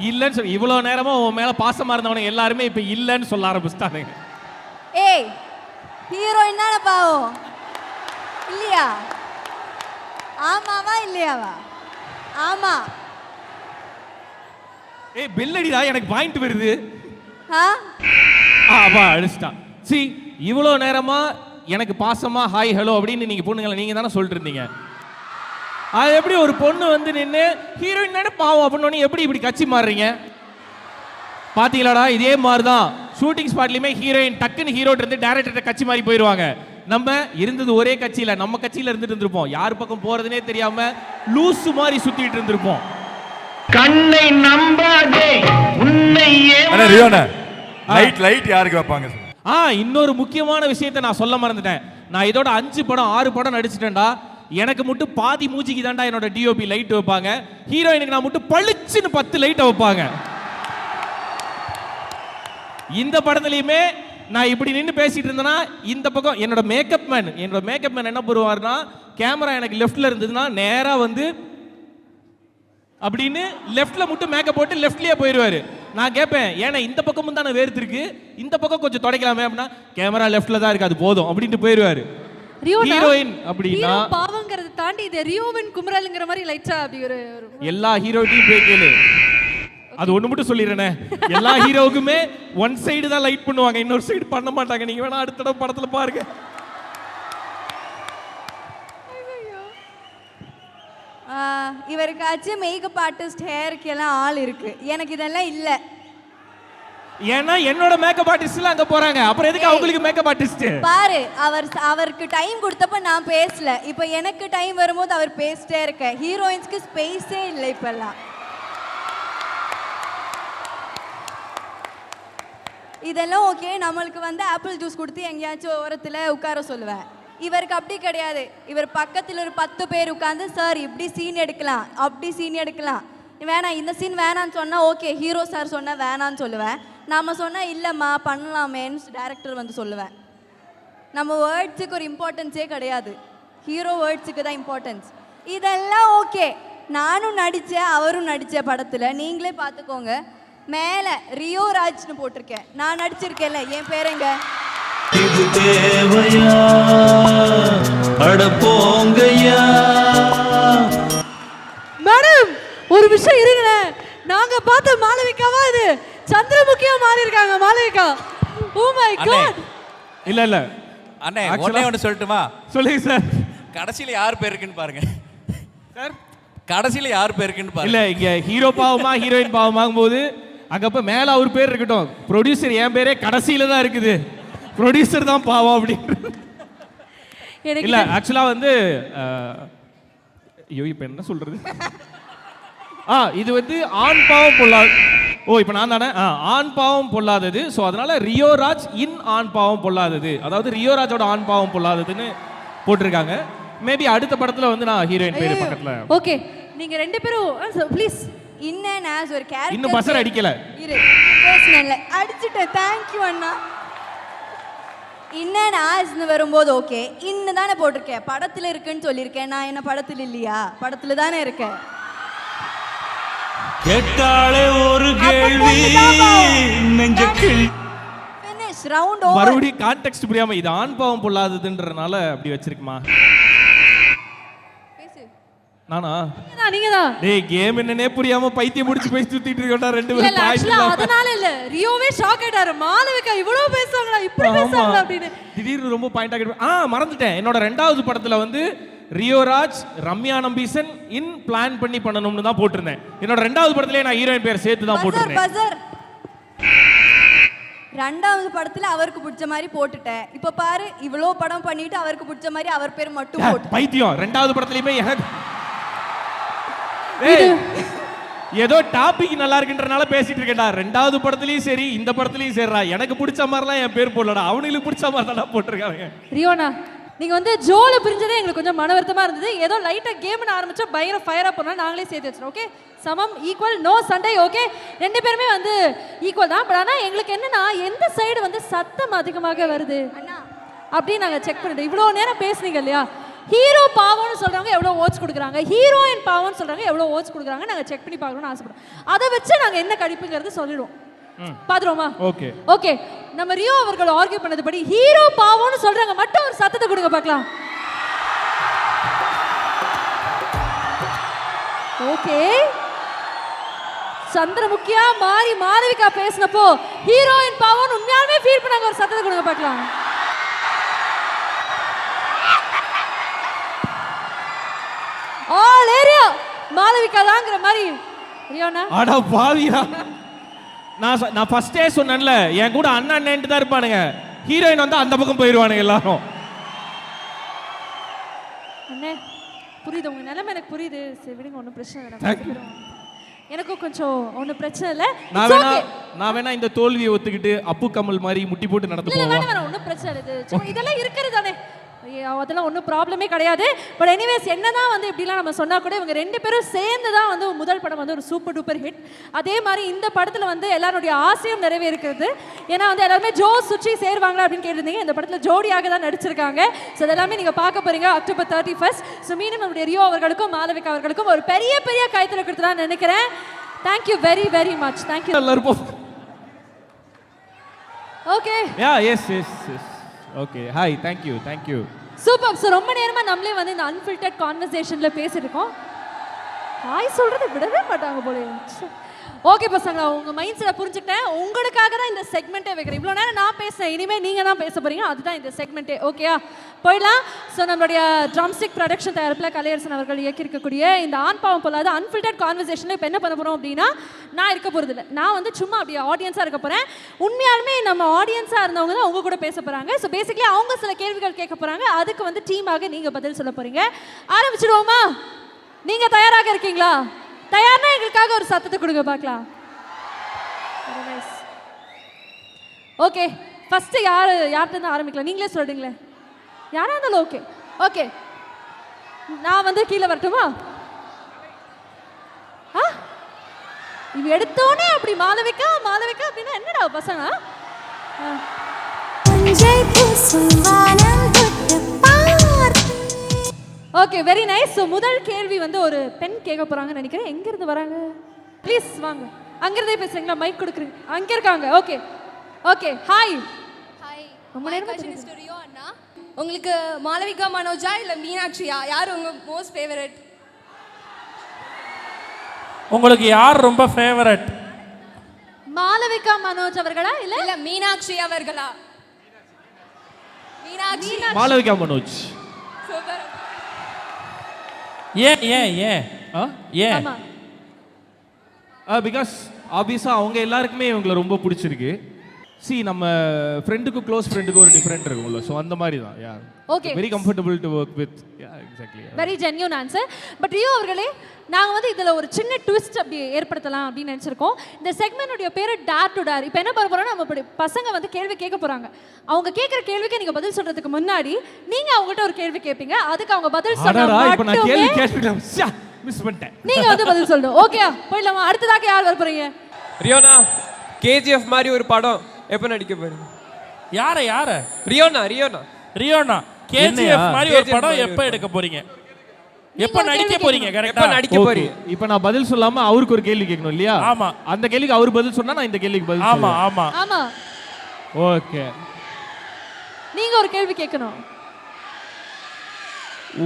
இல்லைன்னு சொல்லி இவ்வளோ நேரமா உன் மேலே பாசமாக இருந்தவனுங்க எல்லாருமே இப்போ இல்லைன்னு சொல்ல ஆரம்பிச்சிட்டானுங்க. ஏய், ஹீரோயின் தானே பாவம் இல்லையா? ஆமாவா இல்லையாவா? ஆமா. ஏய் பெல்லடிடா, எனக்கு பாயிண்ட் வருது. ஆ அடிச்சிட்டான். சி, இவ்வளோ நேரமா எனக்கு பாசமா ஹாய் ஹலோ அப்படின்னு நீங்க பொண்ணுங்களை நீங்க தானே சொல்லிட்டு இருந்தீங்க. அது எப்படி ஒரு பொண்ணு வந்து நின்று ஹீரோயின் தானே பாவம் அப்படின்னு எப்படி இப்படி கட்சி மாறுறீங்க? பாத்தீங்களாடா, இதே மாதிரிதான் ஷூட்டிங் ஸ்பாட்லயுமே ஹீரோயின் டக்குன்னு ஹீரோட்ட இருந்து டைரக்டர்கிட்ட கட்சி மாறி போயிடுவாங்க. நம்ம இருந்தது ஒரே கட்சியில, நம்ம கட்சியில இருந்துட்டு இருந்திருப்போம். யார் பக்கம் போறதுனே தெரியாம லூசு மாதிரி சுத்திட்டு இருந்திருப்போம். கண்ணை நம்பாதே உன்னையே. லைட் யாருக்கு வைப்பாங்க? இன்னொரு முக்கியமான விஷயத்தை நான் சொல்ல மறந்துட்டேன். நான் இதோட 5 படம் 6 படம் நடிச்சிட்டேன்டா. எனக்கு மட்டும் பாதி மூஞ்சிக்கு தான்டா என்னோட டிஓபி லைட் வைப்பாங்க. ஹீரோயினுக்கு நான் மட்டும் பளிச்சுன்னு 10 லைட் வைப்பாங்க. இந்த படத்துலயுமே நான் இப்படி நின்று பேசிட்டு இருந்தேன்னா இந்த பக்கம் என்னோட மேக்கப் மேன் என்ன பண்ணுவாருன்னா, கேமரா எனக்கு லெஃப்ட்ல இருந்ததுன்னா நேரா வந்து அப்படின்னு லெஃப்ட்ல மட்டும் மேக்கப் போட்டு லெஃப்ட்லயே போயிடுவாரு. நான் கேட்பேன், ஏன்னா இந்த பக்கமும் தானே வேர்த்திருக்கு, இந்த பக்கம் கொஞ்சம் தொடக்கலாமே அப்படின்னா, கேமரா லெஃப்ட்ல தான் இருக்கு அது போதும் அப்படின்ட்டு போயிடுவாரு. ஹீரோயின் அப்படின்னா பாவங்கிறத தாண்டி இது ரியோவின் குமரல்ங்கிற மாதிரி லைட்டா அப்படி ஒரு எல்லா ஹீரோட்டையும் போய் கேளு. அது ஒண்ணு மட்டும் சொல்லிடுறேனே, எல்லா ஹீரோவுக்குமே ஒன் சைடு தான் லைட் பண்ணுவாங்க, இன்னொரு சைடு பண்ண மாட்டாங்க. நீங்க வேணா அடுத்த தடவை படத்துல பாருங்க. இவருக்காச்சும் மேக்கப் ஆர்டிஸ்ட், ஹேருக்கு எல்லாம் ஆள் இருக்கு. எனக்கு இதெல்லாம் இல்ல. ஏன்னா என்னோட மேக்கப் ஆர்டிஸ்ட்ல அங்க போறாங்க, அப்புறம் எதுக்கு அவங்களுக்கு மேக்கப் ஆர்டிஸ்ட்? பாரு, அவருக்கு டைம் கொடுத்தப்ப நான் பேசல. இப்போ எனக்கு டைம் வரும்போது அவர் பேசிட்டே இருக்க. ஹீரோயின்ஸ்க்கு ஸ்பேஸே இல்லை இப்பெல்லாம். இதெல்லாம் ஓகே. நம்மளுக்கு வந்து ஆப்பிள் ஜூஸ் கொடுத்து எங்கேயாச்சும் ஓரத்தில் உட்கார சொல்லுவேன். இவருக்கு அப்படி கிடையாது. இவர் பக்கத்தில் ஒரு 10 பேர் உட்காந்து, சார் இப்படி சீன் எடுக்கலாம், அப்படி சீன் எடுக்கலாம், வேணாம் இந்த சீன் வேணான்னு சொன்னால் ஓகே, ஹீரோ சார் சொன்னால் வேணான்னு சொல்லுவேன். நம்ம சொன்னால் இல்லைம்மா பண்ணலாமேன்னு டைரக்டர் வந்து சொல்லுவேன். நம்ம வேர்ட்ஸுக்கு ஒரு இம்பார்ட்டன்ஸே கிடையாது. ஹீரோ வேர்ட்ஸுக்கு தான் இம்பார்ட்டன்ஸ். இதெல்லாம் ஓகே, நானும் நடித்தேன், அவரும் நடித்த படத்தில் நீங்களே பார்த்துக்கோங்க. மேலே ரியோ ராஜ்னு போட்டிருக்கேன், நான் நடிச்சிருக்கேன்ல, என் பேருங்க. இது தேவையா அட போங்கய்யா. மேடம் ஒரு விஷயம் இருங்களேன், நாங்க பார்த்த மாளவிகாவா இது சந்திரமுகியா மாறி இருக்காங்க மாளவிகா. ஓ மை காட். இல்ல இல்ல அண்ணே ஒண்ணே சொல்லட்டுமா? சொல்லுங்க சார். கடைசியில யார் பேர் இருக்குன்னு பாருங்க சார். கடைசியில யார் பேர் இருக்குன்னு பாருங்க. இல்ல இங்க ஹீரோ பாவமா ஹீரோயின் பாவமாகும் போது அங்கப்ப மேல அவர் பேர் இருக்கட்டும், ப்ரொடியூசர் என் பேரே கடைசியில தான் இருக்குது, ப்ரொடியூசர் தான் பாவம் அப்படின்னு. இல்ல ஆக்சுவலா வந்து ஐயோ இப்ப என்ன சொல்றது, இது வந்து ஆண் பாவம் பொல்லாது. ஓ இப்போ நான் தானே ஆண் பாவம் பொல்லாதது. ஸோ அதனால ரியோராஜ் இன் ஆண் பாவம் பொல்லாதது, அதாவது ரியோராஜோட ஆண் பாவம் பொல்லாததுன்னு போட்டிருக்காங்க. மேபி அடுத்த படத்துல வந்து நான் ஹீரோயின் பேரு பக்கத்துல. ஓகே நீங்க ரெண்டு பேரும் ப்ளீஸ் இன்னன் ஆஸ் ஒரு கேரக்டர். இன்னும் பசர் அடிக்கல இரு பேசல அடிச்சிட்டேன். தேங்க் யூ அண்ணா. இன்னன் ஆஸ்னு வரும்போது ஓகே, இன்னும் தானே போட்டிருக்கேன், படத்துல இருக்குன்னு சொல்லியிருக்கேன். நான் என்ன படத்துல இல்லையா? படத்துல தானே இருக்கேன். கேட்டாலே ஒரு கேள்வி நெஞ்சக்கில். finish round over. மறுபடியும் கான்டெக்ஸ்ட் புரியாம இது ஆண் பாவம் பொல்லாததுன்றனால அப்படி வச்சிருக்குமா? பேசு. நானா? நீங்க தான். டேய் கேம் என்னன்னே புரியாம பைத்தியம் முடிச்சு போய் சுத்திட்டு இருக்கோம்டா ரெண்டு பேரும். இல்ல ஆக்சுவலா அதனால இல்ல, ரியோவே ஷாக் ஆயிட்டாரு. மாளவிகா இவ்வளவு பேசுவாங்களா, இப்படி பேசுவாங்களா அப்படின்னு திடீர்னு ரொம்ப பாயிண்ட் ஆகிட்டு. மறந்துட்டேன், என்னோட 2வது படத்துல வந்து ரியோராஜ் ரம்யா நம்பீசன் இன் பிளான் பண்ணி பண்ணணும்னு தான் போட்டிருந்தேன். என்னோட 2வது படத்திலே நான் ஹீரோயின் பேர் சேர்த்து தான் போட்டிருந்தேன். பஸர் 2வது படத்துல அவருக்கு பிடிச்ச மாதிரி போட்டுட்டேன். இப்ப பாரு இவ்ளோ படம் பண்ணிட்டு அவருக்கு பிடிச்ச மாதிரி அவர் பேர் மட்டும் போட்டு. பைத்தியம் 2வது படத்துலயுமே ஏதோ டாபிக் நல்லா இருக்குன்றனால பேசிட்டு இருக்கேன்டா. 2வது படத்துலயும் சரி இந்த படத்துலயும் சரிடா, எனக்கு பிடிச்ச மாதிரிலாம் என் பேர் போடலடா, அவனுக்கு பிடிச்ச மாதிரி தான் போட்டிருக்காங்க. ரியோனா நீங்க வந்து ஜோல பிரிஞ்சதே எங்களுக்கு கொஞ்சம் மன வருத்தமா இருந்தது. ஏதோ லைட்டா கேம்னு ஆரம்பிச்சா பயங்கர ஃபயரா போனா நாங்களே சேர்த்து வச்சிரோம். ஓகே சமம் ஈக்குவல் நோ சண்டை. ஓகே ரெண்டு பேருமே வந்து ஈக்குவல் தான். பட் ஆனா எங்களுக்கு என்னன்னா எந்த சைடு வந்து சத்தம் அதிகமாக வருது அப்படின்னு நாங்க செக் பண்ணிட்டோம். இவ்வளவு நேரம் பேசுனீங்க இல்லையா, ஹீரோ பாவம்னு சொல்றாங்க எவ்வளவு ஓட்ஸ் கொடுக்குறாங்க, ஹீரோயின் பாவம்னு சொல்றாங்க எவ்வளவு ஓட்ஸ் கொடுக்குறாங்க, நாங்க செக் பண்ணி பார்க்கணும்னு ஆசைப்படுறோம். அதை வச்சு நாங்க என்ன கணிப்புங்கிறது சொல்லிடுவோம். பாத்துருவோமா? ஓகே ஓகே நம்ம ரியோ அவர்கள் ஆர்கியூ பண்ணதுபடி ஹீரோ பாவம்னு சொல்றாங்க மட்டும் ஒரு சத்தத்தை கொடுங்க பார்க்கலாம். ஓகே சந்திரமுகியா மாறி மாளவிகா பேசினப்போ ஹீரோயின் பாவம்னு உண்மையாலுமே ஃபீல் பண்ணாங்க, ஒரு சத்தத்தை கொடுங்க பார்க்கலாம். ஆல் ஏரியா மாளவிகா தாங்கிற மாதிரி ரியோனா. அட பாவியா, நான் ஃபர்ஸ்டே சொன்னேன்ல என் கூட அண்ணா அண்ணன்ட்டு தான் இருப்பானுங்க, ஹீரோயின் வந்து அந்த பக்கம் போயிடுவானுங்க எல்லாரும். அண்ணே புரியுது உங்க நிலைமை, எனக்கு புரியுது. சரி விடுங்க, ஒன்றும் பிரச்சனை இல்லை, எனக்கும் கொஞ்சம் ஒன்றும் பிரச்சனை இல்லை. நான் வேணா இந்த தோல்வியை ஒத்துக்கிட்டு அப்பு கமல் மாதிரி முட்டி போட்டு நடந்து போவேன். ஒன்றும் பிரச்சனை இல்லை, இதெல்லாம் இருக்கிறது தானே, அதெல்லாம் ஒன்றும் ப்ராப்ளமே கிடையாது. பட் எனிவேஸ் என்னதான் வந்து இப்படிலாம் நம்ம சொன்னா கூட இவங்க ரெண்டு பேரும் சேர்ந்து தான் வந்து முதல் படம் வந்து ஒரு சூப்பர் டூப்பர் ஹிட். அதே மாதிரி இந்த படத்தில் வந்து எல்லாருடைய ஆசையும் நிறைவேறுகிறது. ஏன்னா வந்து எல்லாருமே ஜோ சுச்சி சேருவாங்களா அப்படின்னு கேட்டிருந்தீங்க. இந்த படத்தில் ஜோடியாக தான் நடிச்சிருக்காங்க. ஸோ அதெல்லாமே நீங்கள் பார்க்க போறீங்க October 31st. ஸோ மீண்டும் நம்முடைய ரியோ அவர்களுக்கும் மாளவிகா அவர்களுக்கும் ஒரு பெரிய பெரிய கைத்தறி கொடுத்துலாம் நினைக்கிறேன். Thank you very very much. Thank you. எல்லாரும் okay yes okay hi thank you. Super. So ரொம்ப நேரமா நம்மளே வந்து இந்த அன்ஃபில்டர்ட் கான்வர்சேஷன்ல பேசியிருக்கோம். ஹாய் சொல்றது விடவே மாட்டாங்க போல. ஓகே பசங்க, உங்க மைண்ட் செட்டை புரிஞ்சுக்கிட்டேன். உங்களுக்காக தான் இந்த செக்மெண்ட்டே வைக்கிறேன். இவ்வளோ நேரம் நான் பேசுறேன், இனிமேல் நீங்க தான் பேச போறீங்க. அதுதான் இந்த செக்மெண்ட்டே. ஓகேயா போயிடலாம். ஸோ நம்மளுடைய ட்ரம்ஸ்டிக் ப்ரொடக்ஷன் தயாரிப்பில் கலையரசன் அவர்கள் இயக்கியிருக்கக்கூடிய இந்த ஆண் பாவம் பொல்லாத அன்ஃபில்டர்ட் கான்வர்சேஷனில் இப்போ என்ன பண்ண போகிறோம் அப்படின்னா, நான் இருக்க போகிறது இல்லை, நான் வந்து சும்மா அப்படியே ஆடியன்ஸாக இருக்க போகிறேன். உண்மையாலுமே நம்ம ஆடியன்ஸாக இருந்தவங்க தான் அவங்க கூட பேச போகிறாங்க. ஸோ பேசிக்கலி அவங்க சில கேள்விகள் கேட்க போகிறாங்க, அதுக்கு வந்து டீமாக நீங்கள் பதில் சொல்ல போகிறீங்க. ஆரம்பிச்சிடுவோமா? நீங்கள் தயாராக இருக்கீங்களா? தயார்னா எங்களுக்காக ஒரு சத்தத்தை கொடுங்க பார்க்கலாம். ஓகே ஃபர்ஸ்ட் யார்கிட்ட ஆரம்பிக்கலாம்? நீங்களே சொல்றீங்களே, யாரா இருந்தாலும் ஓகே. ஓகே நான் வந்து கீழே வரட்டுமா? இவ எடுத்தோடனே அப்படி மாளவிகா அப்படின்னா என்னடா பசங்க? Okay very nice. ஸோ முதல் கேள்வி வந்து ஒரு பெண் கேட்க போறாங்கன்னு நினைக்கிறேன். எங்க இருந்து வராங்க? ப்ளீஸ் வாங்க. அங்கிருந்தே பேசுறீங்களா? மைக் கொடுக்குறீங்க. அங்க இருக்காங்க. Okay okay hi. ஹாய் ரொம்ப நேரமா ஸ்டுடியோ அண்ணா. உங்களுக்கு மாளவிகா மனோஜா இல்ல மீனாட்சியா யார் உங்க மோஸ்ட் ஃபேவரட்? உங்களுக்கு யார் ரொம்ப ஃபேவரட்? மாளவிகா மனோஜ் அவர்களா இல்ல இல்ல மீனாட்சி அவர்களா? மீனாட்சி. மாளவிகா மனோஜ். சூப்பர். ஏன் ஏன் ஏன் ஏன்? ஆமா. பிகாஸ் ஆப்வியஸாக அவங்க எல்லாருக்குமே இவங்களை ரொம்ப பிடிச்சிருக்கு. நம்ம ஃப்ரெண்டுக்கும் க்ளோஸ் ஃப்ரெண்டுக்கும் ஒரு டிஃப்ரெண்ட் இருக்கும்ல, ஸோ அந்த மாதிரி தான். Yeah okay very comfortable to work with. Yeah exactly. Very genuine answer. But Rio அவர்களே, நாங்கள் வந்து இதில் ஒரு சின்ன ட்விஸ்ட் அப்படி ஏற்படுத்தலாம் அப்படின்னு நினச்சிருக்கோம். இந்த செக்மெண்ட்டுடைய பேர் டேர் டு டேர். இப்போ என்ன பண்ண போகிறோம்னா, நம்ம இப்படி பசங்க வந்து கேள்வி கேட்க போகிறாங்க. அவங்க கேட்குற கேள்விக்கு நீங்கள் பதில் சொல்கிறதுக்கு முன்னாடி நீங்கள் அவங்ககிட்ட ஒரு கேள்வி கேட்பீங்க. அதுக்கு அவங்க பதில் சொன்னா இப்போ நான் கேள்வி கேட்டுட்டேன், மிஸ் பண்ணிட்டேன். நீங்கள் வந்து பதில் சொல்லணும். ஓகே போயிடலாமா? அடுத்ததாக யார் வர போகிறீங்க? ரியோனா, கேஜிஎஃப் மாதிரி ஒரு படம் எப்போ நடிக்க போறீங்க? யார யார? ரியோனா ரியோனா ரியோனா கேஜிஎஃப் மாதிரி ஒரு படம் எப்போ எடுக்க போறீங்க? எப்போ நடிக்க போறீங்க? கரெக்ட்டா நடிக்க போறீங்க. இப்போ நான் பதில் சொல்லாம அவருக்கு ஒரு கேள்வி கேட்கணும் இல்லையா? ஆமா. அந்த கேள்விக்கு அவர் பதில் சொன்னா நான் இந்த கேள்விக்கு பதில் ஆமா ஆமா ஆமா. ஓகே. நீங்க ஒரு கேள்வி கேட்கணும்.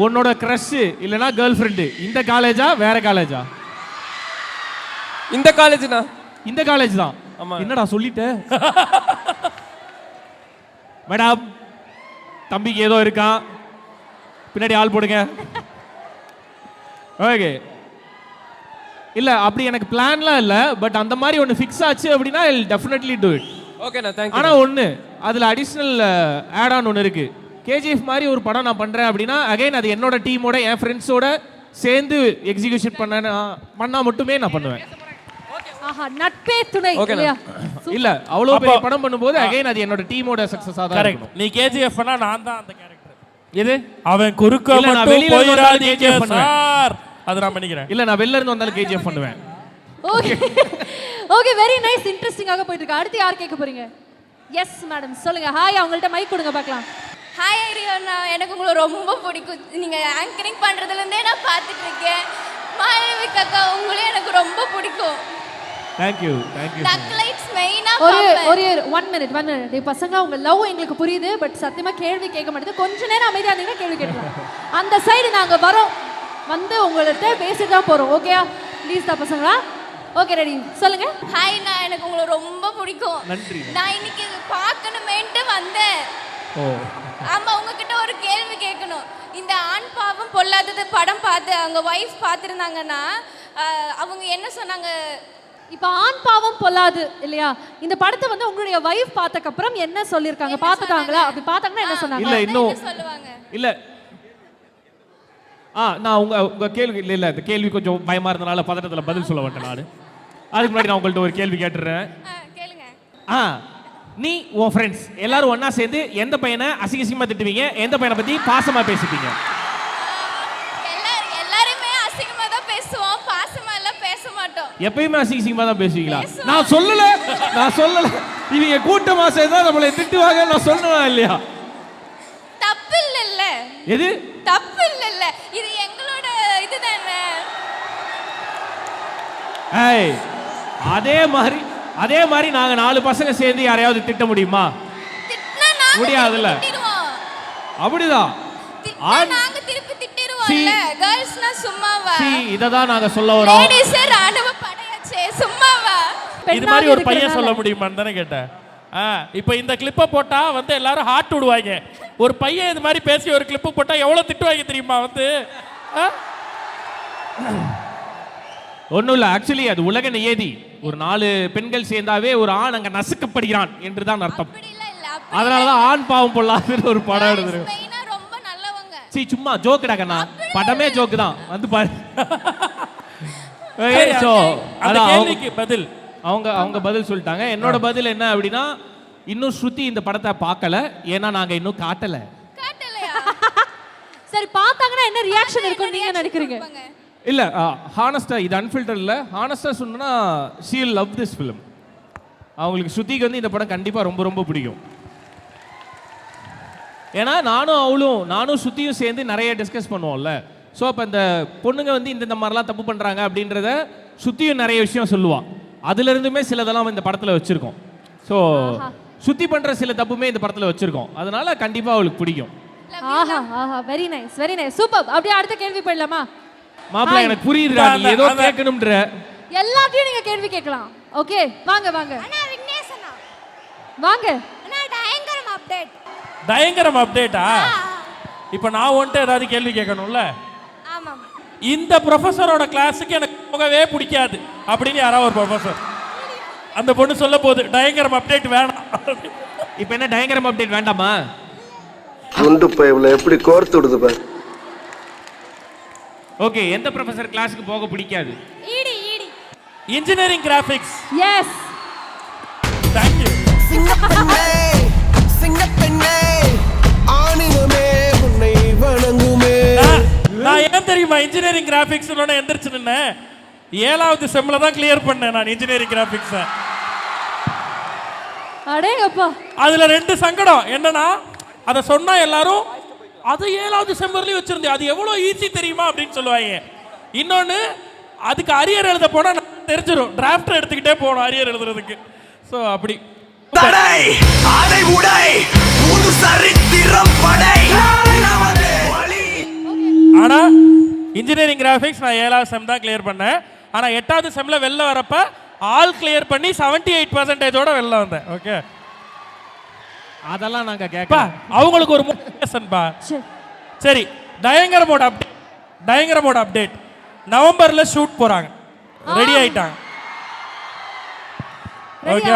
உன்னோட கிரஷ் இல்லனா கேர்ள் ஃப்ரெண்ட் இந்த காலேஜா வேற காலேஜா? இந்த காலேஜ்னா? இந்த காலேஜ் தான். என்னடா சொல்லிட்ட? மேடம், தம்பிக்கு ஏதோ இருக்கா, பின்னாடி ஆள் போடுங்க. ஓகே. இல்ல அப்படி எனக்கு பிளான்லாம் இல்ல, பட் அந்த மாதிரி ஒன்னு ஃபிக்ஸ் ஆச்சு அப்படினா I will definitely to it. ஓகேண்ணா, தேங்க் யூ. ஆனா ஒன்னு அதுல அடிஷனல் ஆட் ஆன் ஒன்னு இருக்கு. கேஜிஎஃப் மாதிரி ஒரு படம் நான் பண்றேன் அப்படின்னா அகைன் அது என்னோட டீமோட என் ஃப்ரெண்ட்ஸோட சேர்ந்து எக்ஸிகியூஷன் பண்ணா மட்டுமே நான் பண்ணுவேன். ஆஹா, நட்பே துணை இல்லையா? இல்ல அவ்வளவு பெரிய படம் பண்ணும்போது அகைன் அது என்னோட டீமோட சக்சஸா தான் இருக்கும். நீ கேஜிஎஃப் பண்ணா நான் தான் அந்த கேரக்டர். எது? அவன் குறுக்க மட்டும் போயிராதீங்க சார். அது நான் பண்ணிக்கிறேன். இல்ல நான் வெளில இருந்து வந்தாலும் கேஜிஎஃப் பண்ணுவேன். Okay okay very nice. இன்ட்ரஸ்டிங்காக போயிட்டு இருக்கு. அடுத்து யார் கேட்க போறீங்க? எஸ் மேடம் சொல்லுங்க. ஹாய், அவங்கள்ட்ட மைக் கொடுங்க பார்க்கலாம். ஹாய் ரியோனா, எனக்கு உங்களை ரொம்ப பிடிக்கும். நீங்க ஆங்கரிங் பண்றதுல இருந்தே நான் பார்த்துட்டு இருக்கேன். மாளவிகா அக்கா உங்களையும் எனக்கு ரொம்ப பிடிக்கும். Thank you. டக்லைட்ஸ் மெயினா ஒரு 1 மினிட் டேய் பசங்க, உங்க லவ் எங்களுக்கு புரியுது. பட் சத்தியமா கேள்வி கேட்க மாட்டேது. கொஞ்ச நேரம் அமைதியா இருந்தீங்கன்னா கேள்வி கேட்கலாம். அந்த சைடு நாங்க வரோம், வந்து உங்கள்ட்ட பேசிட்டு தான் போறோம். ஓகேயா? ப்ளீஸ் தான் பசங்களா. ஓகே ரெடி, சொல்லுங்க. ஹாய், நான் எனக்கு உங்களை ரொம்ப பிடிக்கும். நன்றி. நான் இன்னைக்கு இது பார்க்கணுமேன்ட்டு வந்தேன். ஆமா, உங்ககிட்ட ஒரு கேள்வி கேட்கணும். இந்த ஆண் பாவம் பொல்லாதது படம் பார்த்து அவங்க வைஃப் பார்த்துருந்தாங்கன்னா அவங்க என்ன சொன்னாங்க? இப்ப ஆண் பாவம் பொல்லாது இல்லையா? இந்த படத்தை வந்து உங்களுடைய வைஃப் பார்த்ததுக்கு அப்புறம் என்ன சொல்லிருக்காங்க? பார்த்துட்டாங்களா? அப்படி பார்த்தாங்கன்னா என்ன சொன்னாங்க? இல்ல இன்னும் சொல்லுவாங்க. இல்ல நான் உங்க கேள்வி இல்ல இந்த கேள்வி கொஞ்சம் பயமா இருந்தனால பதட்டத்துல பதில் சொல்ல மாட்டேன் நானு. அதுக்கு முன்னாடி நான் உங்கள்ட்ட ஒரு கேள்வி கேட்டுறேன். கேளுங்க. நீ உன் ஃப்ரெண்ட்ஸ் எல்லாரும் ஒண்ணா சேர்ந்து எந்த பையனை அசிங்கமா திட்டுவீங்க, எந்த பையனை பத்தி பாசமா பேசிப்பீங்க? எல்லாருமே அசிங்கமா தான் பேசுவோம், பாசமா எல்லாம் பேச மாட்டோம். எப்பயுமே அசிங்கமா தான் பேசுவீங்களா? நான் சொல்லல இவங்க கூட்டமா சேர்ந்தா நம்மளை திட்டுவாங்க நான் சொன்னேனா இல்லையா? தப்பு இல்ல. எது தப்பு இல்ல, இது எங்களோட இதுதானே. ஏய், அதே மாதிரி நாங்க 4 பசங்க சேர்ந்து யாரையாவது திட்ட முடியுமா? முடியாதுல்ல. அப்படிதான் நாங்க திருப்பி திட்டிடுவோம்ல. गर्ल्सனா சும்மாவா? இததான் நாங்க சொல்ல வரோம். லேடிஸ் ராணுவ படையாச்சே, சும்மாவா? இது மாதிரி ஒரு பையன் சொல்ல முடியுமான்னு தானே கேட்டேன். இப்போ இந்த கிளிப்பை போட்டா வந்து எல்லாரும் ஹார்ட் விடுவாங்க. ஒரு பையன் இது மாதிரி பேசி ஒரு கிளிப்பு போட்டா எவ்வளவு திட்டுவாங்க தெரியுமா? வந்து ஒன்றும் இல்லை, ஆக்சுவலி அது உலக நியதி. ஒரு 4 பெண்கள் சேர்ந்தாவே ஒரு ஆண் அங்க நசுக்கப்படுகிறான் என்று தான் அர்த்தம். அதனாலதான் ஆண் பாவம் பொல்லாதுன்னு ஒரு படம் எடுத்துருக்கு. ரொம்ப நல்லவங்க. சும்மா ஜோக்குடா கண்ணா, படமே ஜோக்கு தான். வந்து பாரு. பதில் அவங்க பதில் சொல்லிட்டாங்க. என்னோட பதில் என்ன அப்படின்னா, இன்னும் ஸ்ருதி இந்த படத்தை பார்க்கல, ஏன்னா நாங்க இன்னும் காட்டல. சரி, பார்த்தாங்கன்னா என்ன ரியாக்ஷன் இருக்கும் நீங்க நினைக்கிறீங்க? இல்ல ஹானஸ்டா, இது அன்ஃபில்டர் இல்ல, ஹானஸ்டா சொன்னா she will love this film. அவங்களுக்கு ஸ்ருதிக்கு வந்து இந்த படம் கண்டிப்பா ரொம்ப ரொம்ப பிடிக்கும். ஏன்னா நானும் சுத்தியும் சேர்ந்து நிறைய டிஸ்கஸ் பண்ணுவோம்ல. ஸோ அப்போ இந்த பொண்ணுங்க வந்து இந்த மாதிரிலாம் தப்பு பண்ணுறாங்க அப்படின்றத சுற்றியும் நிறைய விஷயம் சொல்லுவாள். அதுலேருந்துமே சிலதெல்லாம் இந்த படத்தில் வச்சுருக்கோம். ஸோ சுற்றி பண்ணுற சில தப்புமே இந்த படத்தில் வச்சுருக்கோம். அதனால கண்டிப்பாக அவளுக்கு பிடிக்கும். ஆஹா ஆஹா, very nice very nice, super. அப்படியே அடுத்த கேள்வி போயிடலாமா? மாப்பிள்ளை எனக்கு புரியுதுடா, நீ ஏதோ கேட்கணும்ன்ற. எல்லாத்தையும் நீங்க கேள்வி கேட்கலாம். ஓகே வாங்க வாங்க வாங்க. டயங்கரம் அப்டேட்டா? இப்போ நான் வந்துட்டு ஏதாவது கேள்வி கேட்கணும்ல. இந்த ப்ரொஃபஸரோட கிளாஸுக்கு எனக்கு போகவே பிடிக்காது அப்படின்னு யாராவது ஒரு ப்ரொஃபஸர் அந்த பொண்ணு சொல்ல போகுது டயங்கரம் அப்டேட் வேணாம். இப்போ என்ன டயங்கரம் அப்டேட் வேண்டாமா? குண்டு பைப்ல எப்படி கோர்த்து விடுது பாரு. ஓகே, எந்த ப்ரொஃபஸர் கிளாஸுக்கு போக பிடிக்காது? Engineering graphics. Yes, thank you. சிங்கப்பெண்ணே சிங்கப்பெண்ணே ஆணினமே உன்னை வணங்குமே. நான் ஏன் தெரியுமா இன்ஜினியரிங் கிராஃபிக்ஸ் எந்திரிச்சு நின்னேன்? 7வது செம்ல தான் கிளியர் பண்ணேன் நான் இன்ஜினியரிங் கிராஃபிக்ஸ். அடேங்கப்பா. அதுல 2 சங்கடம் என்னன்னா, அதை சொன்னா எல்லாரும் அது 7வது செம்மர்லயும் வச்சிருந்தேன், அது எவ்வளவு ஈஸி தெரியுமா அப்படின்னு சொல்லுவாங்க. இன்னொன்னு, அதுக்கு அரியர் எழுத போனா தெரிஞ்சிடும், டிராஃப்ட் எடுத்துக்கிட்டே போகணும் அரியர் எழுதுறதுக்கு. ஸோ அப்படி தடை அதை உடை புது சரித்திரம் படை. ஆனா இன்ஜினியரிங் கிராஃபிக்ஸ் நான் 7வது செம் தான் கிளியர் பண்ணேன். ஆனா 8வது செம்ல வெளில வரப்ப ஆல் கிளியர் பண்ணி 78% வெளில வந்தேன். ஓகே, அதெல்லாம் நாங்க கேட்பா அவங்களுக்கு ஒரு மோட்டிவேஷன் பா. சரி, டயங்கரமோட அப்டேட் நவம்பர்ல ஷூட் போறாங்க, ரெடி ஆயிட்டாங்க. ஓகே,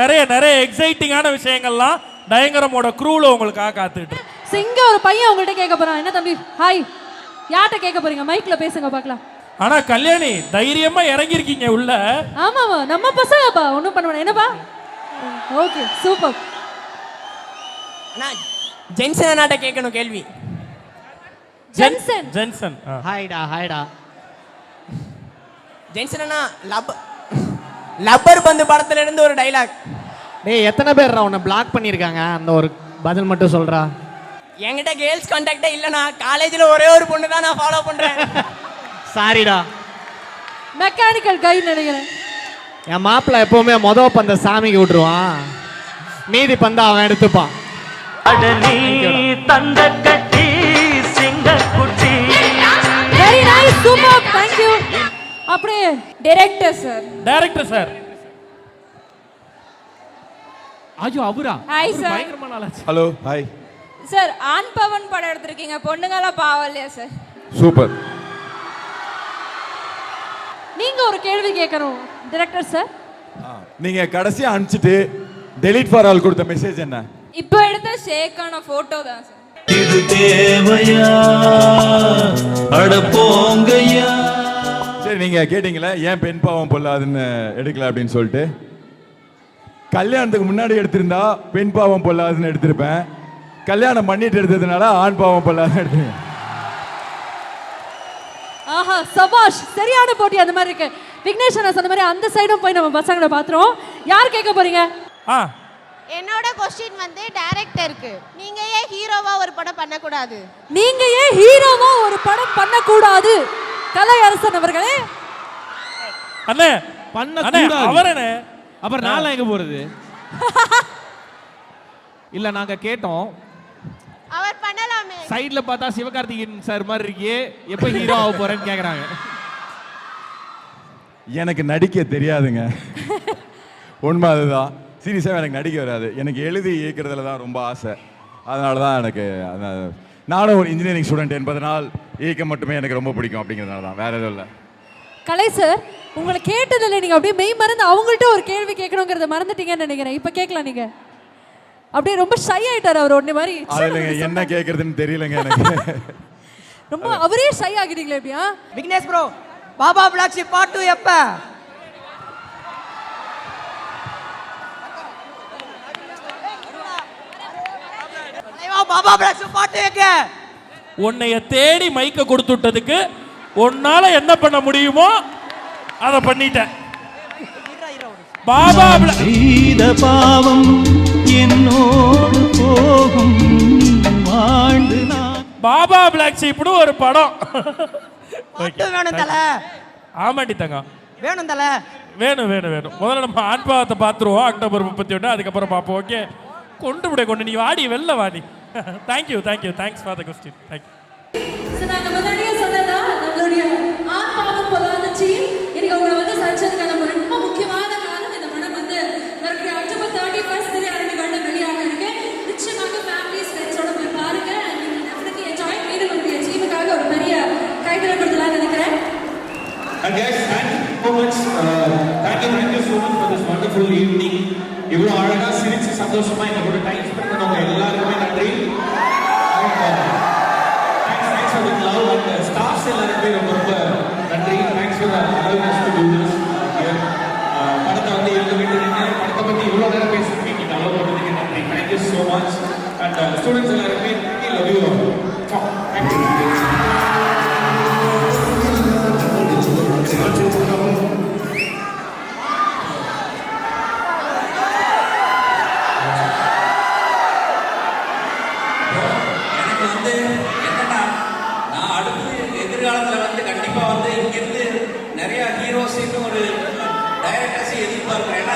நிறைய எக்ஸைட்டிங்கான விஷயங்கள்லாம் டயங்கரமோட க்ரூல உங்களுக்காக காத்துட்டு. சிங்க ஒரு பையன் உங்கள்கிட்ட கேட்க போறான். என்ன தம்பி? ஹாய், யார்கிட்ட கேட்க போறீங்க? மைக்ல பேசுங்க பார்க்கலாம். ஆனா கல்யாணி தைரியமா இறங்கி இருக்கீங்க உள்ள. ஆமாவா, நம்ம பசங்கப்பா, ஒன்றும் பண்ண வேணாம். என்னப்பா? Okay, super. ஜென்சன் அண்ணாட்ட கேட்கணும் கேள்வி. ஜென்சன். ஹாய்டா ஜென்சன் அண்ணா, லப்பர் பந்து படத்துல இருந்து ஒரு டைலாக். டேய், எத்தனை பேர் உன்னை பிளாக் பண்ணியிருக்காங்க? அந்த ஒரு பதில் மட்டும் சொல்றா. என்கிட்ட கேர்ள்ஸ் கான்டாக்டே இல்லைண்ணா, காலேஜில் ஒரே ஒரு பொண்ணு தான் நான் ஃபாலோ பண்றேன். சாரிடா. மெக்கானிக்கல் கை நினைக்கிறேன். என் மாப்பிள்ள எப்பவுமே பந்த சாமிக்கு விட்டுருவான், மீதி பந்த அவன் எடுத்துப்பான். Very nice, super, thank you. அப்படியே டைரக்டர் சார். ஐயோ, அவரா? Hi sir. பயங்கரமான ஆளாச்சு. Hello, hi sir. ஆண் பவன் படம் எடுத்திருக்கீங்க, பொண்ணுங்களாம் பாவம் இல்லையா சார்? சூப்பர். நீங்க ஒரு கேள்வி கேட்கணும் டைரக்டர் சார். நீங்க கடைசியா அனுப்பிச்சிட்டு டெலீட் ஃபார் ஆல் கொடுத்த மெசேஜ் என்ன? இப்போ எடுத்த ஷேக்கான போட்டோ தான் சார். இது தேவையா அட போங்கய்யா. சரி, நீங்க கேட்டீங்களா ஏன் பெண் பாவம் பொல்லாதுன்னு எடுக்கல அப்படின்னு சொல்லிட்டு. கல்யாணத்துக்கு முன்னாடி எடுத்திருந்தா பெண் பாவம் பொல்லாதுன்னு எடுத்திருப்பேன். கல்யாணம் பண்ணிட்டு எடுத்ததுனால ஆண் பாவம் பொல்லாதுன்னு எடுத்திருக்கேன். ஆஹா, சபாஷ், சரியான போட்டி. அந்த மாதிரி இருக்கு. விக்னேஷ் அண்ணா சொன்ன மாதிரி அந்த சைடும் போய் நம்ம பசங்களை பாத்துறோம். யார் கேட்க போறீங்க? என்னோட क्वेश्चन வந்து டைரக்டருக்கு, நீங்க ஏன் ஹீரோவா ஒரு படம் பண்ணக்கூடாது? கலை அரசன் அவர்களே. அண்ணே பண்ணக்கூடாது. அவரே அப்புறம் நான் எங்க போறது? இல்ல, நாங்க கேட்டோம். அவர் பண்ணலாமே. சைடுல பார்த்தா சிவகார்த்திகேயன் சார் மாதிரி இருக்கே, எப்ப ஹீரோ ஆக போறேன்னு கேக்குறாங்க. எனக்கு நடிக்க தெரியாதுங்க, உண்மை அதுதான். சீரியஸாக எனக்கு நடிக்க வராது. எனக்கு எழுதி இயக்கிறதுல தான் ரொம்ப ஆசை. அதனால தான் எனக்கு நானும் ஒரு இன்ஜினியரிங் ஸ்டூடெண்ட் என்பதனால் இயக்கம் மட்டுமே எனக்கு ரொம்ப பிடிக்கும் அப்படிங்கிறதுனால தான், வேற எதுவும் இல்லை. கலை சார், உங்களை கேட்டதில்லை, நீங்கள் அப்படியே மெய் மறந்து அவங்கள்ட்ட ஒரு கேள்வி கேட்கணுங்கிறத மறந்துட்டீங்கன்னு நினைக்கிறேன். இப்போ கேட்கலாம். நீங்கள் அப்படியே ரொம்ப ஷை ஆயிட்டார் அவர். ஒன்று மாதிரி என்ன கேட்கறதுன்னு தெரியலங்க எனக்கு. ரொம்ப அவரே ஷை ஆகிட்டீங்களே எப்படியா? விக்னேஷ் ப்ரோ, பாபா பிளாக்ஷி பார்ட் 2 எப்ப? பாபா பிளாக்ஷி பார்ட் 2 எங்க? உன்னைய தேடி மைக்க கொடுத்து விட்டதுக்கு உன்னால என்ன பண்ண முடியுமோ அதை பண்ணிட்டேன். பாபா செய்த பாவம் என்னோடு போகும். பாபா பிளாக் ஷீப்னு ஒரு படம். வேணும் தல, ஆமாண்டி தங்கம், வேணும் தல, வேணும் வேணும் வேணும். முதல்ல நம்ம ஆண்பாவத்தை பார்த்துருவோம் அக்டோபர் 31, அதுக்கப்புறம் பார்ப்போம். ஓகே, கொண்டு நீ வாடி, வெளில வாடி. Thank you thank you, thanks for the question. Thank you. நாங்க முன்னாடியே சொன்னதா நம்மளுடைய ஆன்பாவம் பொல்லாத டீம் இன்னைக்கு உங்களை வந்து சந்திச்சதுக்கான ரொம்ப முக்கியமான காரணம் இந்த படம் வந்து வரக்கூடிய அக்டோபர் 31 திரையரங்குகள்ல வெளியாக இருக்கு. நிச்சயமாக ஃபேமிலிஸ் ஃப்ரெண்ட்ஸோட போய் பாருங்க. Definitely enjoy. மீண்டும் உங்களுடைய டீமுக்காக ஒரு பெரிய கைதட்டல் கொடுக்கலாம்னு நினைக்கிறேன். And guys, thank you so much. Thank you so much for this wonderful evening. இவ்வளோ அழகா சிரிச்சு சந்தோஷமா எங்க கூட டைம் ஸ்பெண்ட் பண்ணவங்க எல்லாருக்குமே நன்றி. Thanks for the love and staffs எல்லாருக்குமே ரொம்ப நன்றி. Thanks for allowing us to do this here. படத்தை வந்து எழுத வேண்டிய படத்தை பத்தி இவ்வளோ நேரம் பேசிருக்கீங்க, நல்லா போட்டதுக்கு நன்றி. Thank you so much. And students எல்லாருக்குமே love you all. Thank you. எனக்கு வந்து என்னன்னா, நான் அடுத்து எதிர்காலத்தில் வந்து கண்டிப்பாக வந்து இங்கேருந்து நிறைய ஹீரோஸையும் ஒரு டைரக்டர்ஸையும் எதிர்பார்க்குறேன். ஏன்னா